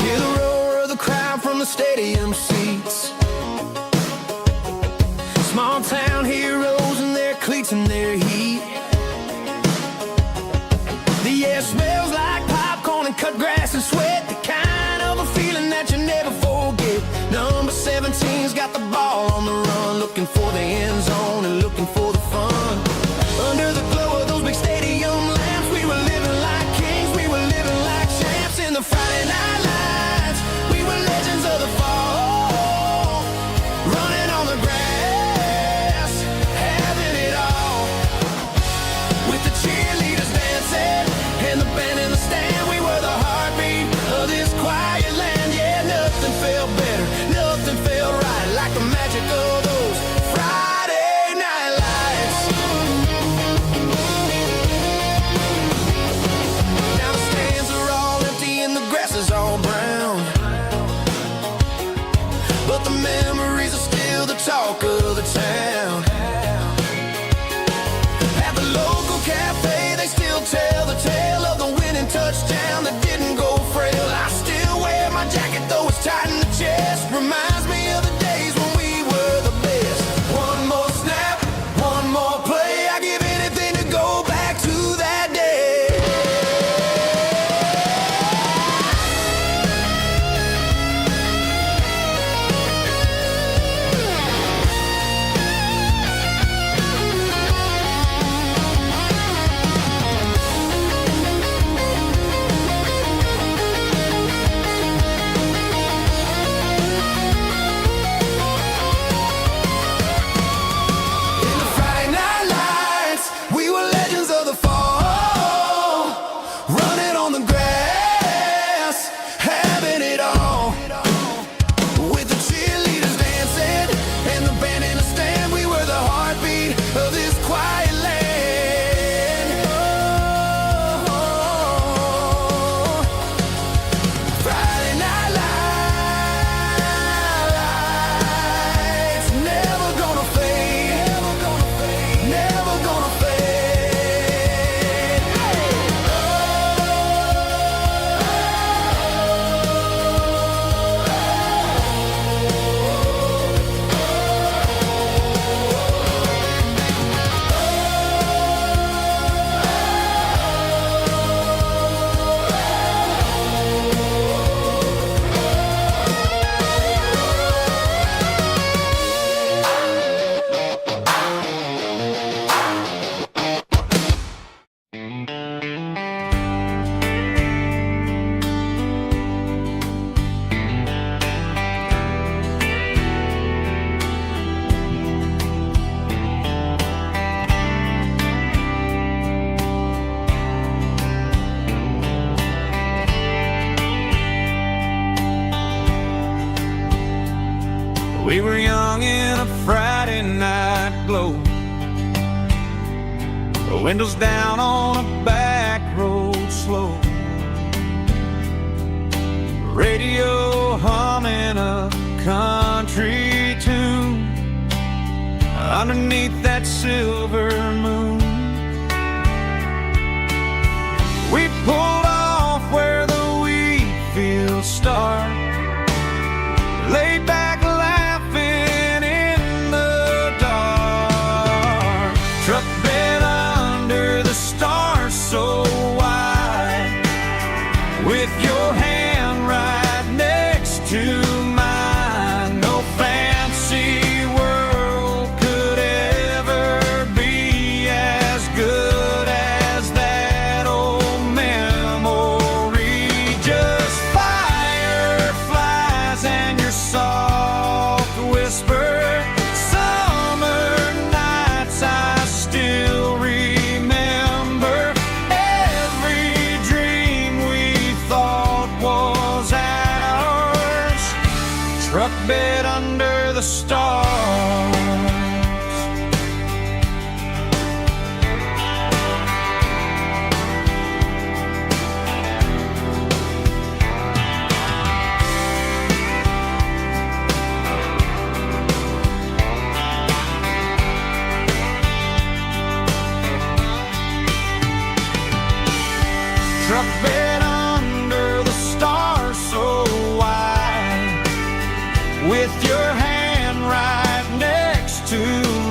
Hear the roar of the crowd from the stadium seats. Small town heroes in their cleats and their heat. The air smells like popcorn and cut grass and sweat, the kind of a feeling that you never forget. Number 17's got the ball on the run, looking for the end zone and looking for the fun. Under the glow of those big stadium lamps, we were living like kings, we were living like champs in the Friday night lights. We were legends of the fall, running on the grass, having it all. windows down on a back road slow, radio humming a country tune underneath that silver moon. We pulled off where the wheat fields start, laid back laughing in the dark. Truck bed under the stars so wide, with your hand right next to mine. No fancy world could ever be as good as that old memory. Just fireflies and your soft whisper. Summer nights I still remember. Every dream we thought was ours. Truck bed under the stars. Truck bed under the stars so wide, with your hand right next to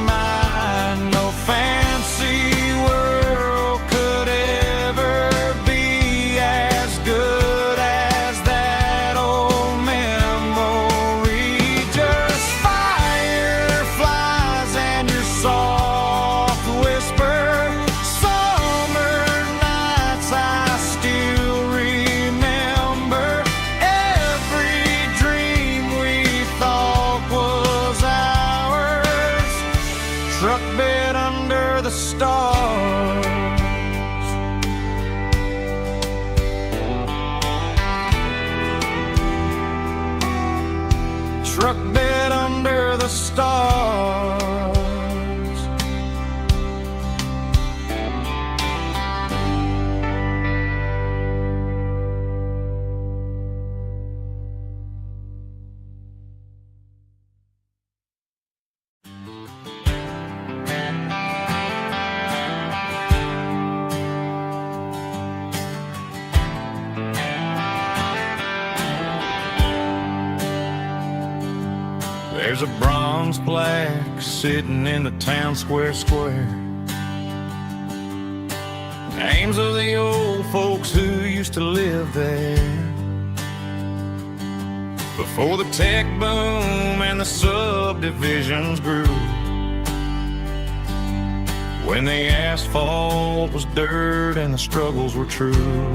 mine. No fancy world could ever be as good as that old memory. Just fireflies and your soft whisper. Summer nights I still remember. Every dream we thought was ours. Truck bed under the stars. Truck bed under the stars. There's a bronze plaque sitting in the town square. Names of the old folks who used to live there before the tech boom and the subdivisions grew, when the asphalt was dirt and the struggles were true.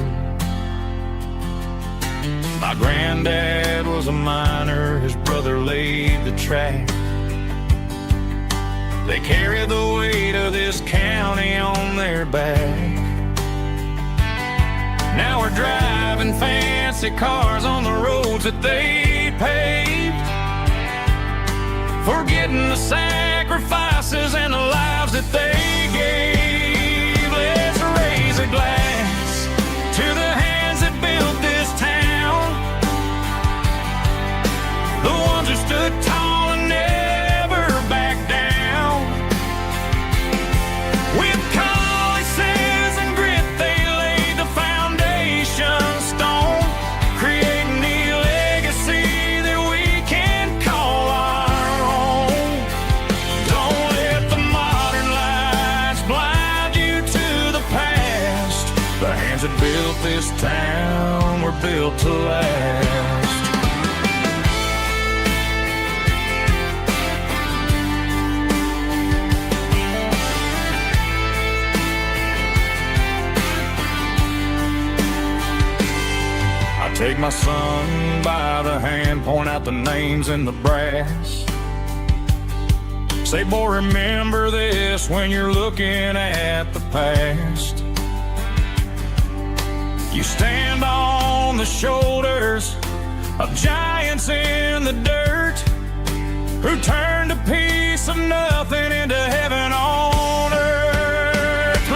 My granddad was a miner, his brother laid the track. They carried the weight of this county on their back. Now we're driving fancy cars on the roads that they paved, forgetting the sacrifices and the lives that they gave. Let's raise a glass to the hands that built this town, the ones who stood tall and never backed down. With calluses and grit, they laid the foundation stone, creating the legacy that we can call our own. Don't let the modern lights blind you to the past. The hands that built this town were built to last. Take my son by the hand, point out the names in the brass. Say, boy, remember this when you're looking at the past. You stand on the shoulders of giants in the dirt, who turned a piece of nothing into heaven on earth.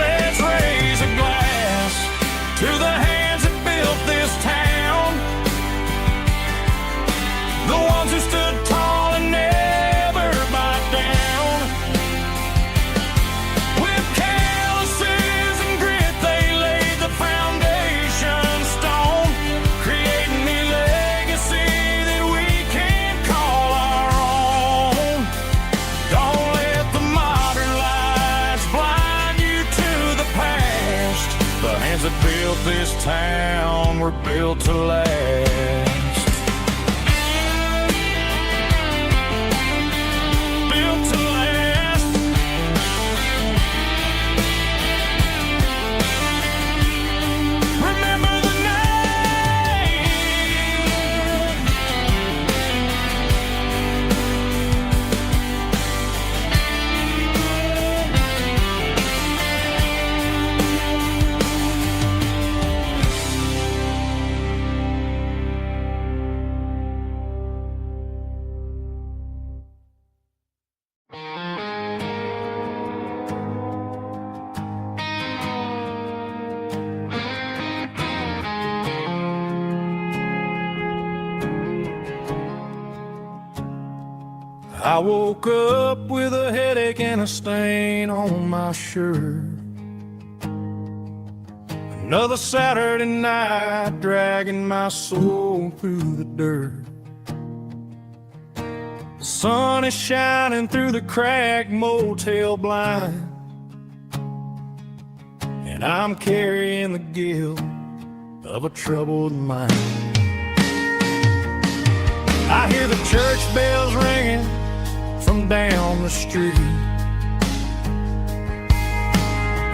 this town were built to last. Built to last. Remember the name. I woke up with a headache and a stain on my shirt. Another Saturday night dragging my soul through the dirt. The sun is shining through the cracked motel blind, and I'm carrying the guilt of a troubled mind. I hear the church bells ringing from down the street,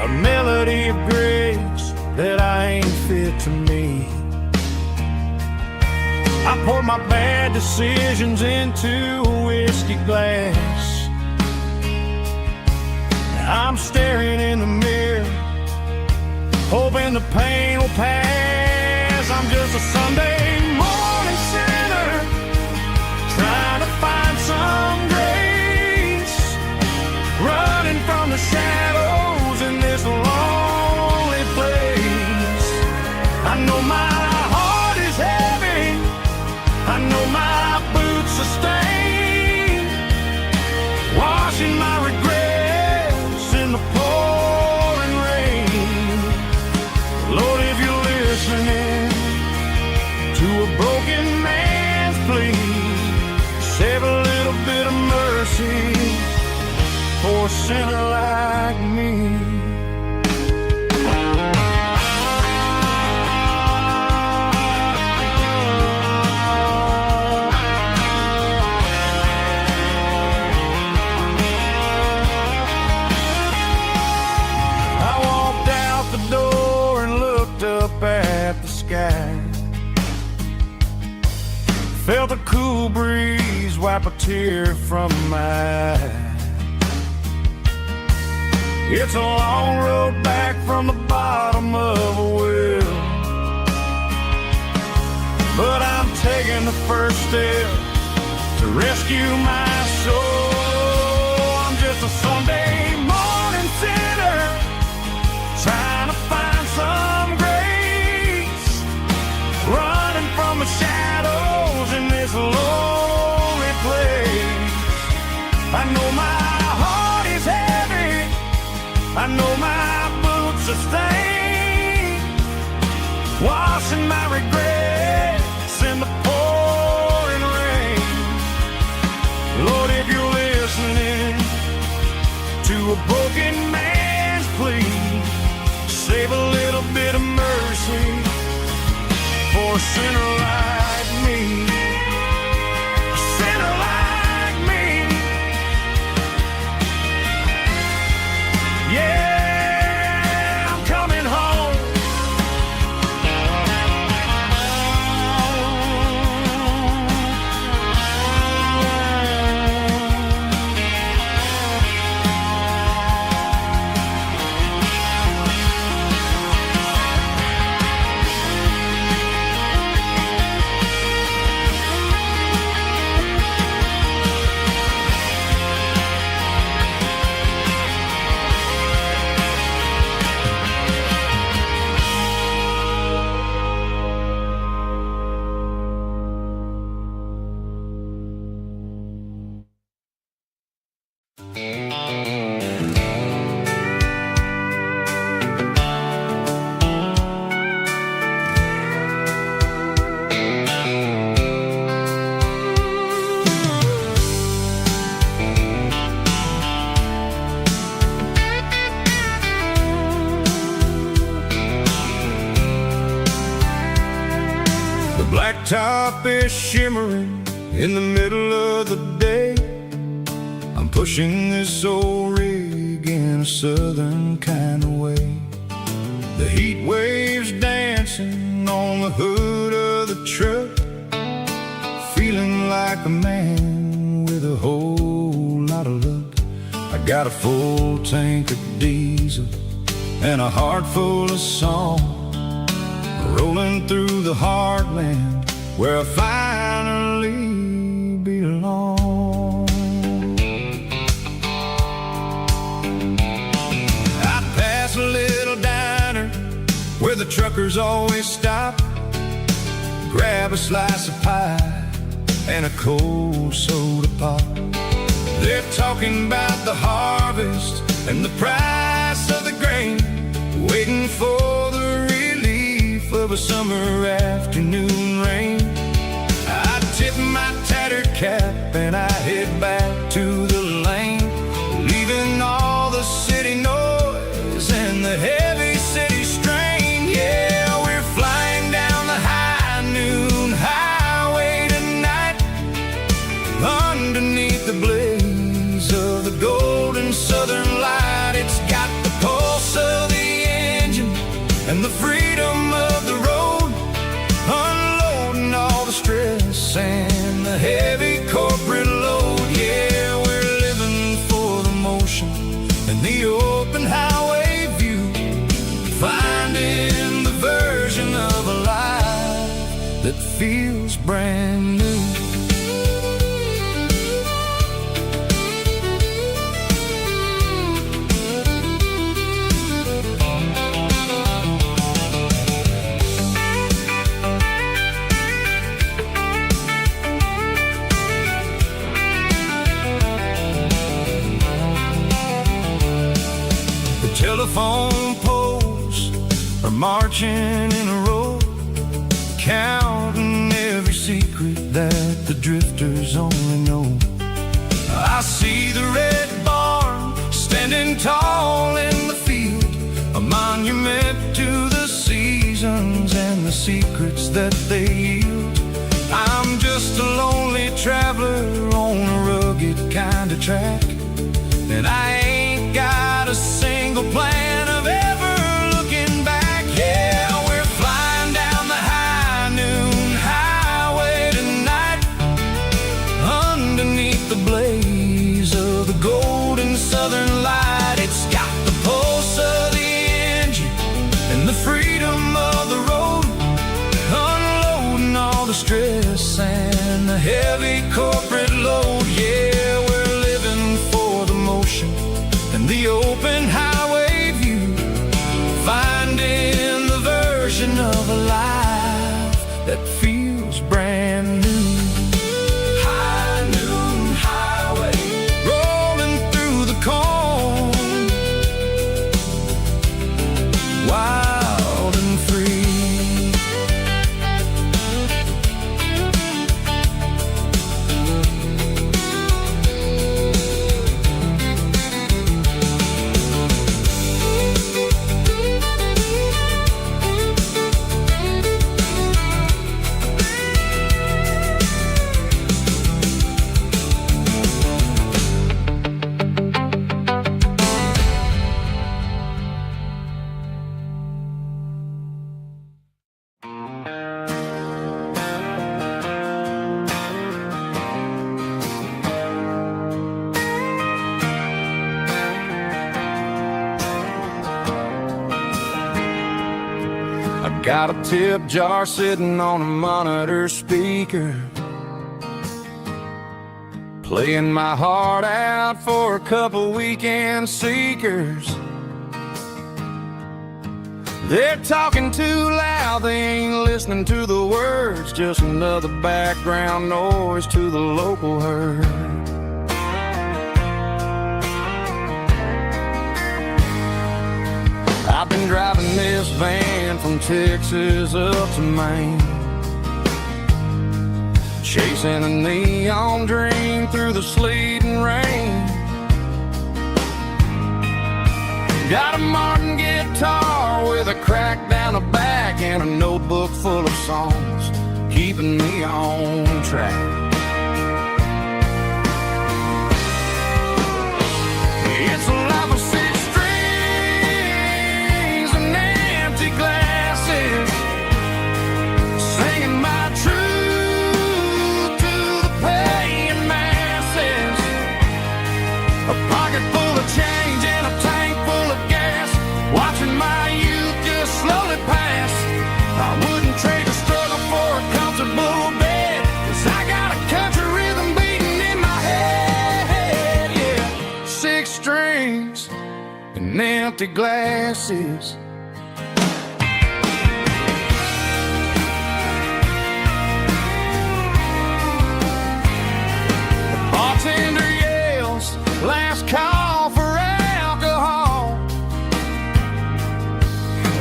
a melody of grace that I ain't fit to meet. I pour my bad decisions into a whiskey glass. I'm staring in the mirror, hoping the pain will pass. I'm just a Sunday morning sinner, trying to find some grace, running from the shadows in this lonely place. I know my heart is heavy, I know my boots are stained, washing my regrets in the pouring rain. Lord, if you're listening to a broken man's plea, save a little bit of mercy for a sinner like me. I walked out the door and looked up at the sky, felt a cool breeze wipe a tear from my eye. It's a long road back from the bottom of a well, but I'm taking the first step to rescue my soul. I'm just a Sunday morning sinner, trying to find some grace, running from the shadows in this lonely place. I know my heart is heavy, I know my boots are stained, washing my regrets in the pouring rain. Lord, if you're listening to a broken man's plea, save a little bit of mercy for a sinner like me. A sinner like me. Yeah, I'm coming home. top is shimmering in the middle of the day. I'm pushing this old rig in a southern kind of way. The heat waves dancing on the hood of the truck, feeling like a man with a whole lot of luck. I got a full tank of diesel and a heart full of song, rolling through the heartland where I finally belong. I pass a little diner where the truckers always stop, grab a slice of pie and a cold soda pop. They're talking about the harvest and the price of the grain, waiting for the relief of a summer afternoon rain. I tip my tattered cap and I head back to the lane, leaving all the city noise and the heavy city strain. Yeah, we're flying down the high noon highway tonight, underneath the blaze of the golden southern light. It's got the pulse of the engine and the freedom of the road, unloading all the stress and the heavy corporate load. Yeah, we're living for the motion and the open highway view, finding the version of a life that feels brand new. Telephone poles are marching in a row, counting every secret that the drifters only know. I see the red barn standing tall in the field, a monument to the seasons and the secrets that they yield. I'm just a lonely traveler on a rugged kind of track, and I ain't got a single plan of ever looking back. Yeah, we're flying down the high noon highway tonight, underneath the blaze of the golden southern light. It's got the pulse of the engine and the freedom of the road, unloading all the stress and the heavy corporate load. Yeah, we're living for the motion and the open highway view, finding the version of a life that feels brand new. High noon highway, rolling through the corn, wild and free. Got a tip jar sitting on a monitor speaker, playing my heart out for a couple weekend seekers. They're talking too loud, they ain't listening to the words, just another background noise to the local herd. I've been driving this van from Texas up to Maine, chasing a neon dream through the sleet and rain. Got a Martin guitar with a crack down the back and a notebook full of songs. keeping me on track. It's a life of six strings and empty glasses, singing my truth to the paying masses. A pocket full of change and a tank full of gas, watching my youth just slowly pass. I wouldn't trade the struggle for a comfortable bed, 'cause I got a country rhythm beating in my head, yeah. Six strings and empty glasses. The bartender yells, last call for alcohol.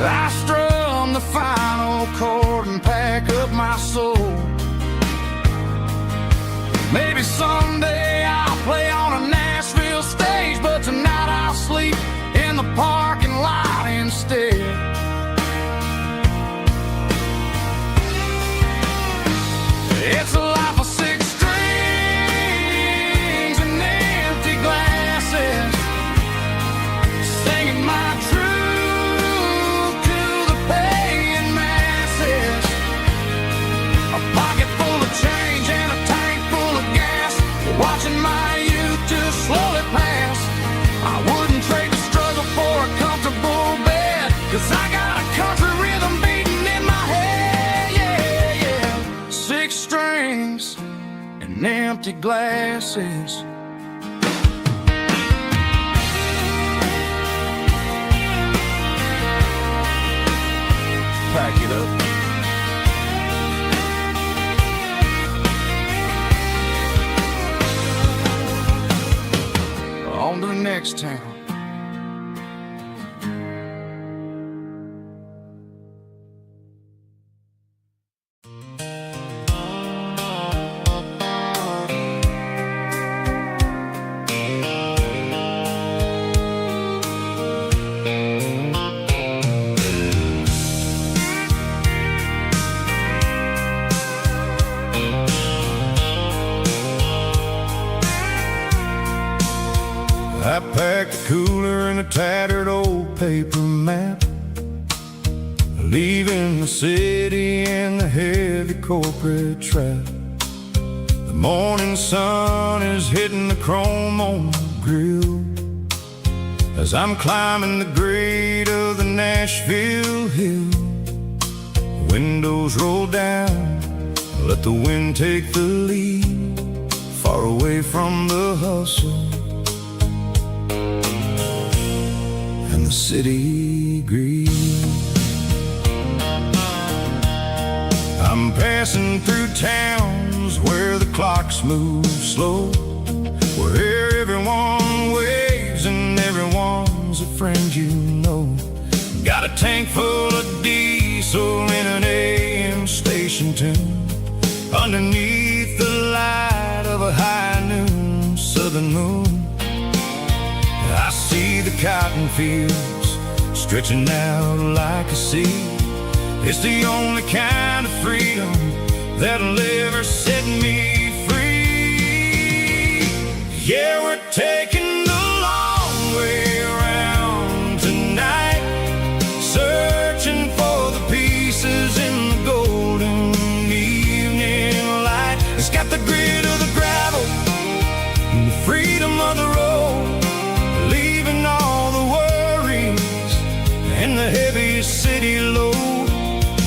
I strum the final chord and pack up my soul. Maybe someday I'll play on a Nashville stage, but tonight I'll sleep in the parking lot instead. It's a life of six strings and empty glasses, singing my truth to the paying masses. A pocket full of change and a tank full of gas, watching my youth just slowly pass. I wouldn't trade the struggle for a comfortable bed, 'cause I got a country rhythm beating in my head, yeah, yeah. Six strings and empty glasses. Pack it up. On to the next town. I packed a cooler and a tattered old paper map, leaving the city and the heavy corporate trap. The morning sun is hitting the chrome on the grill as I'm climbing the grade of the Nashville hill. Windows roll down, let the wind take the lead, far away from the hustle and the city green. I'm passing through towns where the clocks move slow, where everyone waves and everyone's a friend you know. Got a tank full of diesel in an AM station tune, underneath the light of a high noon southern moon. I see the cotton fields stretching out like a sea. It's the only kind of freedom that'll ever set me free. Yeah, we're taking the long way around tonight, searching for the pieces in the golden evening light. It's got the grit of the gravel and the freedom of the road, leaving all the worries and the heavy city load.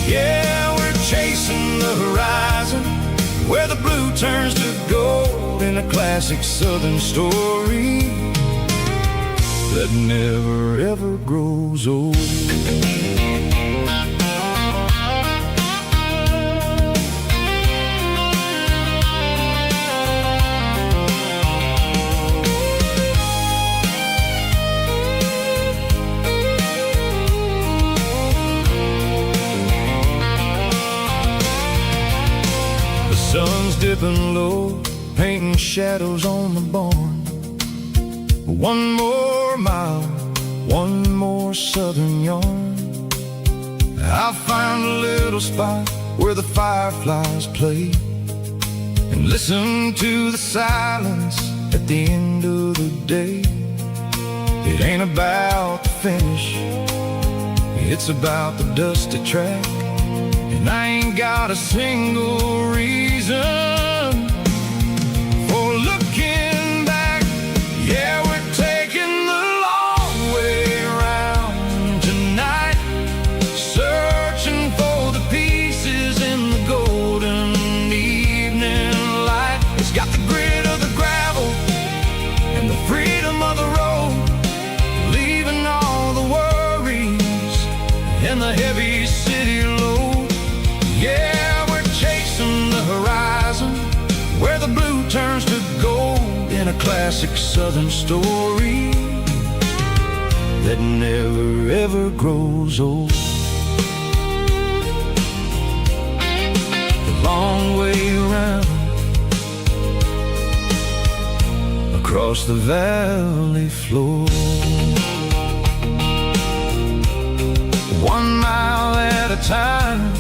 Yeah, we're chasing the horizon, where the blue turns to gold, in a classic southern story that never ever grows old. Sun's dipping low, painting shadows on the barn. One more mile, one more southern yarn. I'll find a little spot where the fireflies play, and listen to the silence at the end of the day. It ain't about the finish, it's about the dusty track. And I ain't got a single reason for looking back. Yeah, we're taking the long way around tonight, searching for the pieces in the golden evening light. It's got the grit of the gravel and the freedom of the road, leaving all the worries and the heavy city load. Yeah, we're chasing the horizon, where the blue turns to gold, in a classic southern story that never ever grows old. The long way around, across the valley floor, 1 mile at a time.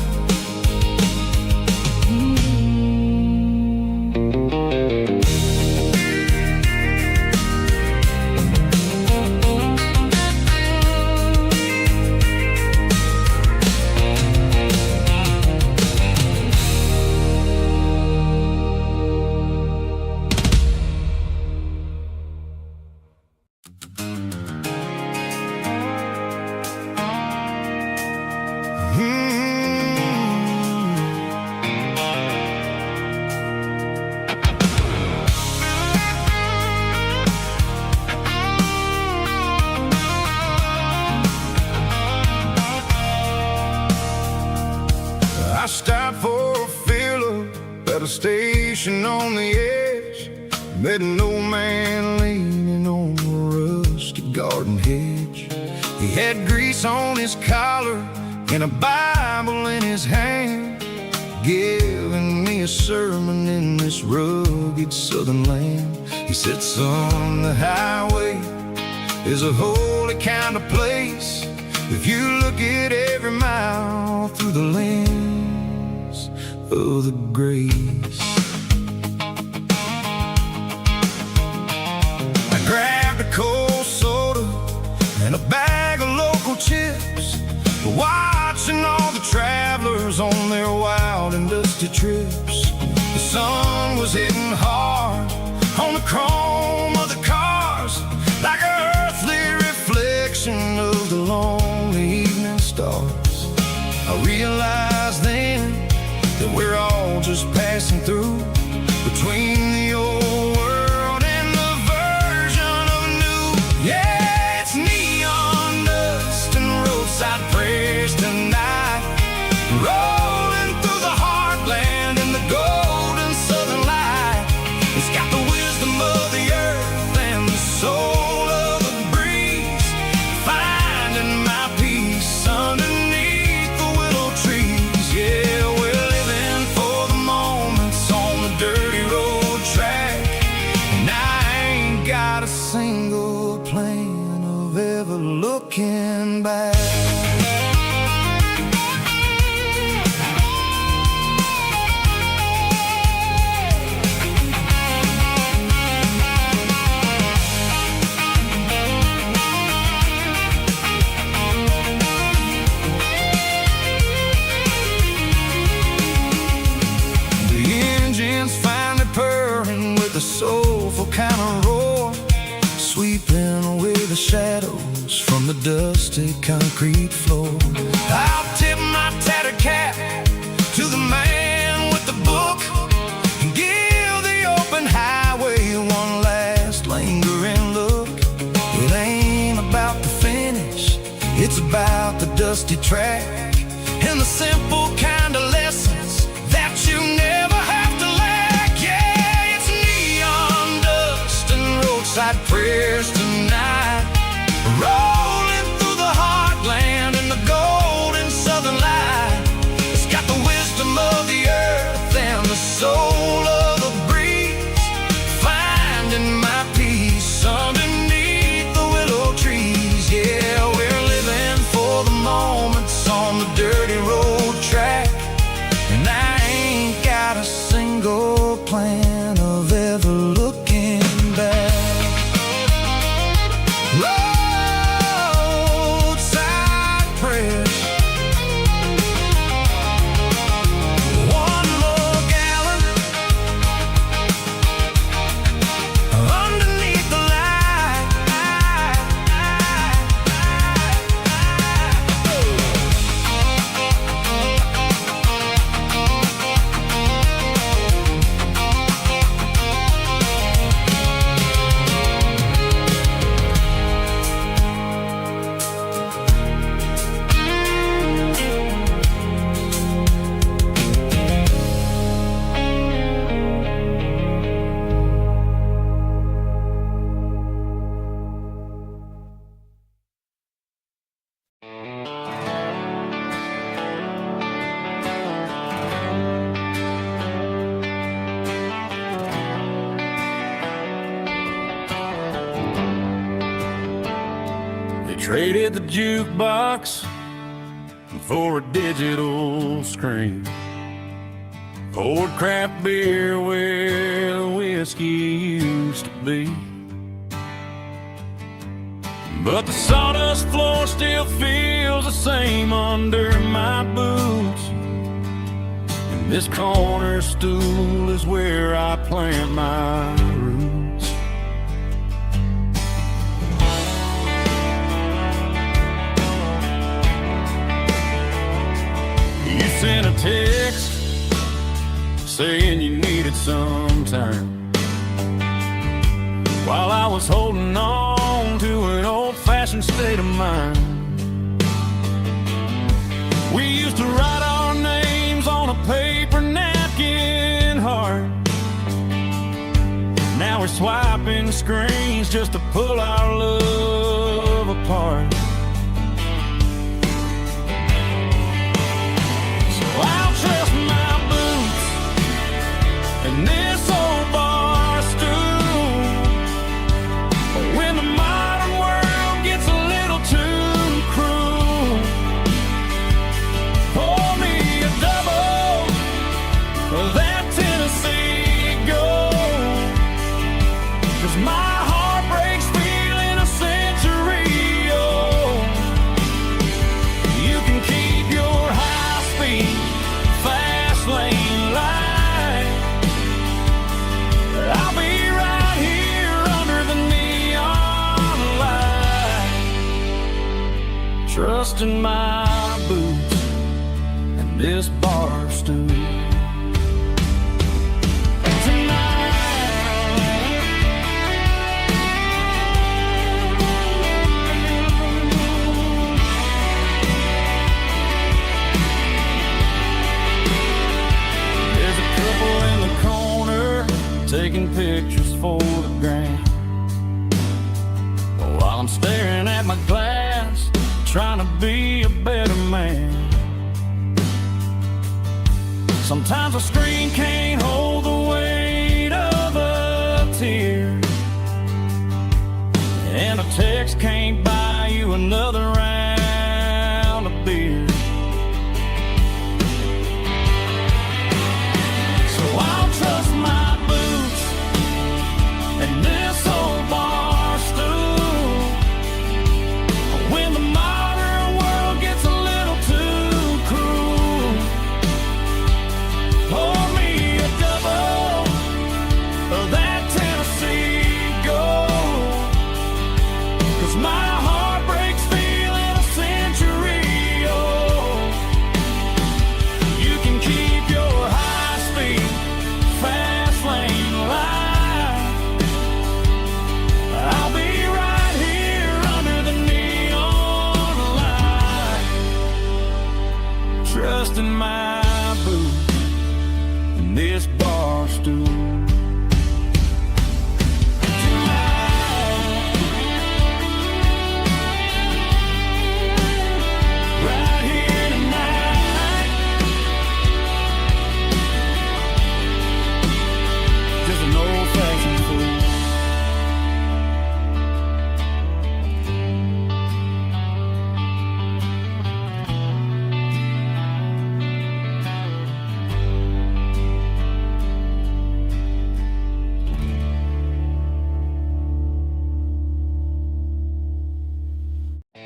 I stopped for a fill-up at a station on the edge, met an old man leaning on a rusted garden hedge. He had grease on his collar and a Bible in his hand, giving me a sermon in this rugged southern land. He said, son, the highway is a holy kind of place if you look at every mile through the lens of the grace. I grabbed a cold soda and a bag of local chips, watching all the travelers on their wild and dusty trips. The sun was hitting hard on the chrome of the cars, like an earthly reflection of the lonely evening stars. I realized then that we're all just passing through, between the old world and the version of new. Yeah, it's neon dust and roadside prayers tonight, rolling through the heartland in the golden southern light. It's got the wisdom of the earth and the soul of the breeze, finding my peace underneath the willow trees. Yeah, we're living for the moments on the dirty road track, and I ain't got a single plan of ever looking back. Finally purring with a soulful kind of roar, sweeping away the shadows from the dusty concrete floor. I'll tip my tattered cap to the man with the book and give the open highway one last lingering look. It ain't about the finish, it's about the dusty track and the simple kind of lessons that you never have to lack. Yeah, it's neon dust and roadside prayers tonight, rolling through the heartland in the golden southern light. It's got the wisdom of the earth and the soul of the breeze, finding my peace underneath the willow trees. Yeah, we're living for the moments on the dirty road track. roadside press. One more gallon underneath the light. They traded the jukebox for a digital screen, poured craft beer where the whiskey used to be. But the sawdust floor still feels the same under my boots, and this corner stool is where I plant my roots. You sent a text saying you needed some time, while I was holding on to an old-fashioned state of mind. We used to write our names on a paper napkin heart. Now we're swiping screens just to pull our love apart. So I'll trust my boots and this old bar stool. When the modern world gets a little too cruel, pour me a double of that Tennessee Gold, 'cause my heart breaks feeling a century old. You can keep your high-speed, fast lane light. I'll be right here under the neon light, trusting my boots and this bar stool. There's a couple in the corner taking pictures for the gram, while I'm staring at my glass, trying to be a better man. Sometimes a screen can't hold the weight of a tear, and a text can't buy you another round of beer. So I'll trust my boots and this old bar stool. When the modern world gets a little too cruel, pour me a double of that Tennessee Gold, 'cause my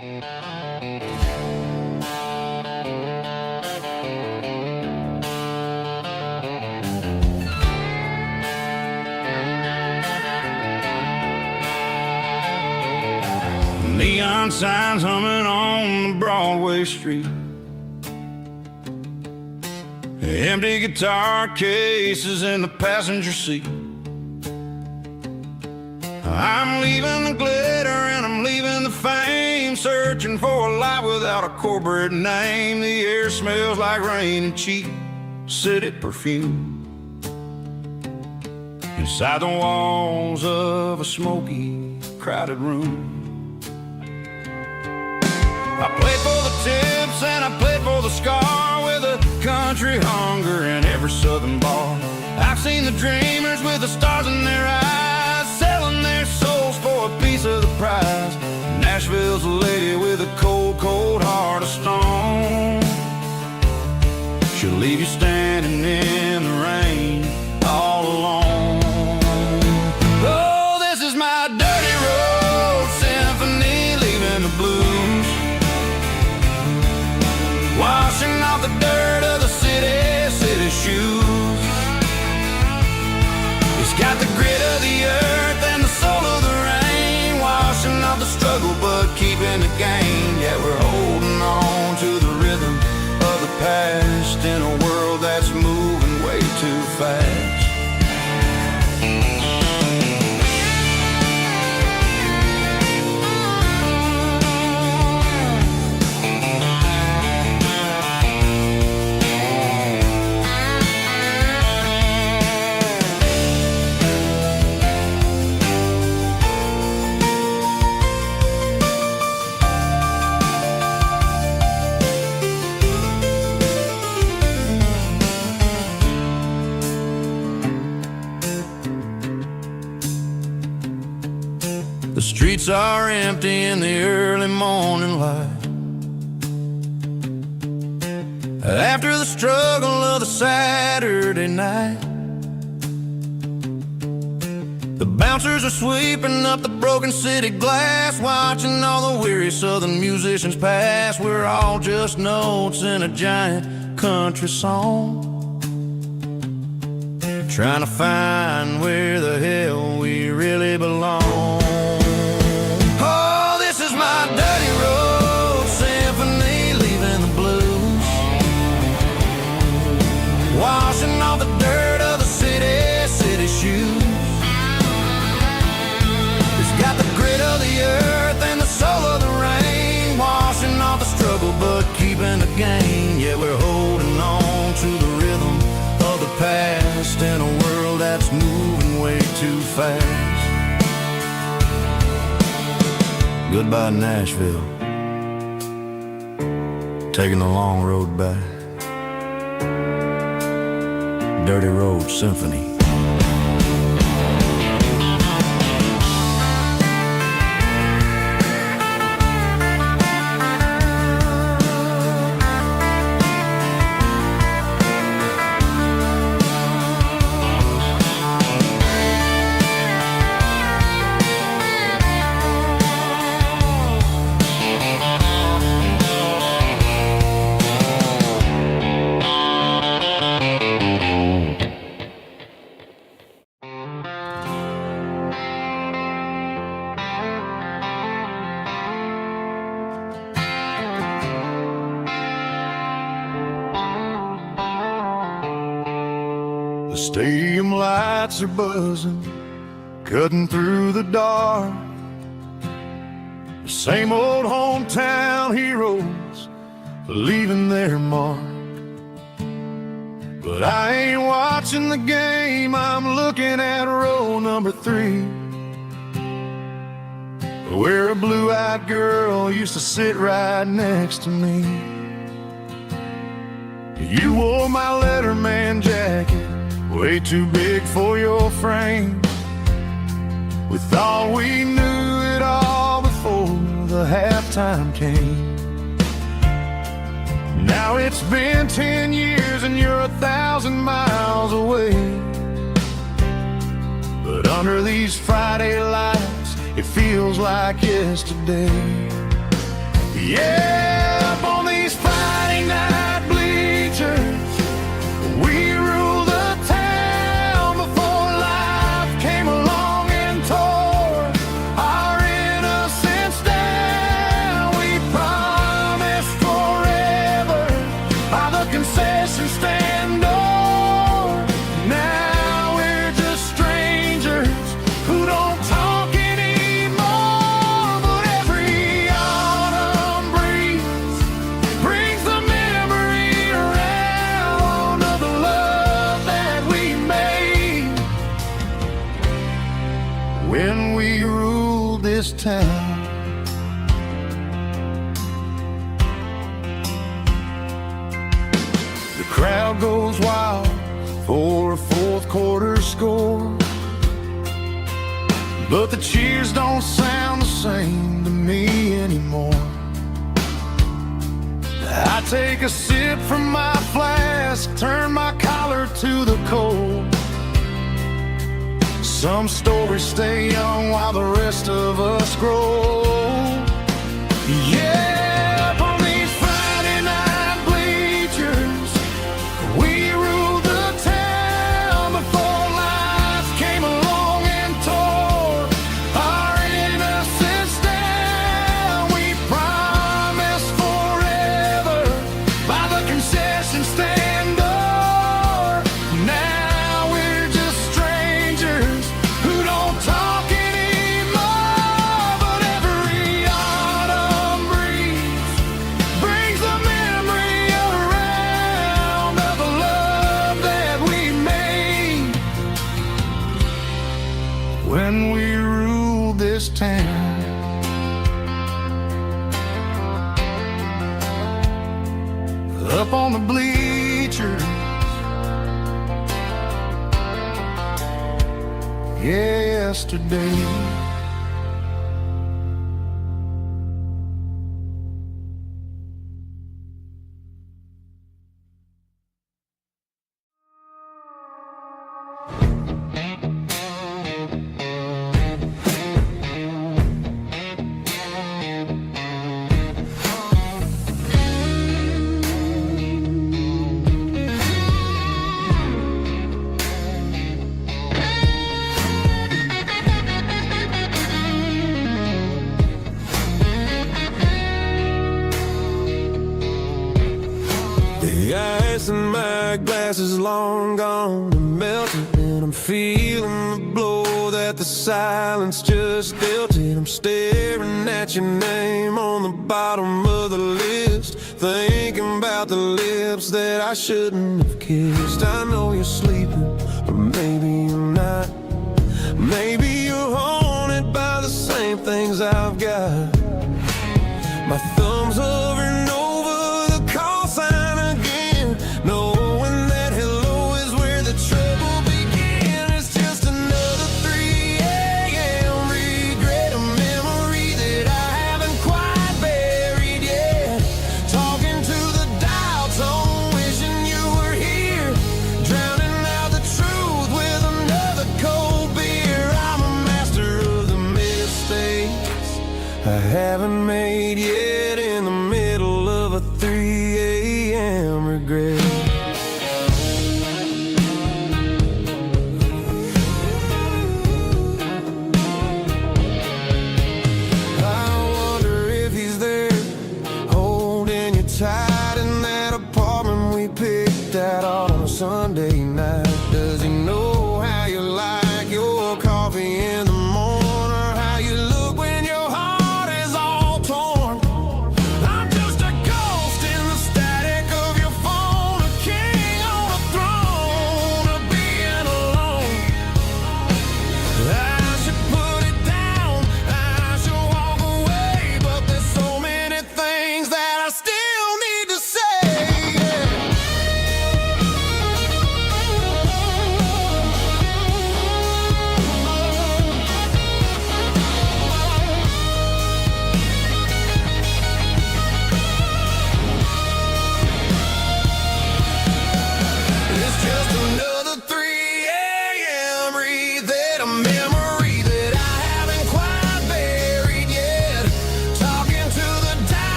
Neon signs humming on the Broadway street, empty guitar cases in the passenger seat. I'm leaving the glitter and I'm leaving the fame, searching for a life without a corporate name. The air smells like rain and cheap city perfume inside the walls of a smoky, crowded room. I played for the tips and I played for the scar, with a country hunger in every southern bar. I've seen the dreamers with the stars in their eyes, selling their souls for a piece of the prize. Nashville's a lady with a cold, cold heart of stone. She'll leave you standing in the rain all alone. Oh, this is my dirty road symphony, leaving the blues, washing off the dirt of the city shoes. It's got the grit of the earth and the soul of the rain, washing off the struggle but keeping the gain. Yeah, we're holding on to the rhythm of the past in a world that's moving way too fast. The streets are empty in the early morning light, after the struggle of the Saturday night. The bouncers are sweeping up the broken city glass, watching all the weary southern musicians pass. We're all just notes in a giant country song, trying to find where the hell we really belong. Oh, this is my dirty road symphony, leaving the blues, washing off the dirt of the city shoes. It's got the grit of the earth and the soul of the rain, washing off the struggle but keeping the gain. Yeah, we're holding on to the rhythm of the past in a world that's moving way too fast. Goodbye, Nashville, taking the long road back. Dirty Road Symphony. The stadium lights are buzzing, cutting through the dark. The same old hometown heroes leaving their mark. But I ain't watching the game, I'm looking at row number 3, where a blue-eyed girl used to sit right next to me. You wore my Letterman jacket, way too big for your frame. We thought we knew it all before the halftime came. Now it's been 10 years and you're 1,000 miles away. But under these Friday lights, it feels like yesterday. Yeah, up on these Friday night bleachers, we rule the town before life came along and tore our innocence down. We promised forever by the concession stand door. Now we're just strangers who don't talk anymore. But every autumn breeze brings the memory around of the love that we made when we ruled this town. The crowd goes wild for a fourth quarter score, but the cheers don't sound the same to me anymore. I take a sip from my flask, turn my collar to the cold. Some stories stay young while the rest of us grow. Yeah, up on these Friday night bleachers, we ruled the town before life came along and tore our innocence down. We promised forever by the concession stand door. Now we're just strangers who don't talk anymore. But every autumn breeze brings the memory around of the love that we made when we ruled this town. Up on the bleachers, yesterday. The ice in my glass is long gone and melted, and I'm feeling the blow that the silence just dealt it. I'm staring at your name on the bottom of the list, thinking about the lips that I shouldn't have kissed. I know you're sleeping, but maybe you're not. Maybe you're haunted by the same things I've got. My thumb's hovering over the call sign again, knowing that hello is where the trouble began. It's just another 3 a.m. regret, a memory that I haven't quite buried yet. Talking to the dial tone, wishing you were here, drowning out the truth with another cold beer. I'm a master of the mistakes I haven't made yet, in the middle of a 3 a.m. regret. I wonder if he's there, holding you tight in that apartment we picked out on a Sunday night. Does he know how you like your coffee in the morning, or how you look when your heart is all torn? I'm just a ghost in the static of your phone, a king on a throne of being alone. I should put it down, I should walk away, but there's so many things that I still need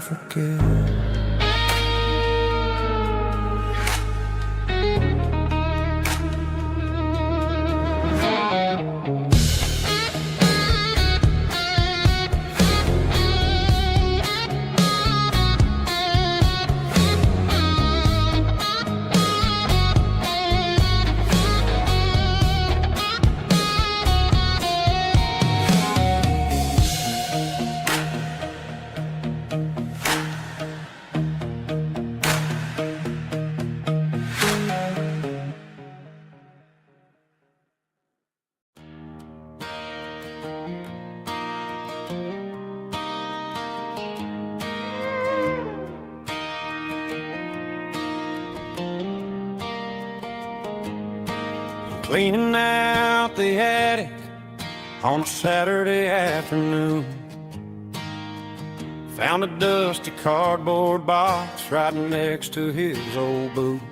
forget. Cleaning out the attic on a Saturday afternoon. Found a dusty cardboard box right next to his old boots.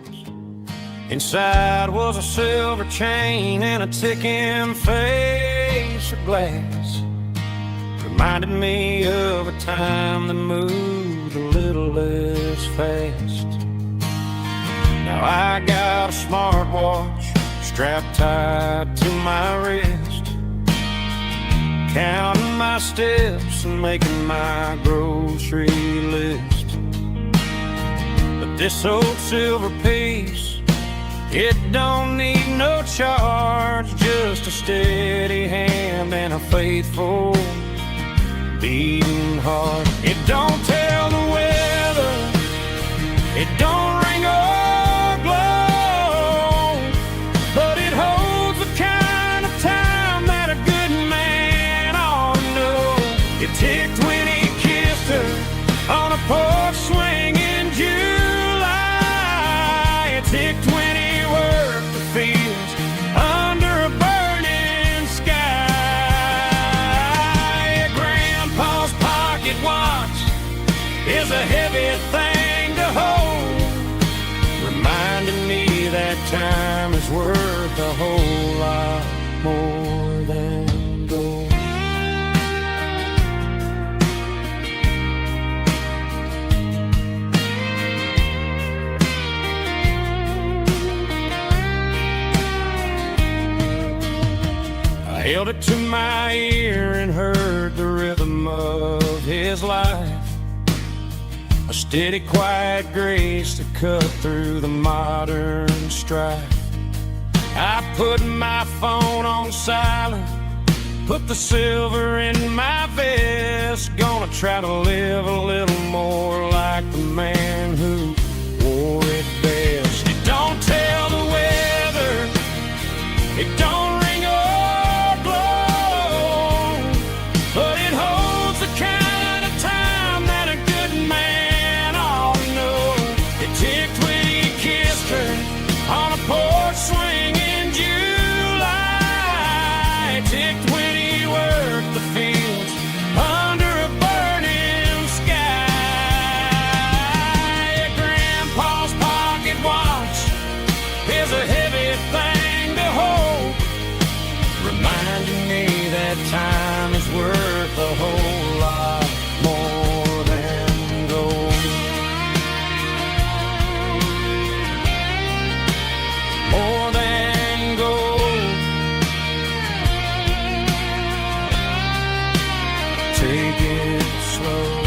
Inside was a silver chain and a ticking face of glass. Reminded me of a time that moved a little less fast. Now I got a smartwatch strapped tight to my wrist, counting my steps and making my grocery list. But this old silver piece, it don't need no charge, just a steady hand and a faithful beating heart. It don't tell the weather, it don't ring or glow, but it holds the kind of time that a good man ought to know. It ticked when he kissed her on a porch swing in July. It ticked when he worked the fields under a burning sky. Grandpa's pocket watch is a heavy thing to hold, reminding me that time is worth a whole lot more than gold. I held it to my ear and heard the rhythm of his life, a steady, quiet grace that cut through the modern strife. I put my phone on silent, put the silver in my vest. Gonna try to live a little more like the man who wore it best. It don't tell the weather, it don't ring or glow, but it holds the kind of time that a good man ought to know. It ticked when he kissed her on a porch swing in July. It ticked when he worked the fields under a burning sky. Grandpa's pocket watch is a heavy thing to hold, reminding me that time is worth a whole lot more than gold. More than gold. Take it slow.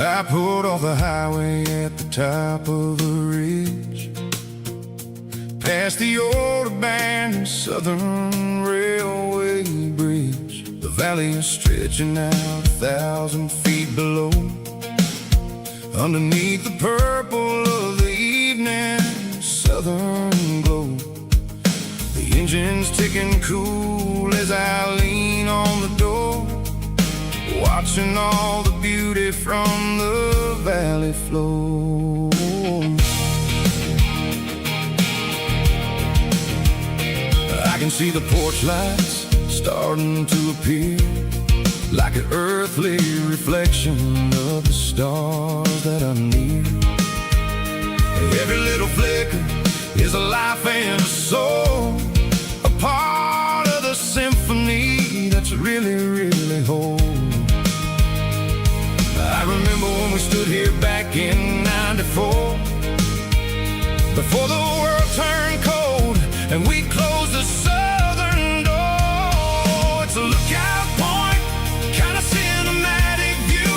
I pulled off the highway at the top of the ridge, past the old abandoned Southern Railway bridge. The valley is stretching out 1,000 feet below, underneath the purple of the evening Southern engine's ticking cool as I lean on the door, watching all the beauty from the valley flow. I can see the porch lights starting to appear, like an earthly reflection of the stars that are near. Every little flicker is a life and a soul, a part of the symphony that's really, really whole. I remember when we stood here back in '94, before the world turned cold and we closed the southern door. It's a lookout point, kind of cinematic view,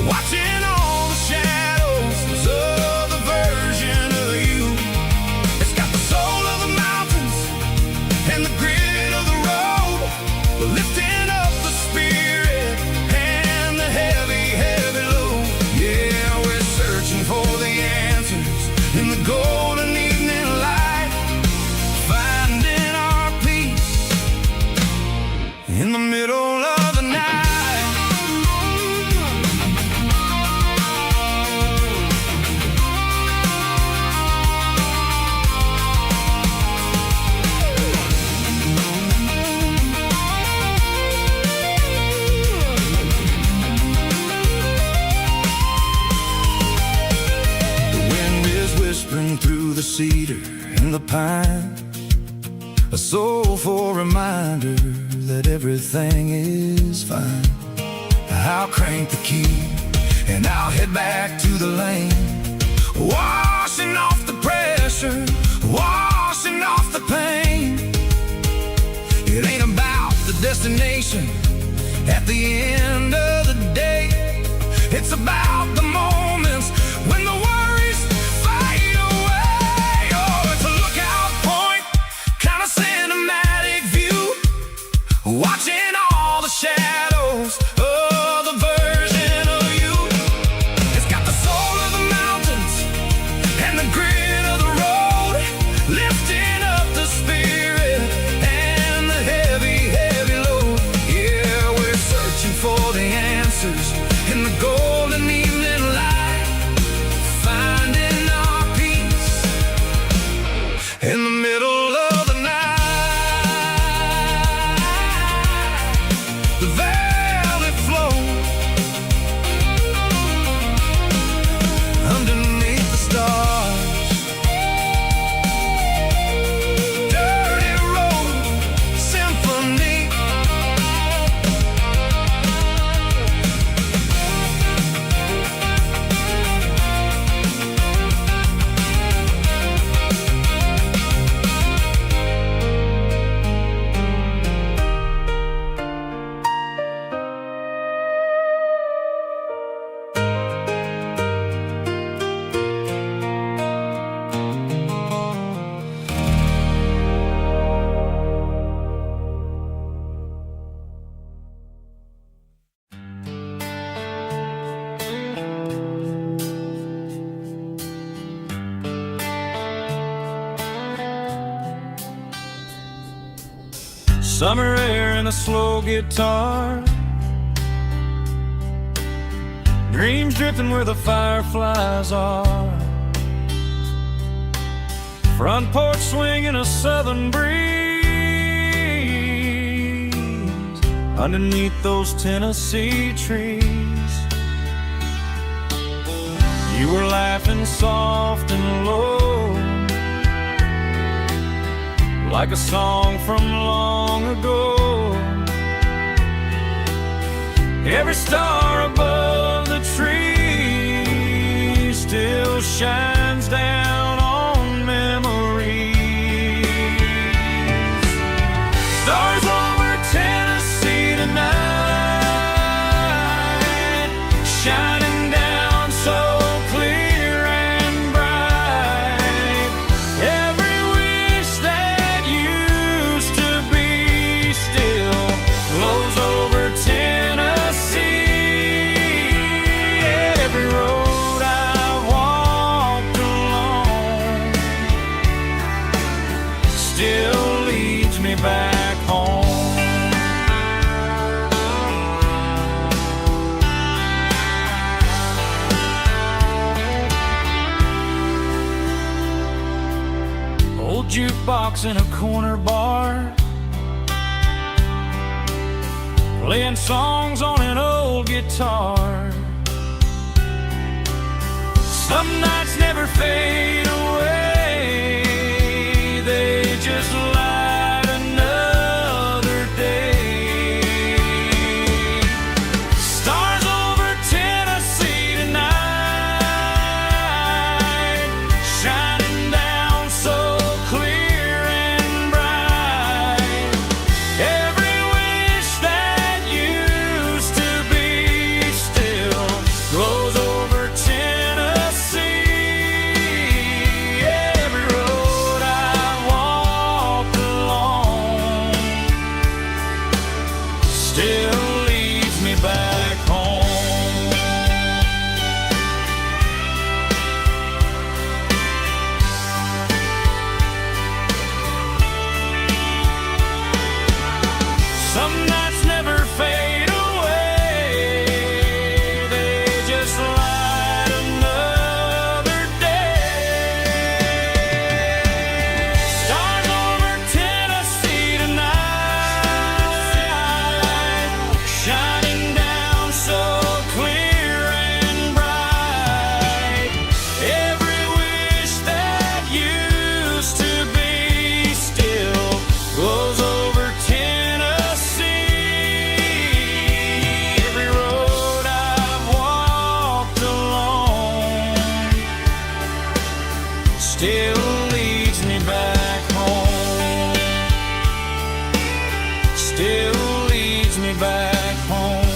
watching all the shadows of the version of you. It's got the soul of the mountains and the grit of the road, lifting up the spirit and the heavy, heavy load. Yeah, we're searching for the answers in the golden evening light, finding our peace in the middle of the night. Through the cedar and the pine, a soulful reminder that everything is fine. I'll crank the key and I'll head back to the lane, washing off the pressure, washing off the pain. It ain't about the destination at the end of the day, it's about the moments when the worries fade away. Oh, it's a lookout point, kind of cinematic view, watching all the shadows of the version of you. It's got the soul of the mountains and the grit of the road, lifting up the spirit and the heavy, heavy load. Yeah, we're searching for the answers in the golden evening light, finding our peace in the middle of the night. The valley flows underneath the stars. Dirty road symphony. Summer air and a slow guitar, dreams drifting where the fireflies are, front porch swinging a southern breeze underneath those Tennessee trees. You were laughing soft and low, like a song from long ago. Every star above the tree still shines down on memories. Stars over Tennessee tonight, shining down so clear and bright. Every wish that used to be still flows over Tennessee. Every road I've walked along back home. Old jukebox in a corner bar, playing songs on an old guitar. Some nights never fade away, they just light another day. Stars over Tennessee tonight, shining down so clear and bright. Every wish that used to be still glows over Tennessee. Every road I walked along still leads me back home. Some nights never fade away, they just light another day. Stars over Tennessee tonight, shining down so clear and bright. Every wish that used to be still glows over Tennessee. Every road I've walked along still leads me back home. Still leads me back home.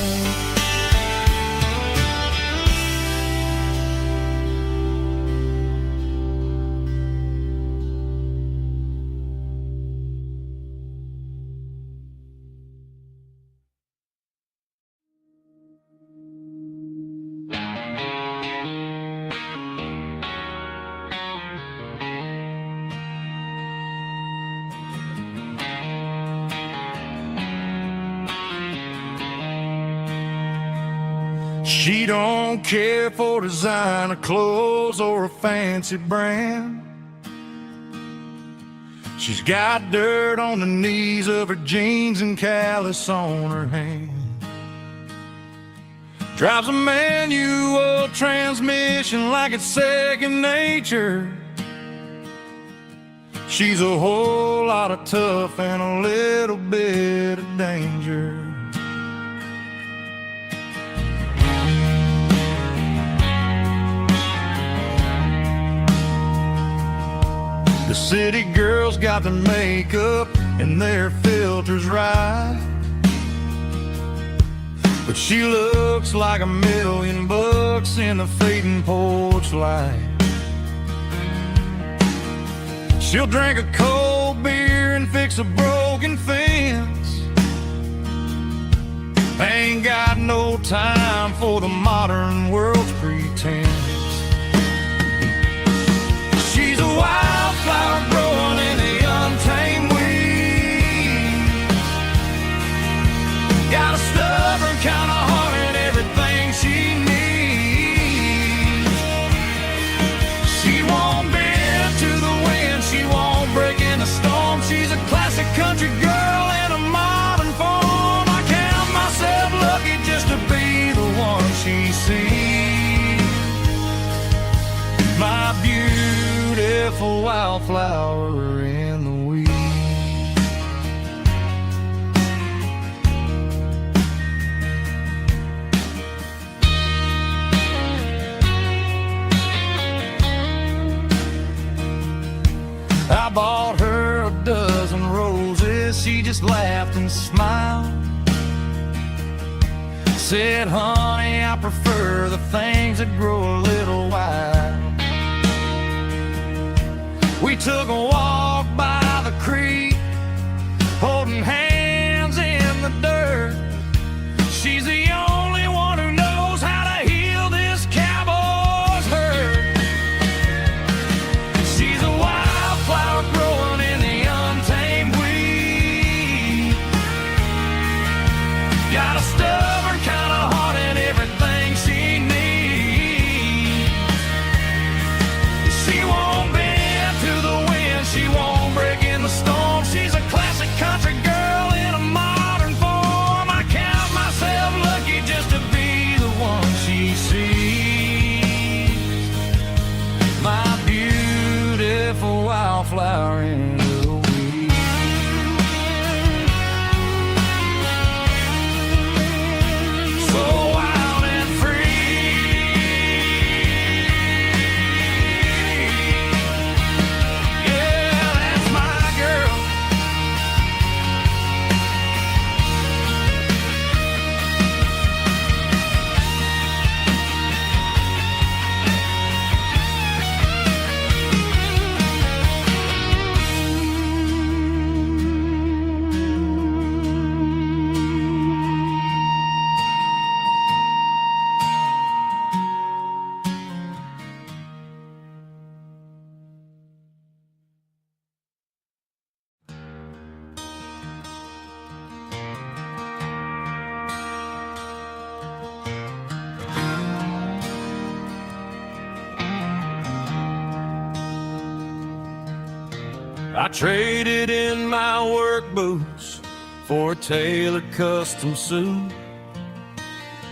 She don't care for designer clothes or a fancy brand. She's got dirt on the knees of her jeans and callus on her hand. Drives a manual transmission like it's second nature. She's a whole lot of tough and a little bit of danger. The city girls got their makeup and their filters right, but she looks like $1,000,000 in the fading porch light. She'll drink a cold beer and fix a broken fence. Ain't got no time for the modern world's pretense. She's a wildflower growing in the untamed weeds. Got a stubborn kind of heart and everything she needs. She won't bend to the wind, she won't break in the storm. She's a classic country girl in a modern form. I count myself lucky just to be the one she sees. My beautiful wildflower in the weeds. I bought her a dozen roses, she just laughed and smiled. Said, honey, I prefer the things that grow a little wild. We took a walk by the creek, holding hands in the dirt. She's the only one who knows how to heal this cowboy's hurt. She's a wildflower growing in the untamed weeds. flowering of the weed. So wild and free, yeah, that's my girl. I traded in my work boots for a tailored custom suit.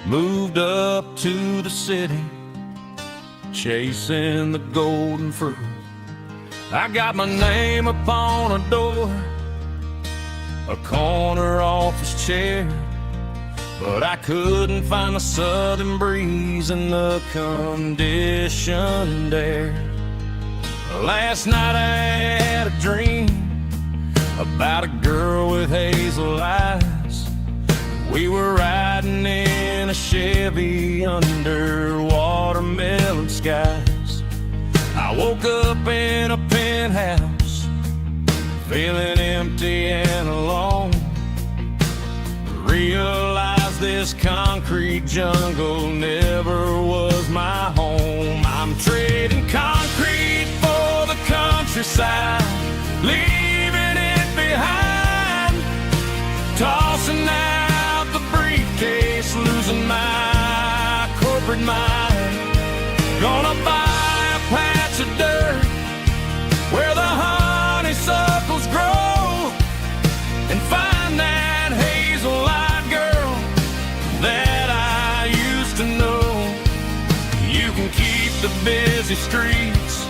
Moved up to the city, chasing the golden fruit. I got my name upon a door, a corner office chair, but I couldn't find the southern breeze in the conditioned air. Last night I had a dream about a girl with hazel eyes. We were riding in a Chevy under watermelon skies. I woke up in a penthouse, feeling empty and alone. Realized this concrete jungle never was my home. I'm trading concrete for the countryside, leaving it behind. Tossing out the briefcase, losing my corporate mind. Gonna buy a patch of dirt where the honeysuckles grow, and find that hazel-eyed girl that I used to know. You can keep the busy streets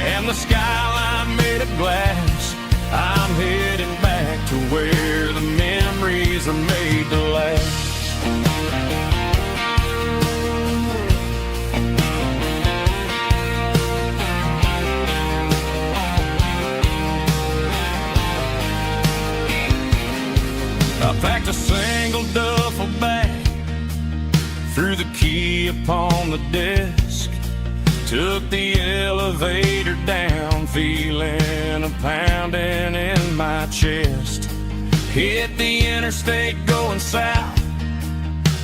and the skyline made of glass. I'm heading back to where the memories are made to last. I packed a single duffel bag, threw the key upon the desk, took the elevator down, feeling a pounding in my chest. Hit the interstate going south,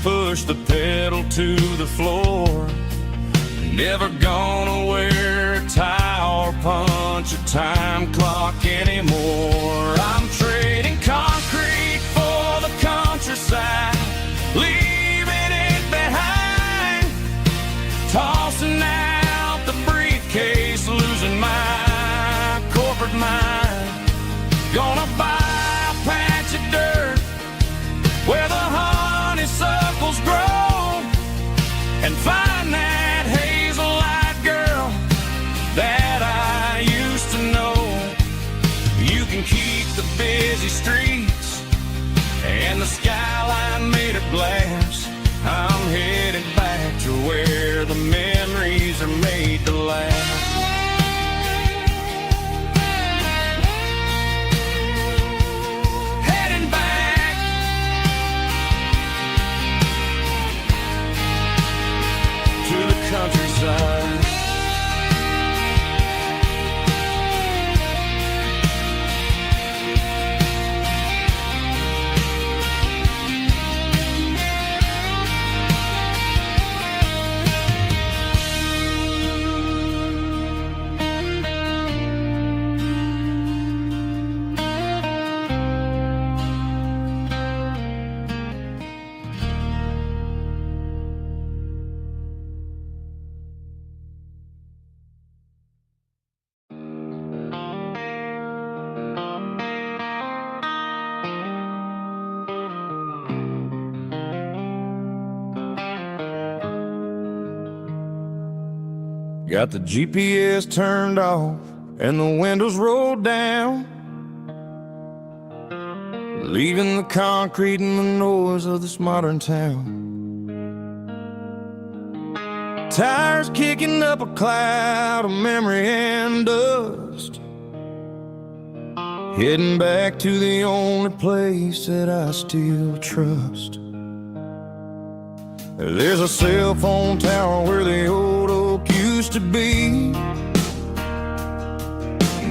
pushed the pedal to the floor. Never gonna wear a tie or punch a time clock anymore. I'm trading concrete for the countryside, leaving it behind. Tossing out the briefcase, losing my corporate mind. Gonna buy a patch of dirt where the honeysuckles grow, and find that hazel-eyed girl that I used to know. You can keep the busy streets and the skyline made of glass. I'm headed back to where the memories are made to last. Heading back to the countryside. Got the GPS turned off and the windows rolled down, leaving the concrete and the noise of this modern town. Tires kicking up a cloud of memory and dust, heading back to the only place that I still trust. There's a cell phone tower where the old oak used to be,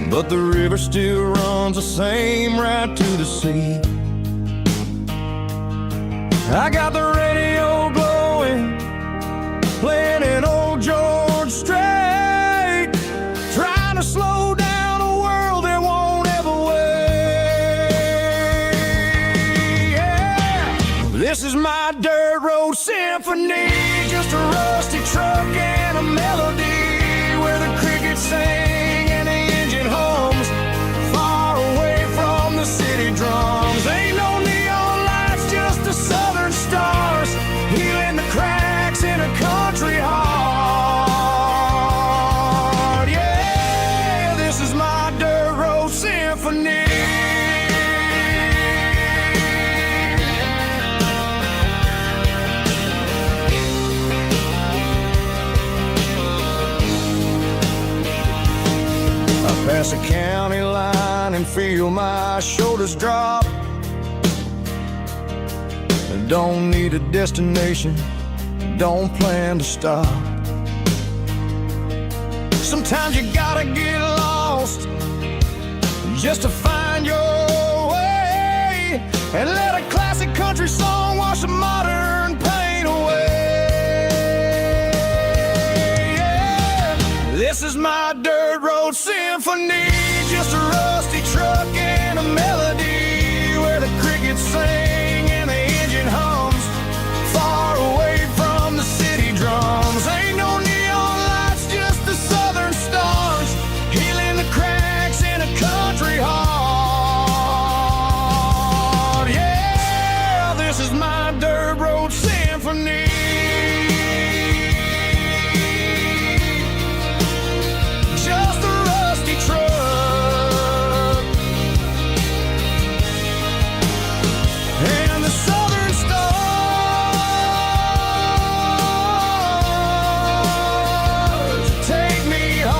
but the river still runs the same right to the sea. I got the radio glowing, playing an old George Strait, trying to slow down a world that won't ever wait. Yeah. This is my dirt road symphony, just a rusty truck and a melody where the crickets sing and the engine hums, far away from the city drums. Ain't no neon lights, just the southern stars, healing the cracks in a country heart. Yeah, this is my dirt road symphony. I pass a county line and feel my shoulders drop. I don't need a destination, don't plan to stop. Sometimes you gotta get lost just to find your way, and let a classic country song wash the modern pain away. Yeah. This is my dirt road symphony, just a rusty truck and a melody where the crickets sing and the engine hums, far away from the city drums. Ain't no neon lights, just the southern stars, healing the cracks in a country heart. Yeah, this is my dirt road symphony. Just a rusty truck and the southern stars take me home.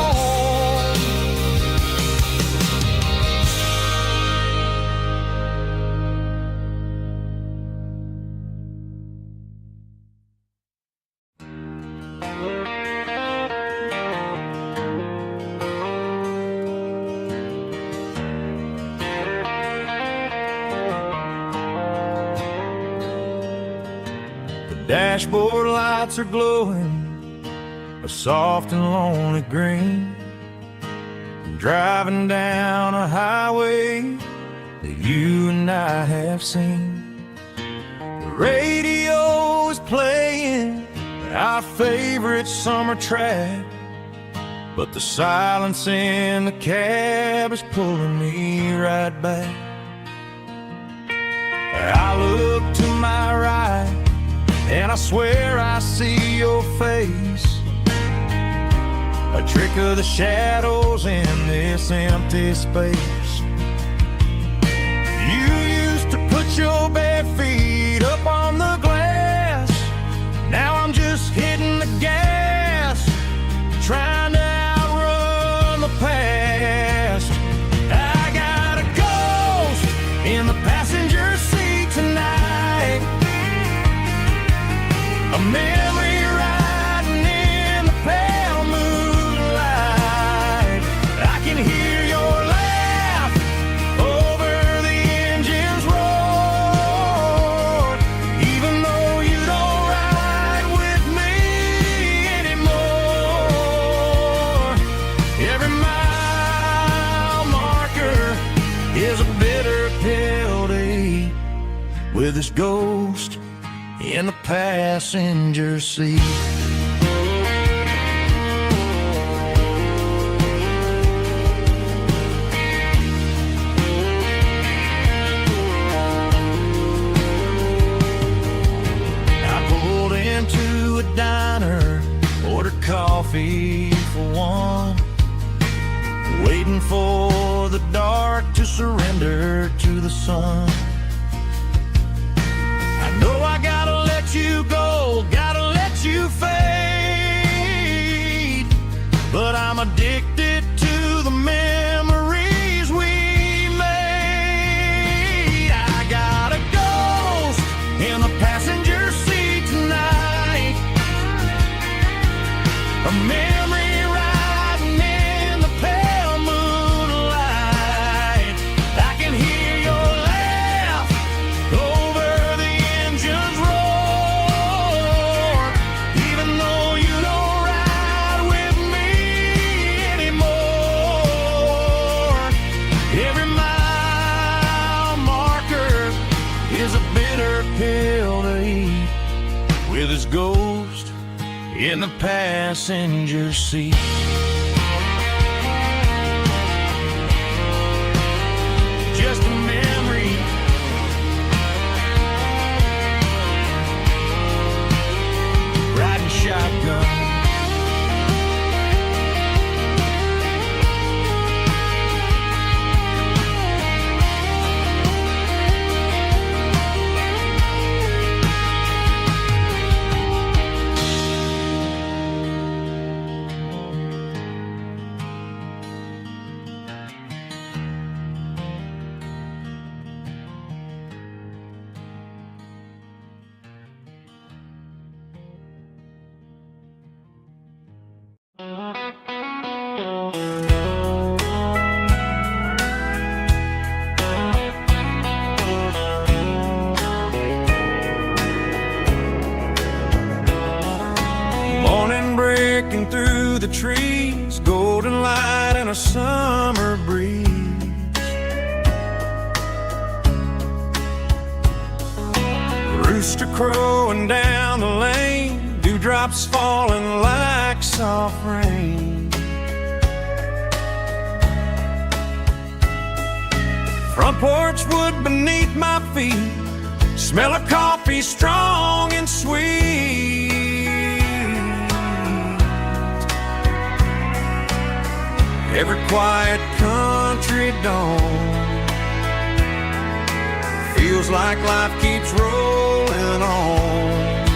The dashboard lights are glowing a soft and lonely green, driving down a highway that you and I have seen. The radio is playing our favorite summer track, but the silence in the cab is pulling me right back. I look to my right and I swear I see your face, a trick of the shadows in this empty space. You used to put your bare feet up on the glass, now I'm just hitting the gas, trying to outrun the past. I got a ghost in the passenger seat tonight, a memory riding in the pale moonlight. I can hear your laugh over the engine's roar, even though you don't ride with me anymore. Every mile marker is a bitter pill to eat, with this ghost in the passenger seat. I pulled into a diner, ordered coffee for one, waiting waiting for the dark to surrender to the sun. I know I gotta let you go, gotta let you fade, but I'm addicted to the memories we made. I got a ghost in the passenger seat tonight, a memory riding in the pale moonlight. I can hear your laugh over the engine's roar, even though you don't ride with me anymore. Every mile marker is a bitter pill to eat, with his ghost in the passenger seat. Just a memory, riding shotgun. Morning breaking through the trees, golden light and a summer breeze. Rooster crowing down the lane, dewdrops falling like soft rain. Front porch wood beneath my feet, smell of coffee strong and sweet. Every quiet country dawn feels like life keeps rolling on.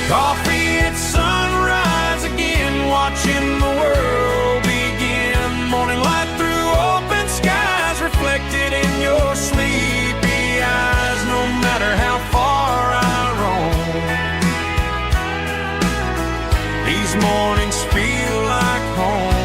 Coffee at sunrise again, watching the world begin. Morning light through open skies, reflected in your sleepy eyes. No matter how far I roam, these mornings feel like home.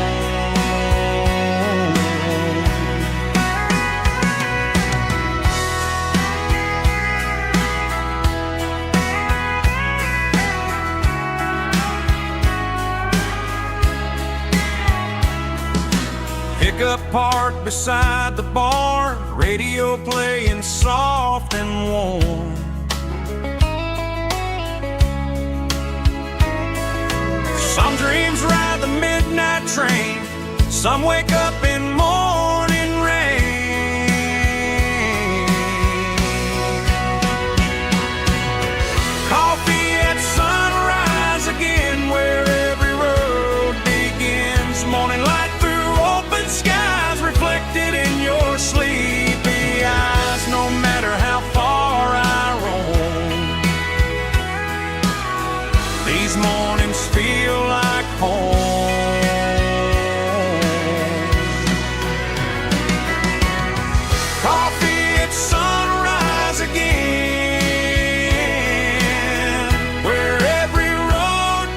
Pickup parked beside the barn, radio playing soft and warm. Some dreams ride the midnight train, some wake up in morning rain. Coffee at sunrise again, where every road begins. Morning light through open skies, reflected in your sleepy eyes. No matter how far I roam, these mornings feel like home. Coffee at sunrise again, where every road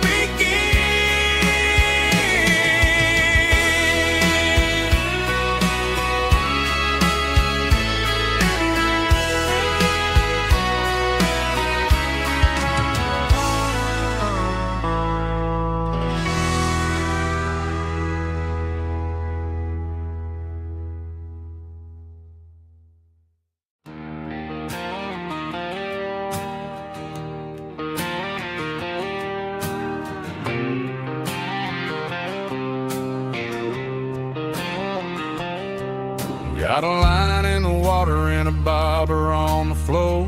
Got a line in the water and a bobber on the floor,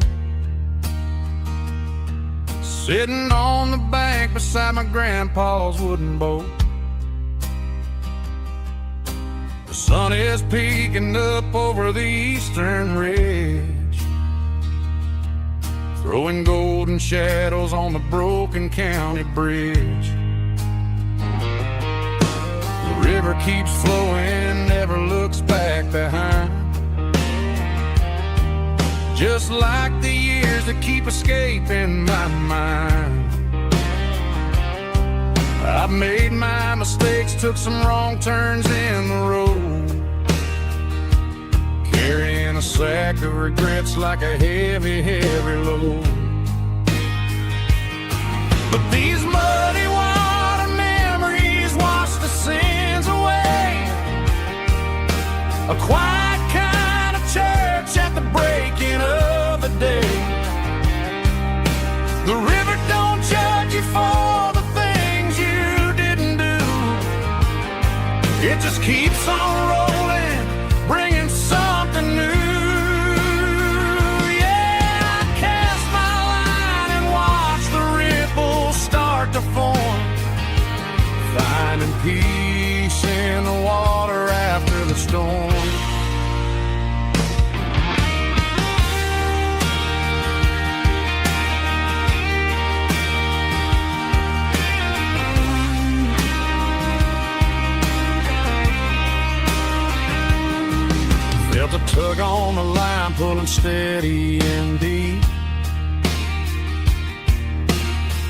sitting on the bank beside my grandpa's wooden boat. The sun is peeking up over the eastern ridge, throwing golden shadows on the broken county bridge. The river keeps flowing, never looks back behind, just like the years that keep escaping my mind. I've made my mistakes, took some wrong turns in the road, carrying a sack of regrets like a heavy, heavy load. But these muddy water memories wash the sins away. A quiet kind of church at the breaking of the day. The river don't judge you for the things you didn't do. It just keeps on rolling, bringing something new. Yeah, I cast my line and watch the ripples start to form, finding peace in the water after the storm. Felt a tug on the line, pulling steady and deep.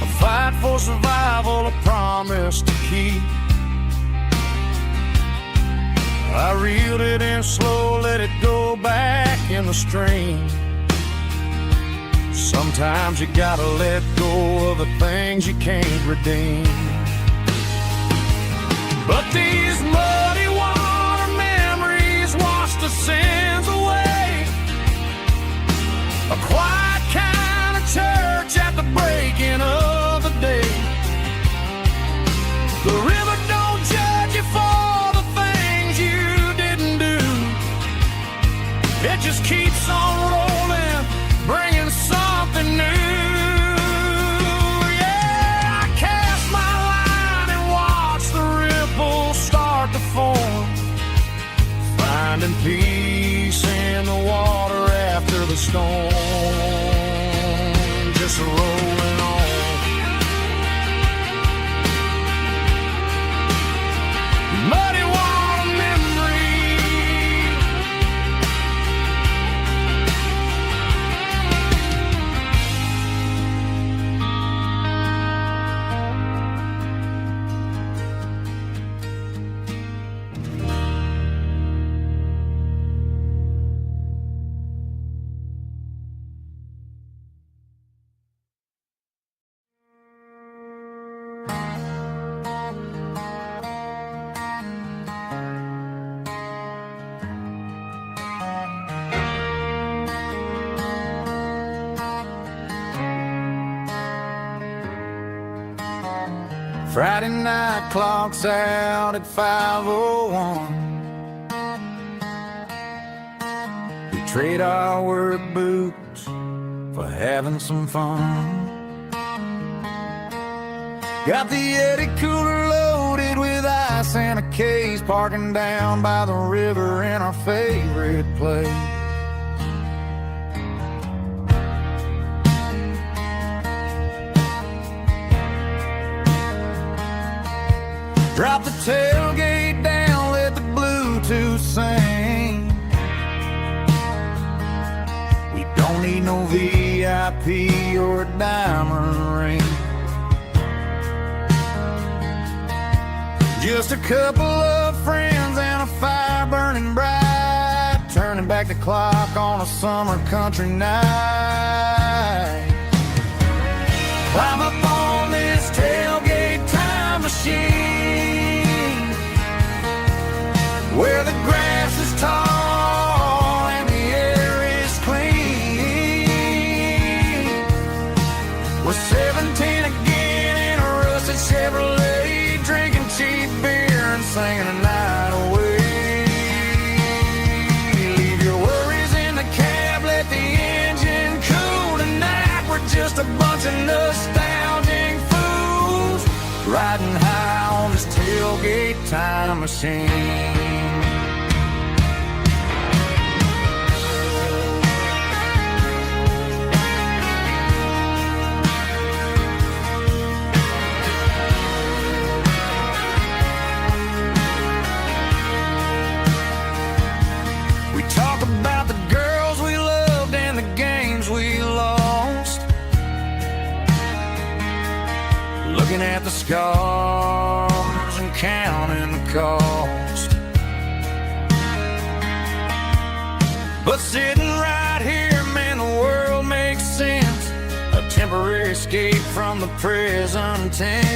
A fight for survival, a promise to keep. I reeled it in slow, let it go back in the stream. Sometimes you gotta let go of the things you can't redeem. But these muddy water memories wash the sins away. A quiet kind of church at the breaking of the day. The river don't judge you for the things you didn't do. It just keeps on rolling, bringing something new. Yeah, I cast my line and watch the ripples start to form, finding peace in the water after the storm. Just rolling on. Muddy water memory. Friday night clock's out at 5:01. We trade our work boots for having some fun. Got the Yeti cooler loaded with ice and a case, parking down by the river in our favorite place. Drop the tailgate down, let the Bluetooth sing. We don't need no VIP or a diamond ring. Just a couple of friends and a fire burning bright, turning back the clock on a summer country night. Climb up on this tailgate time machine, where the grass is tall and the air is clean. We're 17 again in a rusted Chevrolet, drinking cheap beer and singing a night away. Leave your worries in the cab, let the engine cool tonight. We're just a bunch of nostalgic fools, riding high on this tailgate time machine. counting the cost. But sitting right here, man, the world makes sense. A temporary escape from the present tense.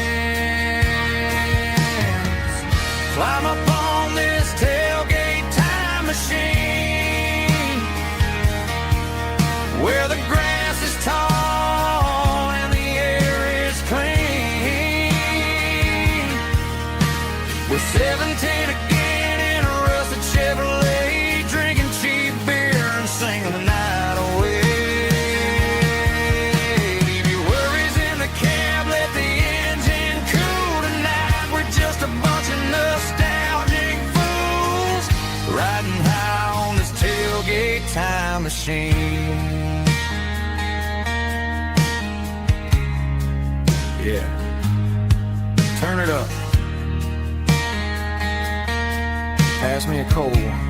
Climb up on this tailgate time machine, where the grass is tall and the air is clean. With 17 again in a rusted Chevrolet, drinking cheap beer and singing the night away. Leave your worries in the cab, let the engine cool tonight. We're just a bunch of nostalgic fools riding high on this tailgate time machine. Yeah, turn it up. Pass me a cold one.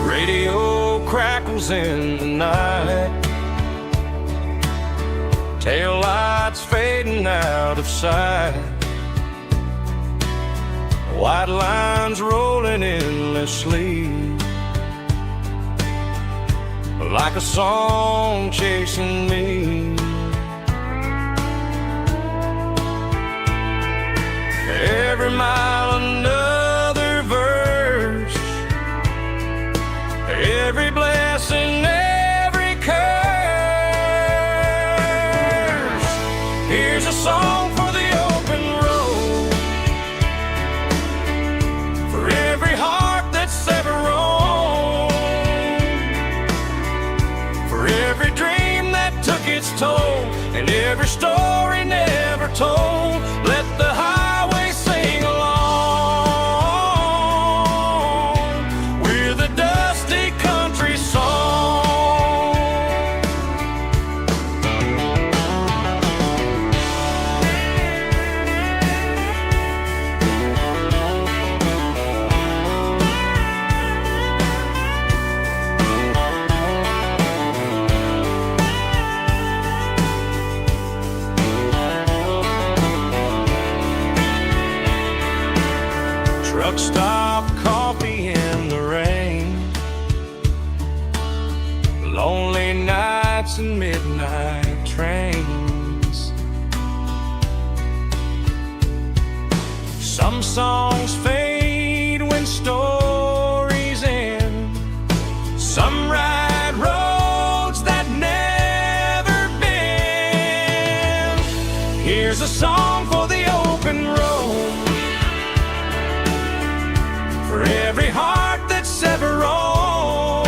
Radio crackles in the night, tail lights fading out of sight, white lines rolling endlessly, like a song chasing me. Every mile another verse, every blessing, every curse. Here's a song for the open road, for every heart that's ever roamed, for every dream that took its toll, and every story never told. Let the highway sing along with a dusty country song. Truck stop, coffee in the rain, lonely nights and midnight trains. Some songs fade when stories end, some ride roads that never bend. Here's a song for the open road, for every heart that's ever roamed,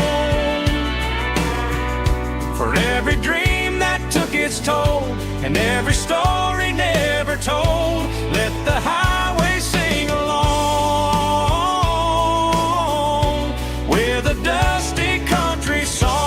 for every dream that took its toll, and every story never told. Let the highway sing along with a dusty country song.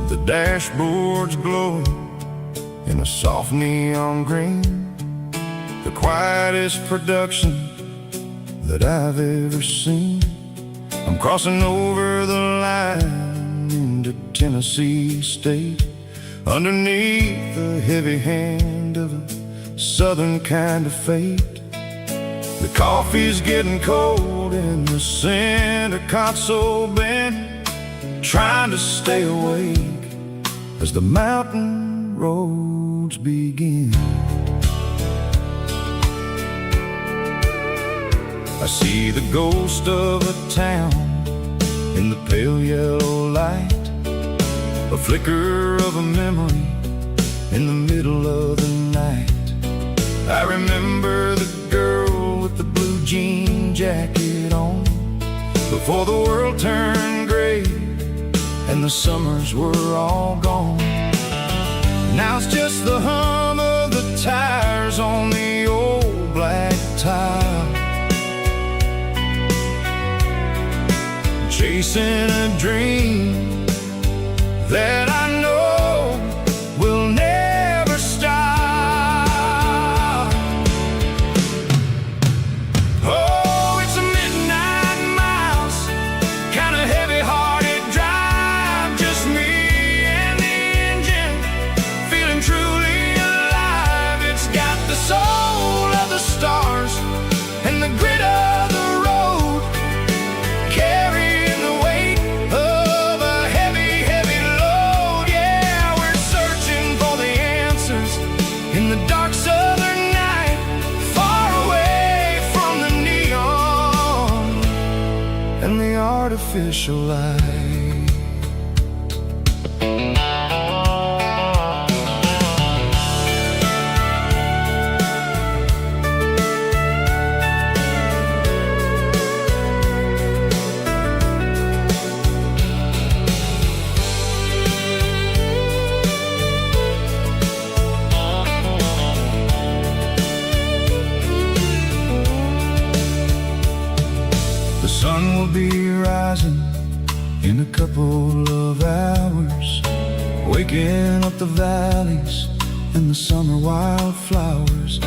The dashboard's glowing in a soft neon green, the quietest production that I've ever seen. I'm crossing over the line into Tennessee State, underneath the heavy hand of a southern kind of fate. The coffee's getting cold in the center console bin, trying to stay awake as the mountain roads begin. I see the ghost of a town in the pale yellow light, a flicker of a memory in the middle of the night. I remember the girl with the blue jean jacket on, before the world turned gray and the summers were all gone. Now it's just the hum of the tires on the old black tile, chasing a dream that I know will never stop. Oh, it's a midnight miles, kind of heavy-hearted drive, just me and the engine, feeling truly alive. It's got the soul of the stars and the grit of the road, carrying the weight of a heavy, heavy load. Yeah, we're searching for the answers in the dark southern night, far away from the neon and the artificial light. The sun will be rising in a couple of hours, waking up the valleys and the summer wildflowers.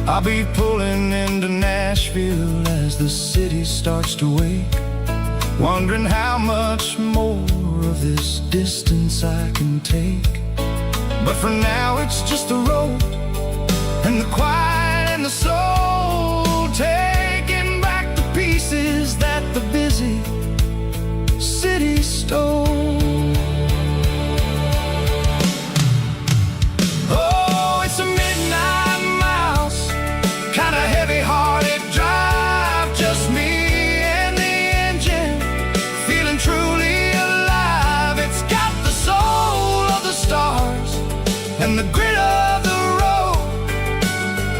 I'll be pulling into Nashville as the city starts to wake, wondering how much more of this distance I can take. But for now it's just the road and the quiet and the soul, taking back the pieces that the busy city stole. Oh, it's a midnight miles, kind of heavy-hearted drive, just me and the engine, feeling truly alive. It's got the soul of the stars and the grit of the road,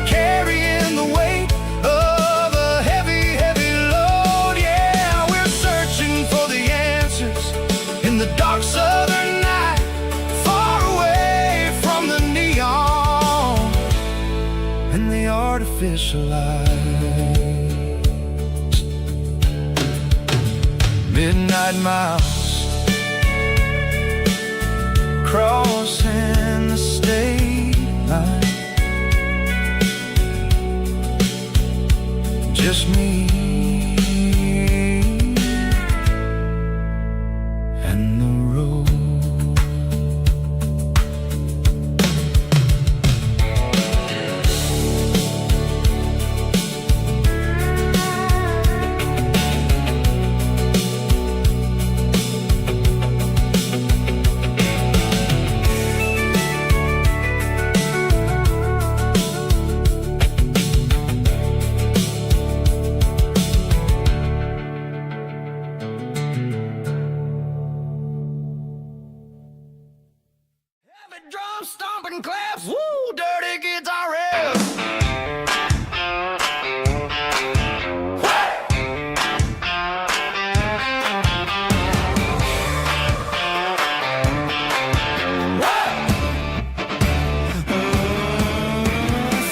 carrying the weight of a heavy, heavy load. Yeah, we're searching for the answers in the dark southern night, far away from the neon and the artificial lights. Midnight miles, crossing the state line, just me and the road. Heavy drum stomping claps, woo, dirty guitar riffs.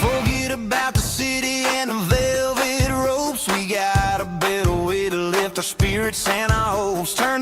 Forget about the city and the velvet ropes. We got a better way to lift our spirits and our hopes. Turn